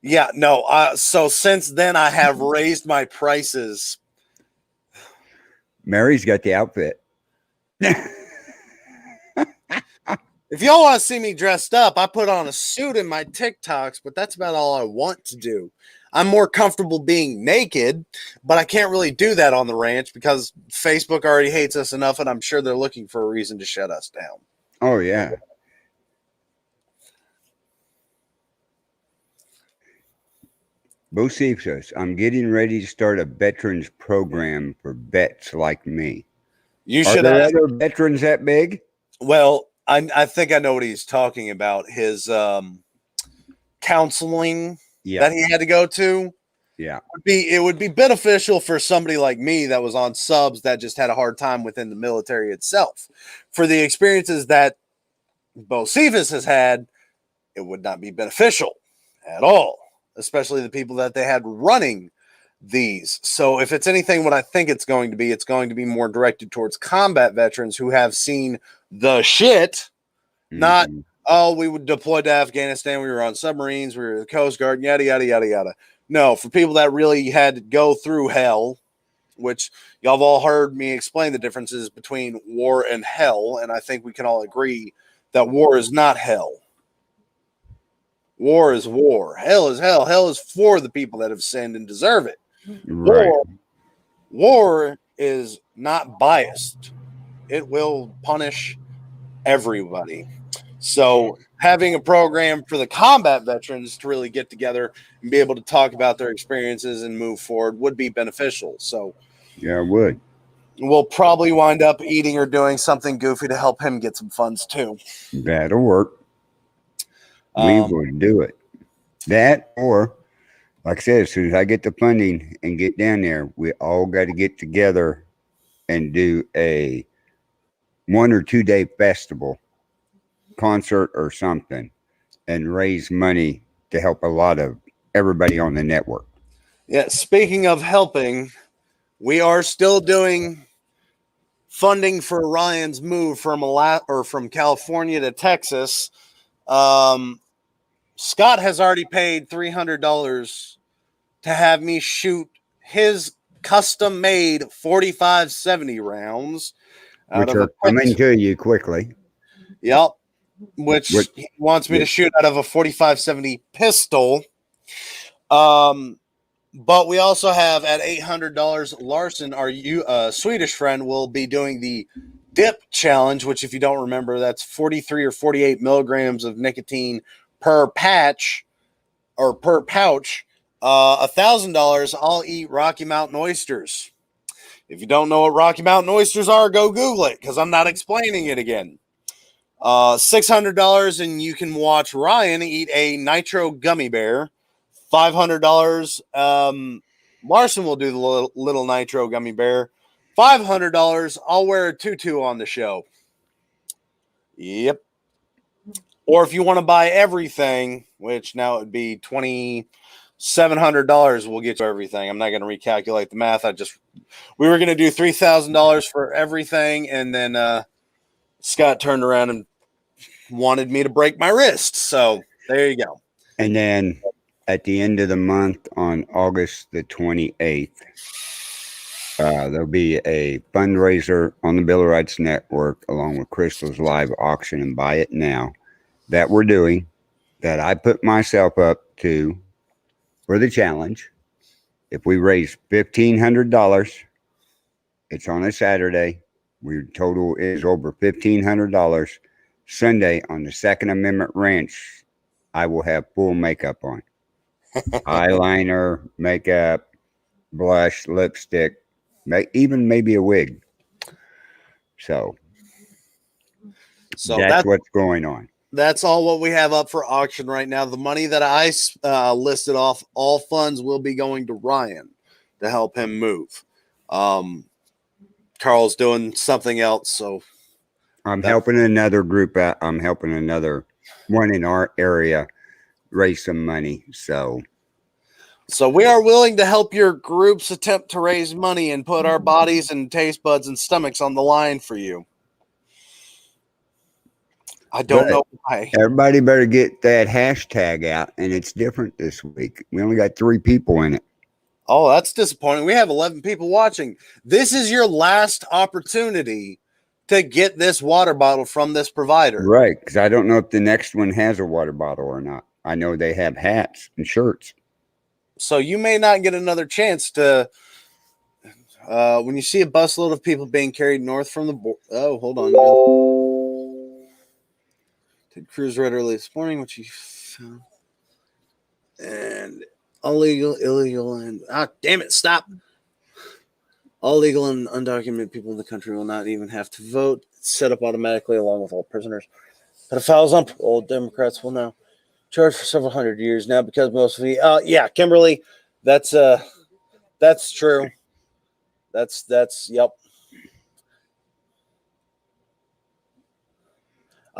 S2: yeah, no. So since then I have raised my prices.
S3: Mary's got the outfit.
S2: If y'all want to see me dressed up, I put on a suit in my TikToks, but that's about all I want to do. I'm more comfortable being naked, but I can't really do that on the ranch because Facebook already hates us enough, and I'm sure they're looking for a reason to shut us down.
S3: Oh, yeah. Bocephus, I'm getting ready to start a veterans program for vets like me.
S2: You
S3: Are
S2: should
S3: there
S2: have.
S3: other veterans that big?
S2: Well, I think I know what he's talking about. His counseling
S3: Yeah.
S2: that he had to go to.
S3: Yeah.
S2: It would be beneficial for somebody like me that was on subs that just had a hard time within the military itself. For the experiences that Bocephus has had, it would not be beneficial at all, especially the people that they had running these. So if it's anything what I think it's going to be more directed towards combat veterans who have seen the shit, not,
S3: Mhm.
S2: oh, we would deploy to Afghanistan, we were on submarines, we were the Coast Guard, yada, yada, yada, yada. No, for people that really had to go through hell, which y'all have all heard me explain the differences between war and hell, and I think we can all agree that war is not hell. War is war. Hell is hell. Hell is for the people that have sinned and deserve it.
S3: Right.
S2: War is not biased. It will punish everybody. So having a program for the combat veterans to really get together and be able to talk about their experiences and move forward would be beneficial. So
S3: Yeah, I would.
S2: we'll probably wind up eating or doing something goofy to help him get some funds too.
S3: That'll work. We would do it. That or like I said, as soon as I get the funding and get down there, we all got to get together and do a 1 or 2 day festival, concert or something, and raise money to help a lot of everybody on the network.
S2: Yeah, speaking of helping, we are still doing funding for Ryan's move from California to Texas. Scott has already paid $300 to have me shoot his custom made 45-70 rounds out
S3: Which
S2: of
S3: are
S2: a
S3: coming to you quickly.
S2: Yep. Which he wants me to shoot out of a 45-70 pistol. But we also have at $800, Larson, our Swedish friend, will be doing the dip challenge, which, if you don't remember, that's 43 or 48 milligrams of nicotine per patch or per pouch. $1,000, I'll eat Rocky Mountain oysters. If you don't know what Rocky Mountain oysters are, go Google it, because I'm not explaining it again. $600, and you can watch Ryan eat a nitro gummy bear. $500. Larson will do the little nitro gummy bear. $500. I'll wear a tutu on the show. Yep. Or if you want to buy everything, which now it would be $2,700, we'll get you everything. I'm not going to recalculate the math. We were going to do $3,000 for everything, and then Scott turned around and wanted me to break my wrist. So there you go.
S3: And then at the end of the month, on August the 28th, there'll be a fundraiser on the Bill of Rights Network along with Crystal's live auction and Buy It Now that we're doing, that I put myself up to for the challenge. If we raise $1,500, it's on a Saturday. Our total is over $1,500. Sunday on the Second Amendment Ranch, I will have full makeup on. Eyeliner, makeup, blush, lipstick, even maybe a wig. So that's what's going on.
S2: That's all what we have up for auction right now. The money that I listed off, all funds will be going to Ryan to help him move. Carl's doing something else, so
S3: I'm helping another group out. I'm helping another one in our area raise some money. So
S2: we are willing to help your groups attempt to raise money and put our bodies and taste buds and stomachs on the line for you. I don't know why.
S3: Everybody better get that hashtag out, and it's different this week. We only got 3 people in it.
S2: Oh, that's disappointing. We have 11 people watching. This is your last opportunity to get this water bottle from this provider.
S3: Right, because I don't know if the next one has a water bottle or not. I know they have hats and shirts.
S2: So you may not get another chance to, when you see a busload of people being carried north from the border. Oh, hold on. Ted Cruz read early this morning, which he found. And illegal, and damn it, stop. All legal and undocumented people in the country will not even have to vote. It's set up automatically along with all prisoners. Pedophiles on parole, Democrats will now charge for several hundred years now because most of the yeah, Kimberly, that's true. That's yep.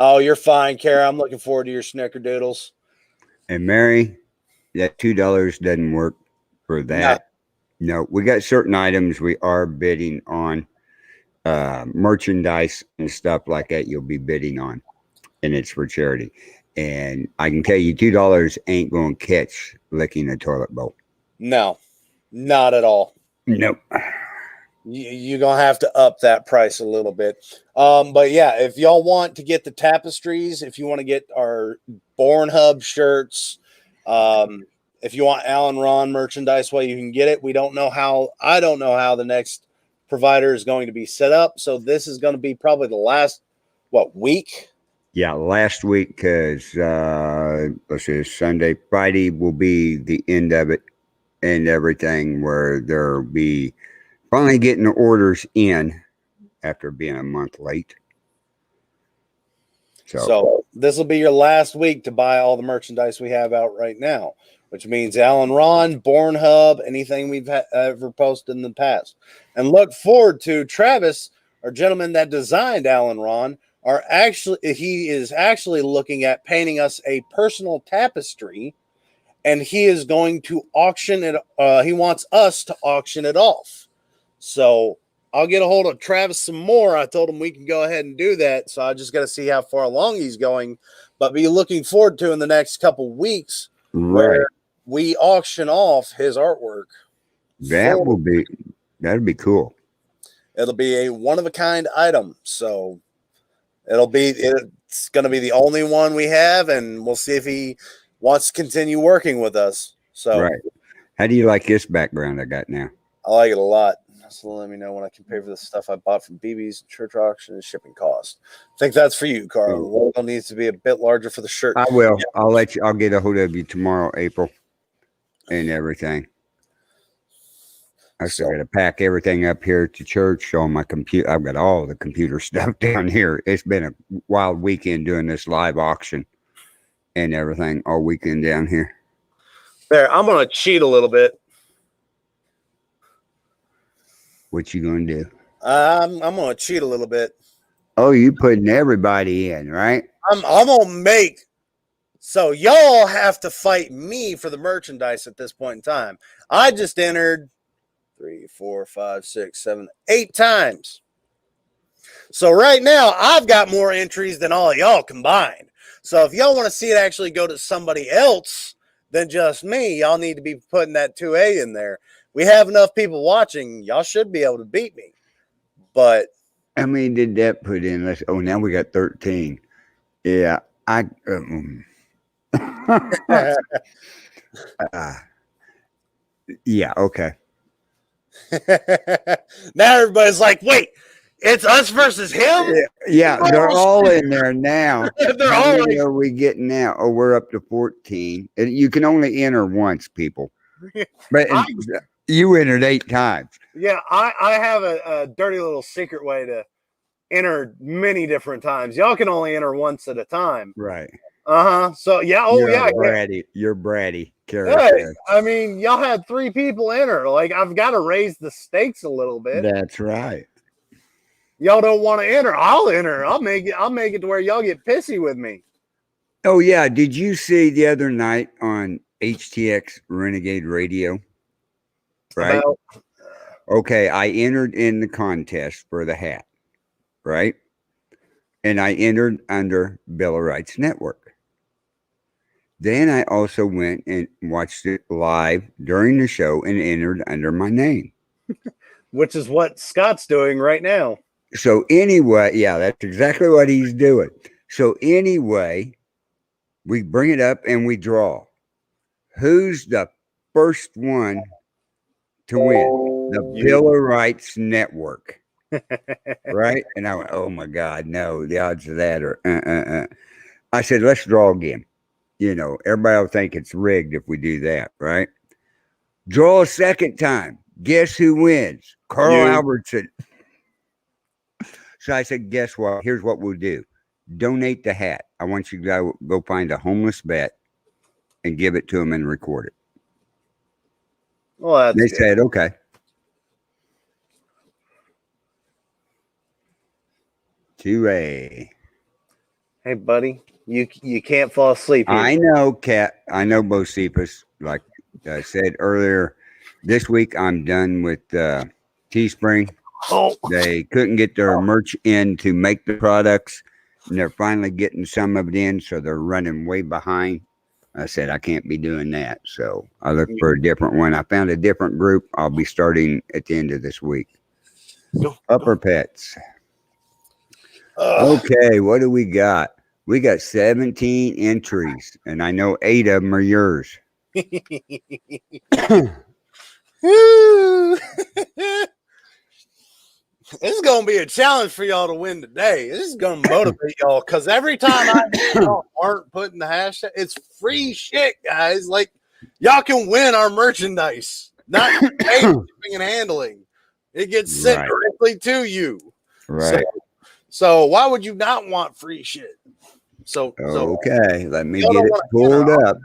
S2: Oh, you're fine, Kara. I'm looking forward to your snickerdoodles.
S3: And Mary, that $2 doesn't work for that. No, we got certain items we are bidding on, merchandise and stuff like that. You'll be bidding on, and it's for charity. And I can tell you, $2 ain't going to catch licking a toilet bowl.
S2: No, not at all.
S3: Nope.
S2: You're going to have to up that price a little bit. But yeah, if y'all want to get the tapestries, if you want to get our Born Hub shirts, if you want Alan Ron merchandise, well, you can get it. I don't know how the next provider is going to be set up. So this is going to be probably the last, week?
S3: Yeah, last week, because let's see, Sunday, Friday will be the end of it and everything, where there'll be finally getting the orders in after being a month late. So this
S2: will be your last week to buy all the merchandise we have out right now. which means Alan Ron, Born Hub, anything we've ever posted in the past. And look forward to Travis, our gentleman that designed Alan Ron, he is actually looking at painting us a personal tapestry, and he is going to auction it. He wants us to auction it off. So I'll get a hold of Travis some more. I told him we can go ahead and do that. So I just got to see how far along he's going, but be looking forward to in the next couple weeks where we auction off his artwork.
S3: That'd be cool.
S2: It'll be a one of a kind item. So it's going to be the only one we have, and we'll see if he wants to continue working with us. So
S3: How do you like this background I got now?
S2: I like it a lot. So let me know when I can pay for the stuff I bought from BB's church auction and shipping cost. I think that's for you, Carl. The logo needs to be a bit larger for the shirt.
S3: I will. Yeah. I'll get a hold of you tomorrow, April, and everything. I still got to pack everything up here at the church on my computer. I've got all the computer stuff down here. It's been a wild weekend doing this live auction and everything all weekend down here.
S2: There, I'm going to cheat a little bit.
S3: What you going to do?
S2: I'm going to cheat a little bit.
S3: Oh, you putting everybody in, right?
S2: I'm going to make. So y'all have to fight me for the merchandise at this point in time. I just entered 3, 4, 5, 6, 7, 8 times. So right now, I've got more entries than all of y'all combined. So if y'all want to see it actually go to somebody else than just me, y'all need to be putting that 2A in there. We have enough people watching. Y'all should be able to beat me. But
S3: how many did that put in? Now we got 13. Yeah, yeah, okay.
S2: Now everybody's like, wait, it's us versus him?
S3: Yeah, they're all in there now.
S2: They're
S3: How
S2: all
S3: many are we getting now? Oh, we're up to 14. And you can only enter once, people. But you entered 8 times.
S2: Yeah, I have a dirty little secret way to enter many different times. Y'all can only enter once at a time.
S3: Right.
S2: So yeah,
S3: You're bratty character.
S2: Hey, I mean, y'all had 3 people enter. Like, I've got to raise the stakes a little bit.
S3: That's right.
S2: Y'all don't want to enter. I'll enter. I'll make it to where y'all get pissy with me.
S3: Oh yeah. Did you see the other night on HTX Renegade Radio? Right. Okay. I entered in the contest for the hat. Right. And I entered under Bill of Rights Network. Then I also went and watched it live during the show and entered under my name.
S2: Which is what Scott's doing right now.
S3: So anyway, yeah, that's exactly what he's doing. So anyway, we bring it up and we draw. Who's the first one to win? The Bill of Rights Network. Right? And I went, oh my God, no, the odds of that are I said, let's draw again. You know, everybody will think it's rigged if we do that, right? Draw a second time. Guess who wins? Carl Albertson. So I said, guess what? Here's what we'll do. Donate the hat. I want you to go find a homeless vet and give it to him and record it.
S2: Well,
S3: they said, okay. Hey,
S2: buddy, you can't fall asleep here.
S3: I know, Kat. I know, Bocephus. Like I said earlier, this week I'm done with Teespring.
S2: Oh.
S3: They couldn't get their merch in to make the products, and they're finally getting some of it in, so they're running way behind. I said I can't be doing that, so I looked for a different one. I found a different group. I'll be starting at the end of this week. Upper Pets. Okay, what do we got? We got 17 entries, and I know 8 of them are yours.
S2: This is going to be a challenge for y'all to win today. This is going to motivate y'all, because every time y'all aren't putting the hashtag, it's free shit, guys. Like, y'all can win our merchandise, not shipping and handling. It gets sent directly to you.
S3: Right.
S2: So why would you not want free shit? So
S3: okay, let me get it pulled up.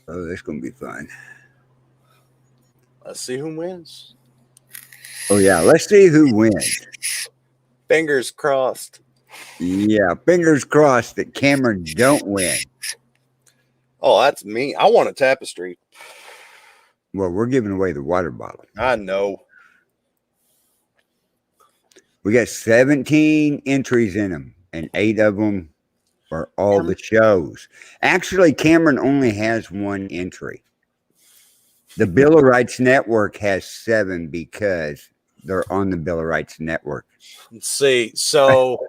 S3: Oh, that's gonna be fun.
S2: Let's see who wins.
S3: Oh yeah, let's see who wins.
S2: Fingers crossed.
S3: Yeah, fingers crossed that Cameron don't win.
S2: Oh, that's me. I want a tapestry.
S3: Well, we're giving away the water bottle.
S2: I know.
S3: We got 17 entries in them, and 8 of them are all the shows. Actually, Cameron only has 1 entry. The Bill of Rights Network has 7 because they're on the Bill of Rights Network.
S2: Let's see. So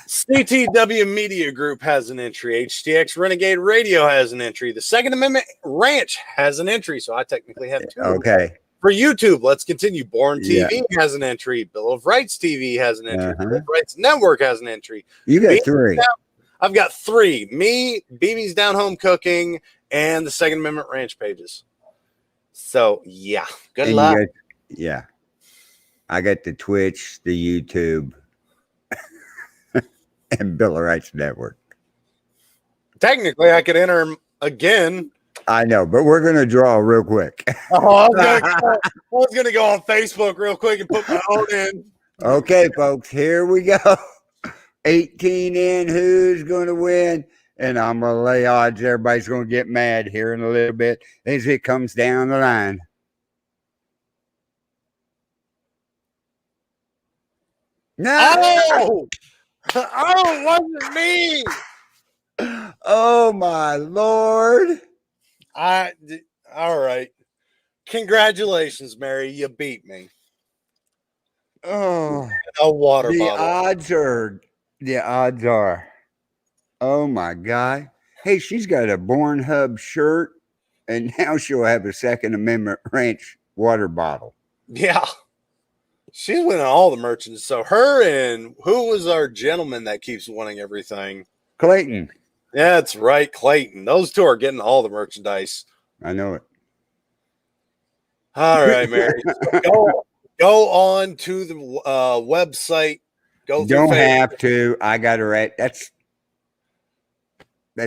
S2: CTW Media Group has an entry. HTX Renegade Radio has an entry. The Second Amendment Ranch has an entry. So I technically have 2.
S3: Okay.
S2: For YouTube, let's continue. Born TV has an entry. Bill of Rights TV has an entry. Bill of Rights Network has an entry.
S3: You got
S2: Me,
S3: 3.
S2: I've got 3. Me, BB's Down Home Cooking, and the Second Amendment Ranch pages. So, yeah. Good
S3: And
S2: luck.
S3: Yeah. I got the Twitch, the YouTube, and Bill of Rights Network.
S2: Technically, I could enter him again.
S3: I know, but we're going to draw real quick.
S2: Oh, I was gonna go on Facebook real quick and put my own in.
S3: Okay, folks, here we go. 18 in, who's going to win? And I'm going to lay odds. Everybody's going to get mad here in a little bit as it comes down the line. No!
S2: Oh, it wasn't me.
S3: Oh, my Lord.
S2: All right. Congratulations, Mary. You beat me.
S3: Oh,
S2: A water
S3: the
S2: bottle.
S3: the odds are. Oh my God. Hey, she's got a Born Hub shirt, and now she'll have a Second Amendment Ranch water bottle.
S2: Yeah. She's winning all the merchants. So her and who was our gentleman that keeps winning everything?
S3: Clayton.
S2: Yeah, that's right, Clayton. Those 2 are getting all the merchandise.
S3: I know it.
S2: All right, Mary. So go on to the website. Go.
S3: Don't have to. I got her at that's.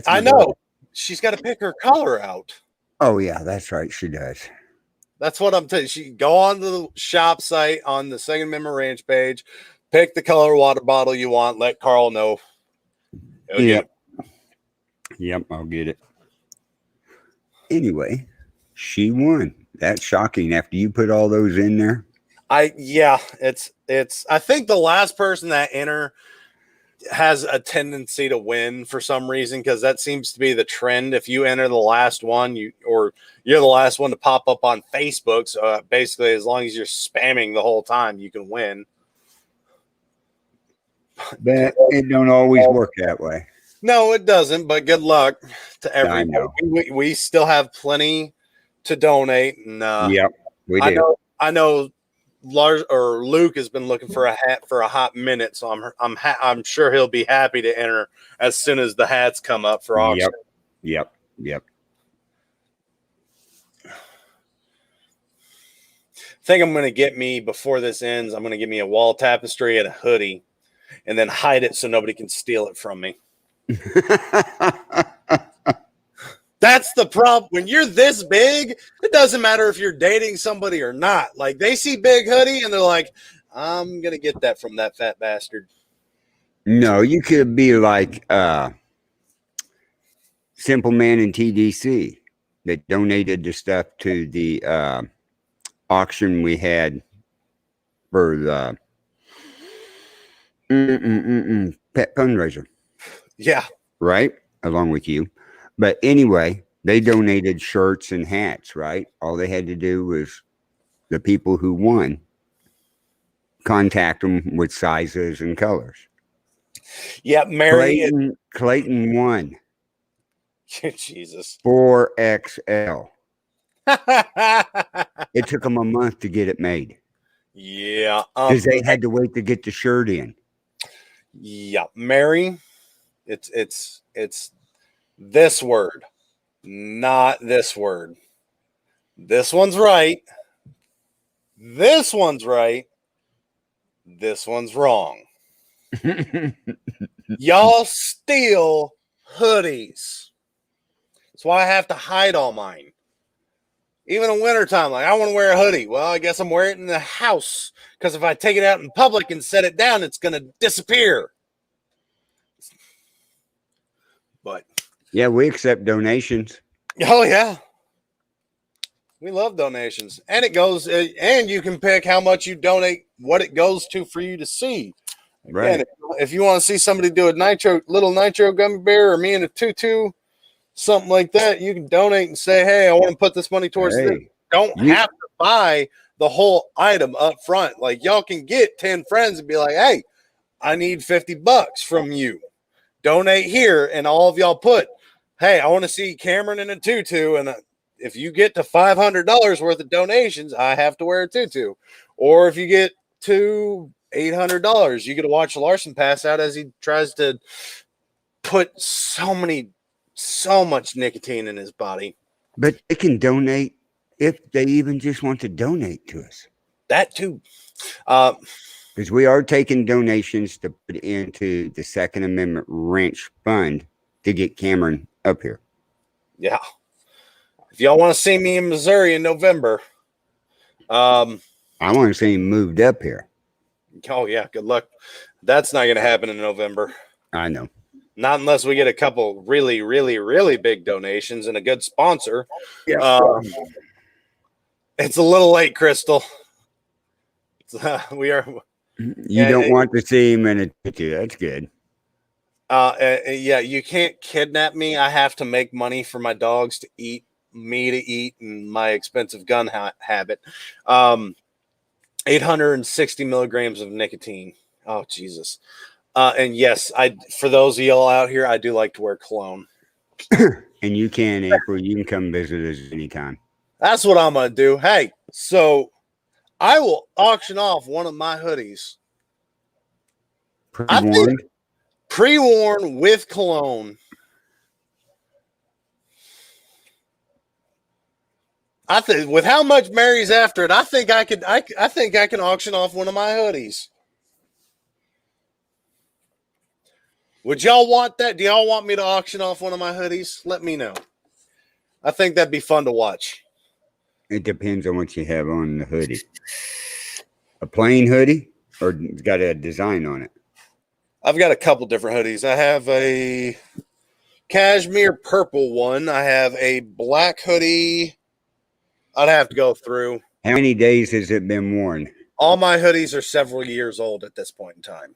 S2: I
S3: my
S2: know.
S3: girl.
S2: She's got to pick her color out.
S3: Oh yeah, that's right. She does.
S2: That's what I'm telling you. She go on to the shop site on the Second Amendment Ranch page, pick the color water bottle you want. Let Carl know.
S3: Yep. Yep, I'll get it. Anyway, she won. That's shocking. After you put all those in there.
S2: It's. I think the last person that enter has a tendency to win for some reason because that seems to be the trend. If you enter the last one, you're the last one to pop up on Facebook. So basically, as long as you're spamming the whole time, you can win.
S3: But it don't always work that way.
S2: No, it doesn't. But good luck to everyone. We still have plenty to donate, and
S3: yep, we do.
S2: I know. Lars or Luke has been looking for a hat for a hot minute, so I'm sure he'll be happy to enter as soon as the hats come up for auction.
S3: Yep.
S2: I think I'm going to get me before this ends. I'm going to get me a wall tapestry and a hoodie, and then hide it so nobody can steal it from me. That's the problem. When you're this big, it doesn't matter if you're dating somebody or not. Like they see Big Hoodie and they're like, I'm going to get that from that fat bastard.
S3: No, you could be like Simple Man in TDC that donated the stuff to the auction we had for the pet fundraiser.
S2: Yeah.
S3: Right? Along with you. But anyway, they donated shirts and hats, right? All they had to do was the people who won contact them with sizes and colors.
S2: Yeah, Mary.
S3: Clayton won.
S2: Jesus.
S3: 4XL. It took them a month to get it made.
S2: Yeah.
S3: Because they had to wait to get the shirt in.
S2: Yeah. Mary, it's this word, not this word. This one's right. This one's right. This one's wrong. Y'all steal hoodies. That's why I have to hide all mine. Even in wintertime, like I want to wear a hoodie. Well, I guess I'm wearing it in the house because if I take it out in public and set it down, it's going to disappear. But
S3: Yeah, we accept donations.
S2: oh yeah, we love donations, and it goes, and you can pick how much you donate, what it goes to for you to see.
S3: Right.
S2: Again, if you want to see somebody do a little nitro gummy bear, or me in a tutu, something like that, you can donate and say, "Hey, I want to put this money towards this."
S3: Hey,
S2: Don't have to buy the whole item up front. Like y'all can get 10 friends and be like, "Hey, I need $50 from you. Donate here," and all of y'all put, "Hey, I want to see Cameron in a tutu," and if you get to $500 worth of donations, I have to wear a tutu. Or if you get to $800, you get to watch Larson pass out as he tries to put so much nicotine in his body.
S3: but they can donate if they even just want to donate to us.
S2: That too.
S3: Because we are taking donations to put into the Second Amendment Ranch Fund to get Cameron up here.
S2: Yeah. If y'all want to see me in Missouri in November,
S3: I want to see him moved up here.
S2: oh yeah, good luck. That's not going to happen in November.
S3: I know.
S2: Not unless we get a couple really, really, really big donations and a good sponsor.
S3: Yeah.
S2: It's a little late, Crystal. We are.
S3: You don't want to see him in a tutu. That's good.
S2: Yeah, you can't kidnap me. I have to make money for my dogs to eat, me to eat, and my expensive gun habit. 860 milligrams of nicotine. Oh, Jesus. And yes, for those of y'all out here, I do like to wear cologne.
S3: And you can, April. You can come visit us anytime.
S2: That's what I'm going to do. Hey, so I will auction off one of my hoodies.
S3: Pre-warned.
S2: Pre-worn with cologne. I think with how much Mary's after it, I think I think I can auction off one of my hoodies. Would y'all want that? Do y'all want me to auction off one of my hoodies? Let me know. I think that'd be fun to watch.
S3: It depends on what you have on the hoodie. A plain hoodie or it's got a design on it?
S2: I've got a couple different hoodies. I have a cashmere purple one. I have a black hoodie. I'd have to go through.
S3: How many days has it been worn?
S2: All my hoodies are several years old at this point in time.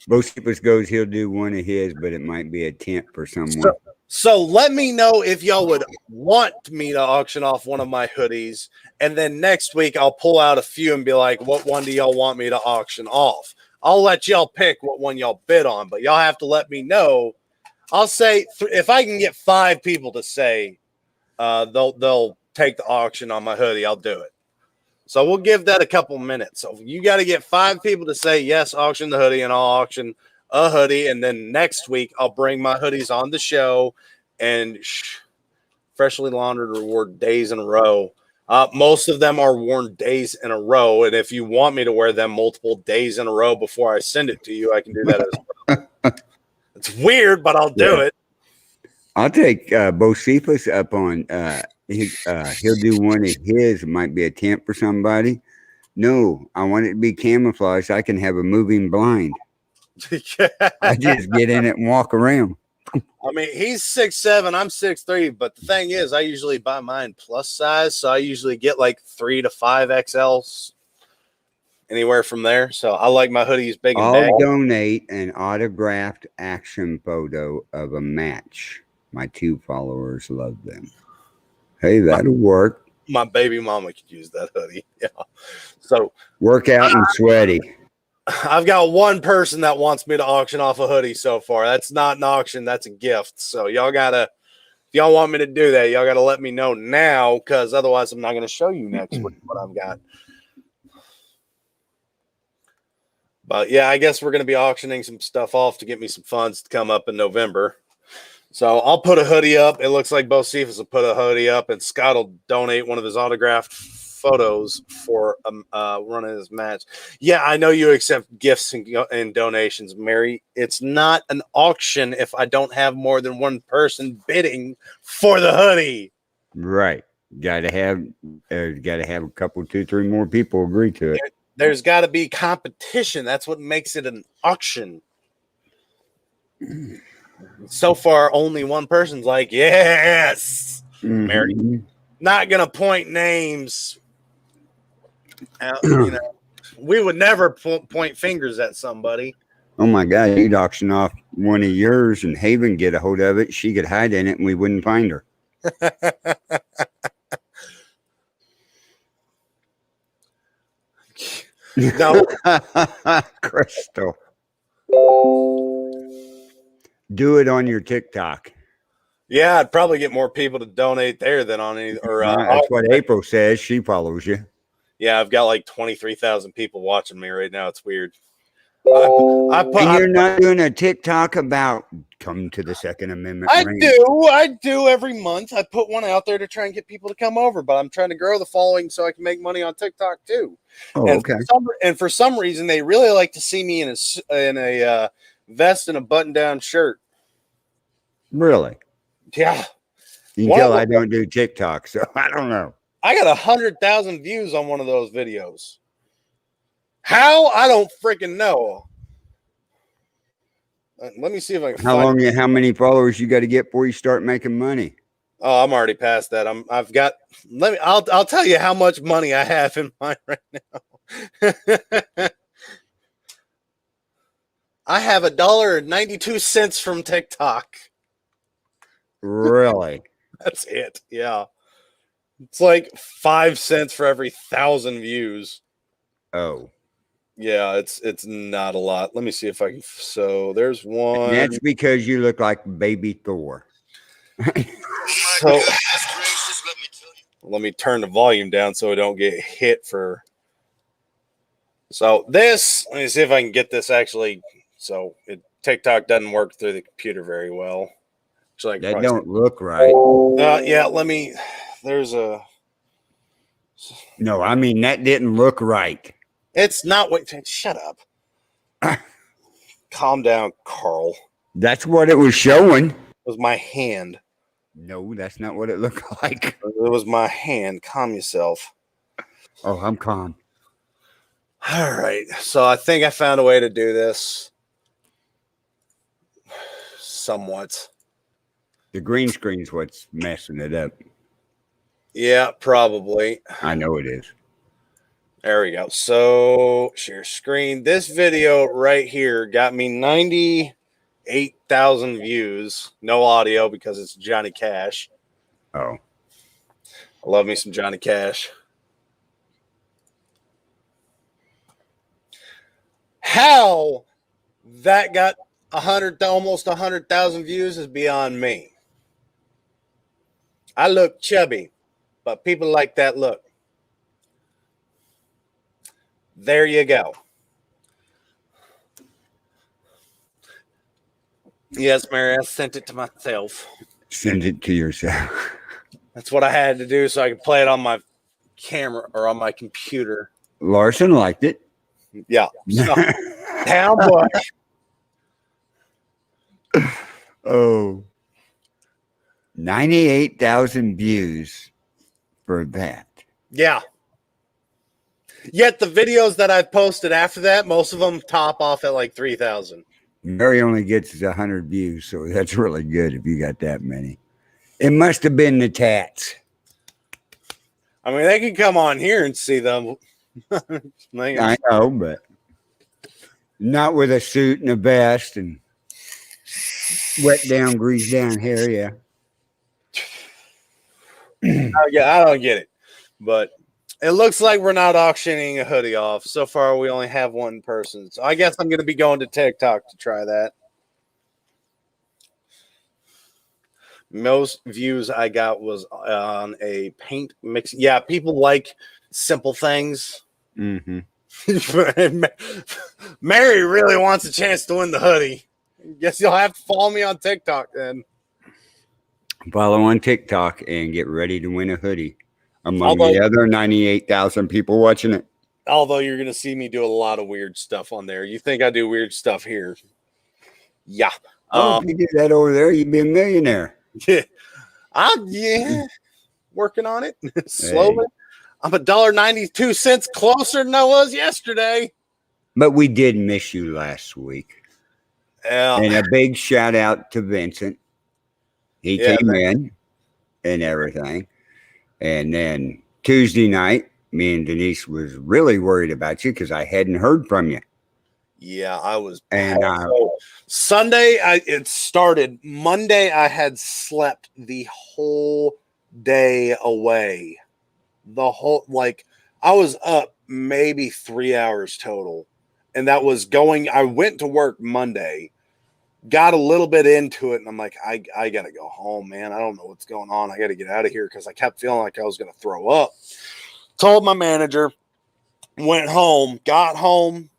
S3: Bocephus goes, he'll do one of his, but it might be a tent for someone.
S2: So let me know if y'all would want me to auction off one of my hoodies. And then next week, I'll pull out a few and be like, what one do y'all want me to auction off? I'll let y'all pick what one y'all bid on, but y'all have to let me know. I'll say if I can get 5 people to say they'll take the auction on my hoodie, I'll do it. So we'll give that a couple minutes. So you got to get 5 people to say yes, auction the hoodie, and I'll auction a hoodie. And then next week I'll bring my hoodies on the show and freshly laundered reward days in a row. Most of them are worn days in a row. And if you want me to wear them multiple days in a row before I send it to you, I can do that as well. It's weird, but I'll do it.
S3: I'll take Bocephus up on he'll do one of his. It might be a tent for somebody. No, I want it to be camouflage. I can have a moving blind. I just get in it and walk around.
S2: I mean, he's 6'7", I'm 6'3", but the thing is, I usually buy mine plus size, so I usually get like 3 to 5 XLs, anywhere from there. So I like my hoodies big and
S3: I'll
S2: big.
S3: donate an autographed action photo of a match. My 2 followers love them. Hey, that'll work.
S2: My baby mama could use that hoodie. Yeah. So
S3: Work out and sweaty.
S2: I've got one person that wants me to auction off a hoodie so far. That's not an auction, that's a gift. So y'all gotta, if y'all want me to do that, y'all gotta let me know now, because otherwise I'm not gonna show you next week what I've got. But yeah, I guess we're gonna be auctioning some stuff off to get me some funds to come up in November. So I'll put a hoodie up. It looks like Bocephus will put a hoodie up, and Scott will donate one of his autographed photos for running this match. Yeah, I know you accept gifts and donations, Mary. It's not an auction if I don't have more than one person bidding for the hoodie.
S3: Right. Gotta have a couple, 2, 3 more people agree to it.
S2: There's got to be competition. That's what makes it an auction. So far, only one person's like, yes, Mary.
S3: Mhm.
S2: Not gonna point names. You know, we would never point fingers at somebody.
S3: Oh my God, you'd auction off one of yours and Haven get a hold of it. She could hide in it and we wouldn't find her.
S2: No,
S3: Crystal. Do it on your TikTok.
S2: yeah, I'd probably get more people to donate there than on any. Or
S3: That's what April says. She follows you.
S2: yeah, I've got like 23,000 people watching me right now. It's weird.
S3: And you're not doing a TikTok about come to the Second Amendment.
S2: I do every month. I put one out there to try and get people to come over, but I'm trying to grow the following so I can make money on TikTok too.
S3: Oh,
S2: and
S3: okay.
S2: For some reason, they really like to see me in a vest and a button-down shirt.
S3: Really?
S2: Yeah,
S3: You can tell I don't do TikTok, so I don't know.
S2: I got 100,000 views on one of those videos. How? I don't freaking know. Let me see if I can.
S3: How many followers you got to get before you start making money?
S2: Oh, I'm already past that. I've got. I'll tell you how much money I have in mine right now. I have $1.92 from TikTok.
S3: Really?
S2: That's it. Yeah, it's like 5 cents for every 1,000 views.
S3: Oh,
S2: Yeah, it's not a lot. Let me see if I can. So there's one.
S3: and that's because you look like baby Thor.
S2: So let me turn the volume down so I don't get hit for. So this, let me see if I can get this actually. So TikTok doesn't work through the computer very well. It's like
S3: That don't look right.
S2: yeah. Let me. There's a.
S3: No, I mean that didn't look right.
S2: It's not what. Shut up. Calm down, Carl.
S3: That's what it was showing.
S2: It was my hand.
S3: No, that's not what it looked like.
S2: It was my hand. Calm yourself.
S3: Oh, I'm calm.
S2: All right. So I think I found a way to do this. Somewhat.
S3: The green screen's what's messing it up.
S2: Yeah, probably.
S3: I know it is.
S2: There we go. So share screen. This video right here got me 98,000 views. No audio because it's Johnny Cash.
S3: Oh,
S2: I love me some Johnny Cash. How that got almost 100,000 views is beyond me. I look chubby, but people like that look. There you go. Yes, Mary, I sent it to myself.
S3: send it to yourself.
S2: That's what I had to do so I could play it on my camera or on my computer.
S3: Larson liked it.
S2: Yeah. So, down boy.
S3: Oh, 98,000 views for that.
S2: Yeah. Yet the videos that I've posted after that, most of them top off at like 3,000.
S3: Mary only gets 100 views, so that's really good if you got that many. It must have been the tats.
S2: I mean, they can come on here and see them.
S3: I know, but not with a suit and a vest and wet down, greased down hair. Yeah.
S2: I don't get it. But it looks like we're not auctioning a hoodie off. So far, we only have one person. So I guess I'm going to be going to TikTok to try that. Most views I got was on a paint mix. Yeah, people like simple things.
S3: Mm-hmm.
S2: Mary really wants a chance to win the hoodie. Guess you'll have to follow me on TikTok then.
S3: Follow on TikTok and get ready to win a hoodie. among the other 98,000 people watching it.
S2: Although you're going to see me do a lot of weird stuff on there. You think I do weird stuff here? Yeah.
S3: If you do that over there, you'd be a millionaire.
S2: Yeah. Working on it slowly. I'm $1.92 closer than I was yesterday.
S3: But we did miss you last week. And
S2: Yeah.
S3: a big shout out to Vincent. He came in and everything. And then Tuesday night, me and Denise was really worried about you because I hadn't heard from you.
S2: Yeah, I was.
S3: And
S2: so Sunday, it started. Monday, I had slept the whole day away. I was up maybe 3 hours total. And that was I went to work Monday, got a little bit into it, and I'm like, I got to go home, man. I don't know what's going on. I got to get out of here because I kept feeling like I was going to throw up. Told my manager, went home, got home,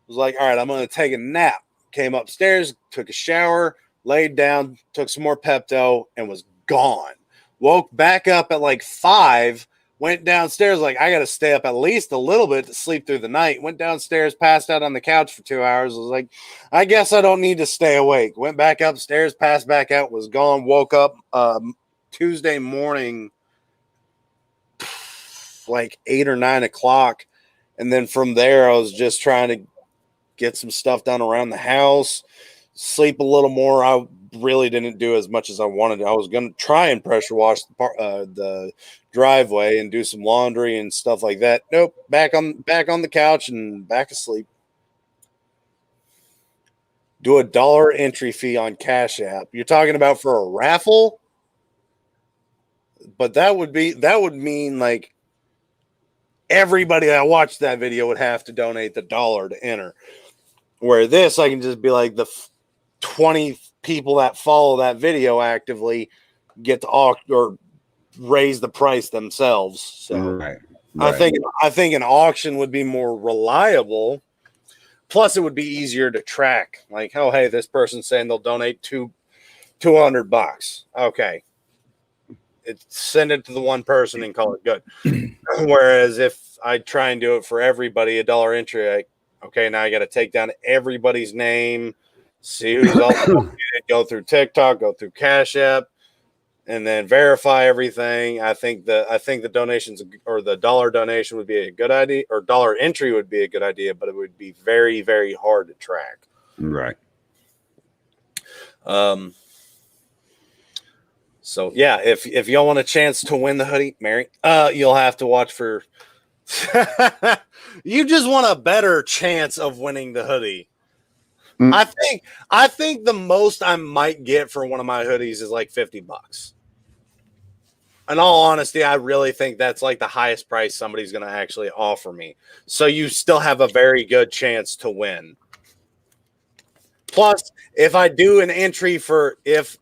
S2: was like, all right, I'm going to take a nap. Came upstairs, took a shower, laid down, took some more Pepto, and was gone. Woke back up at like 5, went downstairs, like, I got to stay up at least a little bit to sleep through the night. Went downstairs, passed out on the couch for 2 hours. Was like, I guess I don't need to stay awake. Went back upstairs, passed back out, was gone. Woke up Tuesday morning, like 8 or 9 o'clock. And then from there, I was just trying to get some stuff done around the house, sleep a little more. I really didn't do as much as I wanted. I was going to try and pressure wash the driveway and do some laundry and stuff like that. Nope. Back on the couch and back asleep. Do $1 entry fee on Cash App. You're talking about for a raffle? But that would mean like everybody that watched that video would have to donate the $1 to enter. Where this, I can just be like the 20 people that follow that video actively get to or raise the price themselves. So
S3: right.
S2: I think an auction would be more reliable. Plus, it would be easier to track. Like, oh, hey, this person's saying they'll donate $200. Okay, send it to the one person and call it good. Whereas if I try and do it for everybody, $1 entry, okay, now I got to take down everybody's name, see who's all go through TikTok, go through Cash App, and then verify everything. I think the donations or the $1 donation would be a good idea, or $1 entry would be a good idea, but it would be very, very hard to track.
S3: Right.
S2: So yeah, if y'all want a chance to win the hoodie, Mary, you'll have to watch for. You just want a better chance of winning the hoodie. I think the most I might get for one of my hoodies is like $50. In all honesty, I really think that's like the highest price somebody's going to actually offer me. So you still have a very good chance to win. Plus, if I do an entry for if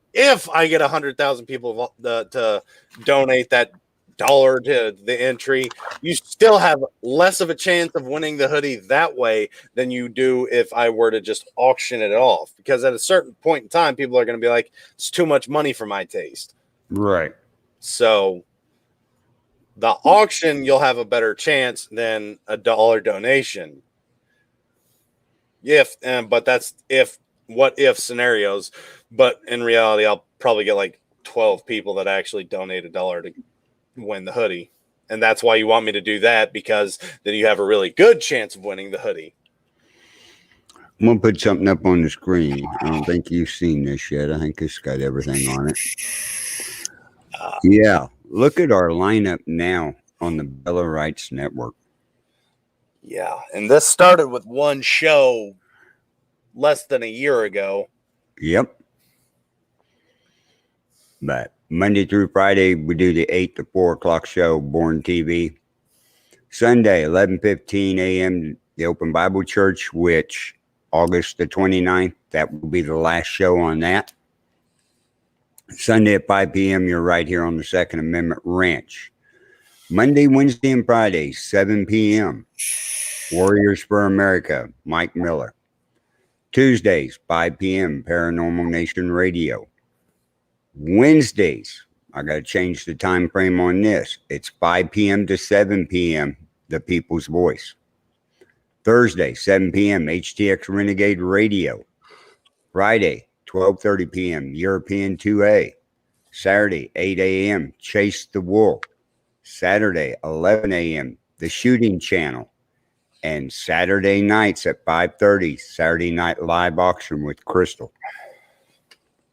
S2: I get 100,000 people to donate that $1 to the entry, you still have less of a chance of winning the hoodie that way than you do if I were to just auction it off. Because at a certain point in time, people are going to be like, it's too much money for my taste.
S3: Right.
S2: So the auction, you'll have a better chance than a $1 donation. But that's what if scenarios. But in reality, I'll probably get like 12 people that actually donate $1 to win the hoodie. And that's why you want me to do that, because then you have a really good chance of winning the hoodie.
S3: I'm going to put something up on the screen. I don't think you've seen this yet. I think it's got everything on it. Yeah. Look at our lineup now on the Bella Rights Network.
S2: Yeah. And this started with one show less than a year ago.
S3: Yep. But Monday through Friday, we do the 8 to 4 o'clock show, Born TV. Sunday, 11:15 a.m., the Open Bible Church, which August the 29th, that will be the last show on that. Sunday at 5 p.m., you're right here on the Second Amendment Ranch. Monday, Wednesday, and Friday, 7 p.m., Warriors for America, Mike Miller. Tuesdays, 5 p.m., Paranormal Nation Radio. Wednesdays, I got to change the time frame on this. It's 5 p.m. to 7 p.m. The People's Voice. Thursday, 7 p.m. HTX Renegade Radio. Friday, 12:30 p.m. European 2A. Saturday, 8 a.m. Chase the Wolf. Saturday, 11 a.m. The Shooting Channel. And Saturday nights at 5:30, Saturday Night Live Auction with Crystal.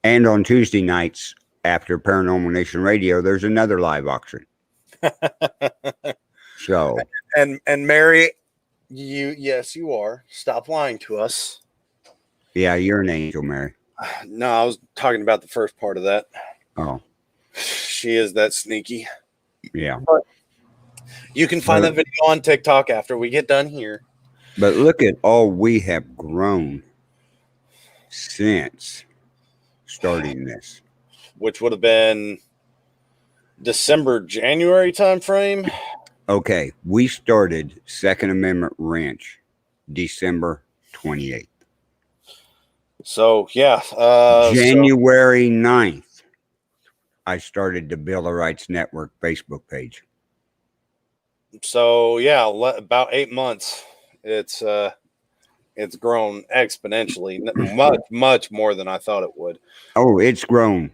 S3: And on Tuesday nights after Paranormal Nation Radio, there's another live auction. So,
S2: And Mary, yes, you are. Stop lying to us.
S3: yeah, you're an angel, Mary.
S2: No, I was talking about the first part of that.
S3: Oh,
S2: She is that sneaky.
S3: yeah.
S2: You can find that video on TikTok after we get done here.
S3: But look at all we have grown since starting this.
S2: Which would have been December, January timeframe.
S3: Okay, we started Second Amendment Ranch December 28th.
S2: So yeah,
S3: January 9th, I started the Bill of Rights Network Facebook page.
S2: So yeah, about 8 months. It's grown exponentially, much more than I thought it would.
S3: Oh, it's grown.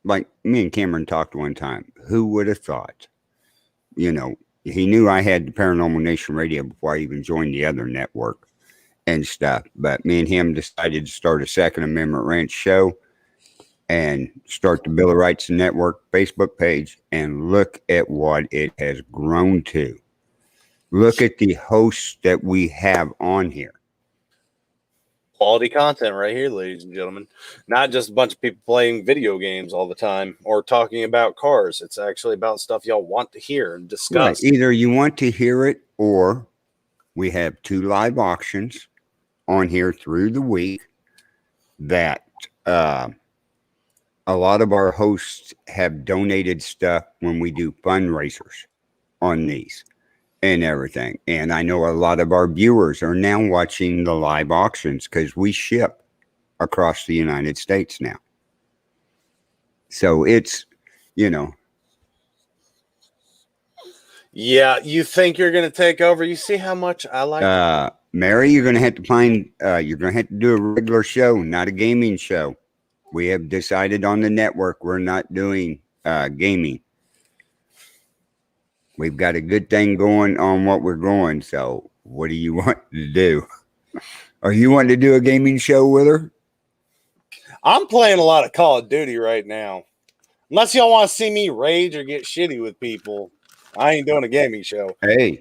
S3: Like me and Cameron talked one time. Who would have thought? You know, he knew I had the Paranormal Nation Radio before I even joined the other network and stuff. But me and him decided to start a Second Amendment Ranch show and start the Bill of Rights Network Facebook page. And look at what it has grown to. Look at the hosts that we have on here.
S2: Quality content right here, ladies and gentlemen. Not just a bunch of people playing video games all the time or talking about cars. It's actually about stuff y'all want to hear and discuss.
S3: Right. Either you want to hear it, or we have 2 live auctions on here through the week that a lot of our hosts have donated stuff when we do fundraisers on these and everything. And I know a lot of our viewers are now watching the live auctions because we ship across the United States now. So it's, you know.
S2: Yeah, you think you're going to take over. You see how much I like
S3: Mary, you're going to have to find, you're going to have to do a regular show, not a gaming show. We have decided on the network we're not doing gaming. We've got a good thing going on what we're going. So what do you want to do? Are you wanting to do a gaming show with her?
S2: I'm playing a lot of Call of Duty right now. Unless y'all want to see me rage or get shitty with people, I ain't doing a gaming show.
S3: Hey,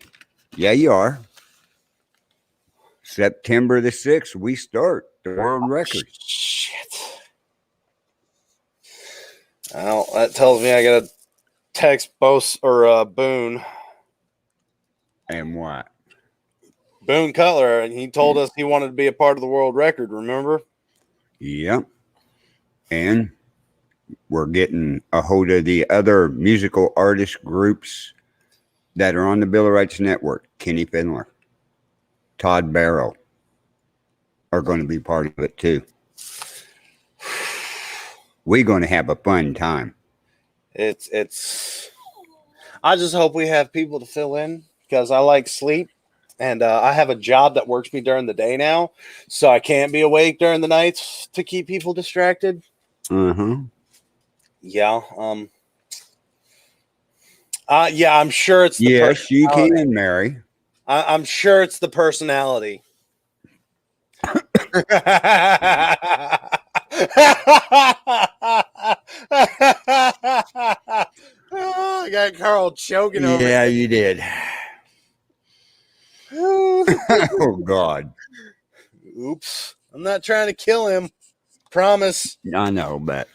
S3: yeah, you are. September the 6th, we start the world record.
S2: Shit. Well, that tells me I got to text Bose or Boone.
S3: And what?
S2: Boone Cutler, and he told us he wanted to be a part of the world record, remember?
S3: Yep. And we're getting a hold of the other musical artist groups that are on the Bill of Rights Network. Kenny Findler, Todd Barrow are going to be part of it too. We're going to have a fun time.
S2: It's I just hope we have people to fill in because I like sleep, and I have a job that works me during the day now, so I can't be awake during the nights to keep people distracted.
S3: Uh-huh.
S2: Yeah. Yeah, I'm sure it's the
S3: Yes, you
S2: personality.
S3: can, Mary.
S2: I'm sure it's the personality. I got Carl choking over.
S3: Yeah, you did. Oh, God.
S2: Oops. I'm not trying to kill him. Promise.
S3: I know, but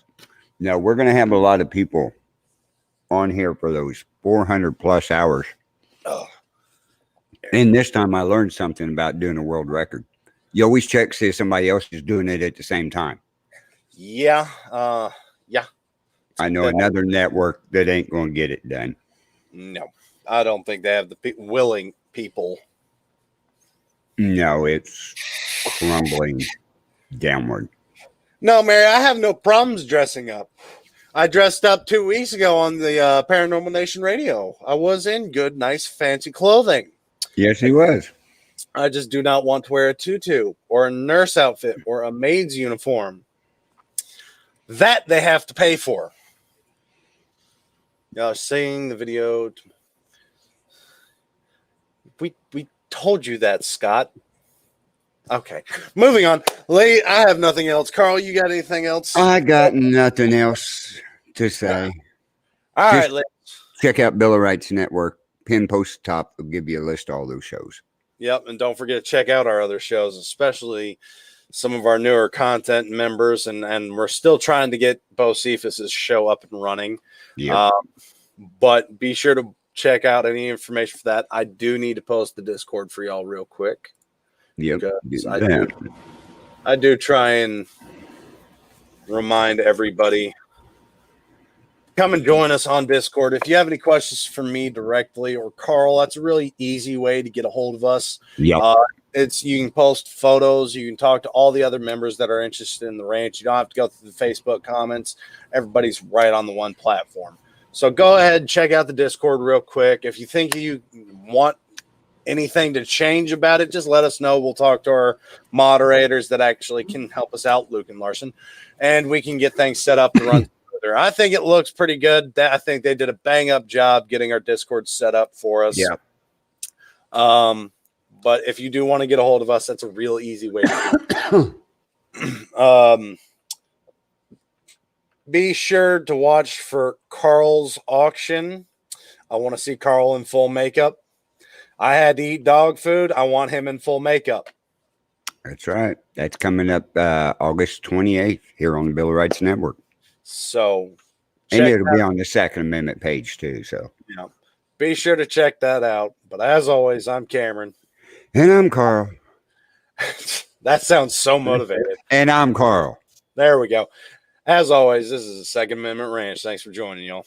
S3: no, we're going to have a lot of people on here for those 400 plus hours.
S2: Oh.
S3: And this time I learned something about doing a world record. You always check to see if somebody else is doing it at the same time.
S2: Yeah. Yeah.
S3: I know another network that ain't going to get it done.
S2: No, I don't think they have the willing people.
S3: No, it's crumbling downward.
S2: No, Mary, I have no problems dressing up. I dressed up 2 weeks ago on the Paranormal Nation radio. I was in good, nice, fancy clothing.
S3: Yes, he was.
S2: I just do not want to wear a tutu or a nurse outfit or a maid's uniform. That they have to pay for. Y'all seeing the video. We told you that, Scott. Okay, moving on. Lee, I have nothing else. Carl, you got anything else?
S3: I got nothing else to say.
S2: All right,
S3: just-
S2: Lee.
S3: Check out Bill of Rights Network. Pin post top will give you a list of all those shows.
S2: Yep, and don't forget to check out our other shows, especially some of our newer content members, and we're still trying to get Bo Cephas's show up and running.
S3: Yeah.
S2: But be sure to check out any information for that. I do need to post the Discord for y'all real quick.
S3: Yep.
S2: Because I do try and remind everybody. Come and join us on Discord. If you have any questions for me directly or Carl, that's a really easy way to get a hold of us.
S3: Yep.
S2: You can post photos. You can talk to all the other members that are interested in the ranch. You don't have to go through the Facebook comments. Everybody's right on the one platform. So go ahead and check out the Discord real quick. If you think you want anything to change about it, just let us know. We'll talk to our moderators that actually can help us out, Luke and Larson, and we can get things set up to run. I think it looks pretty good. I think they did a bang up job getting our Discord set up for us.
S3: Yeah.
S2: But if you do want to get a hold of us, that's a real easy way to do it. Be sure to watch for Carl's auction. I want to see Carl in full makeup. I had to eat dog food. I want him in full makeup.
S3: That's right. That's coming up August 28th here on the Bill of Rights Network.
S2: So,
S3: And
S2: check
S3: it'll be on the Second Amendment page too. So,
S2: yeah, be sure to check that out. But as always, I'm Cameron.
S3: and I'm Carl.
S2: That sounds so motivated.
S3: And I'm Carl.
S2: There we go. As always, this is the Second Amendment Ranch. Thanks for joining, y'all.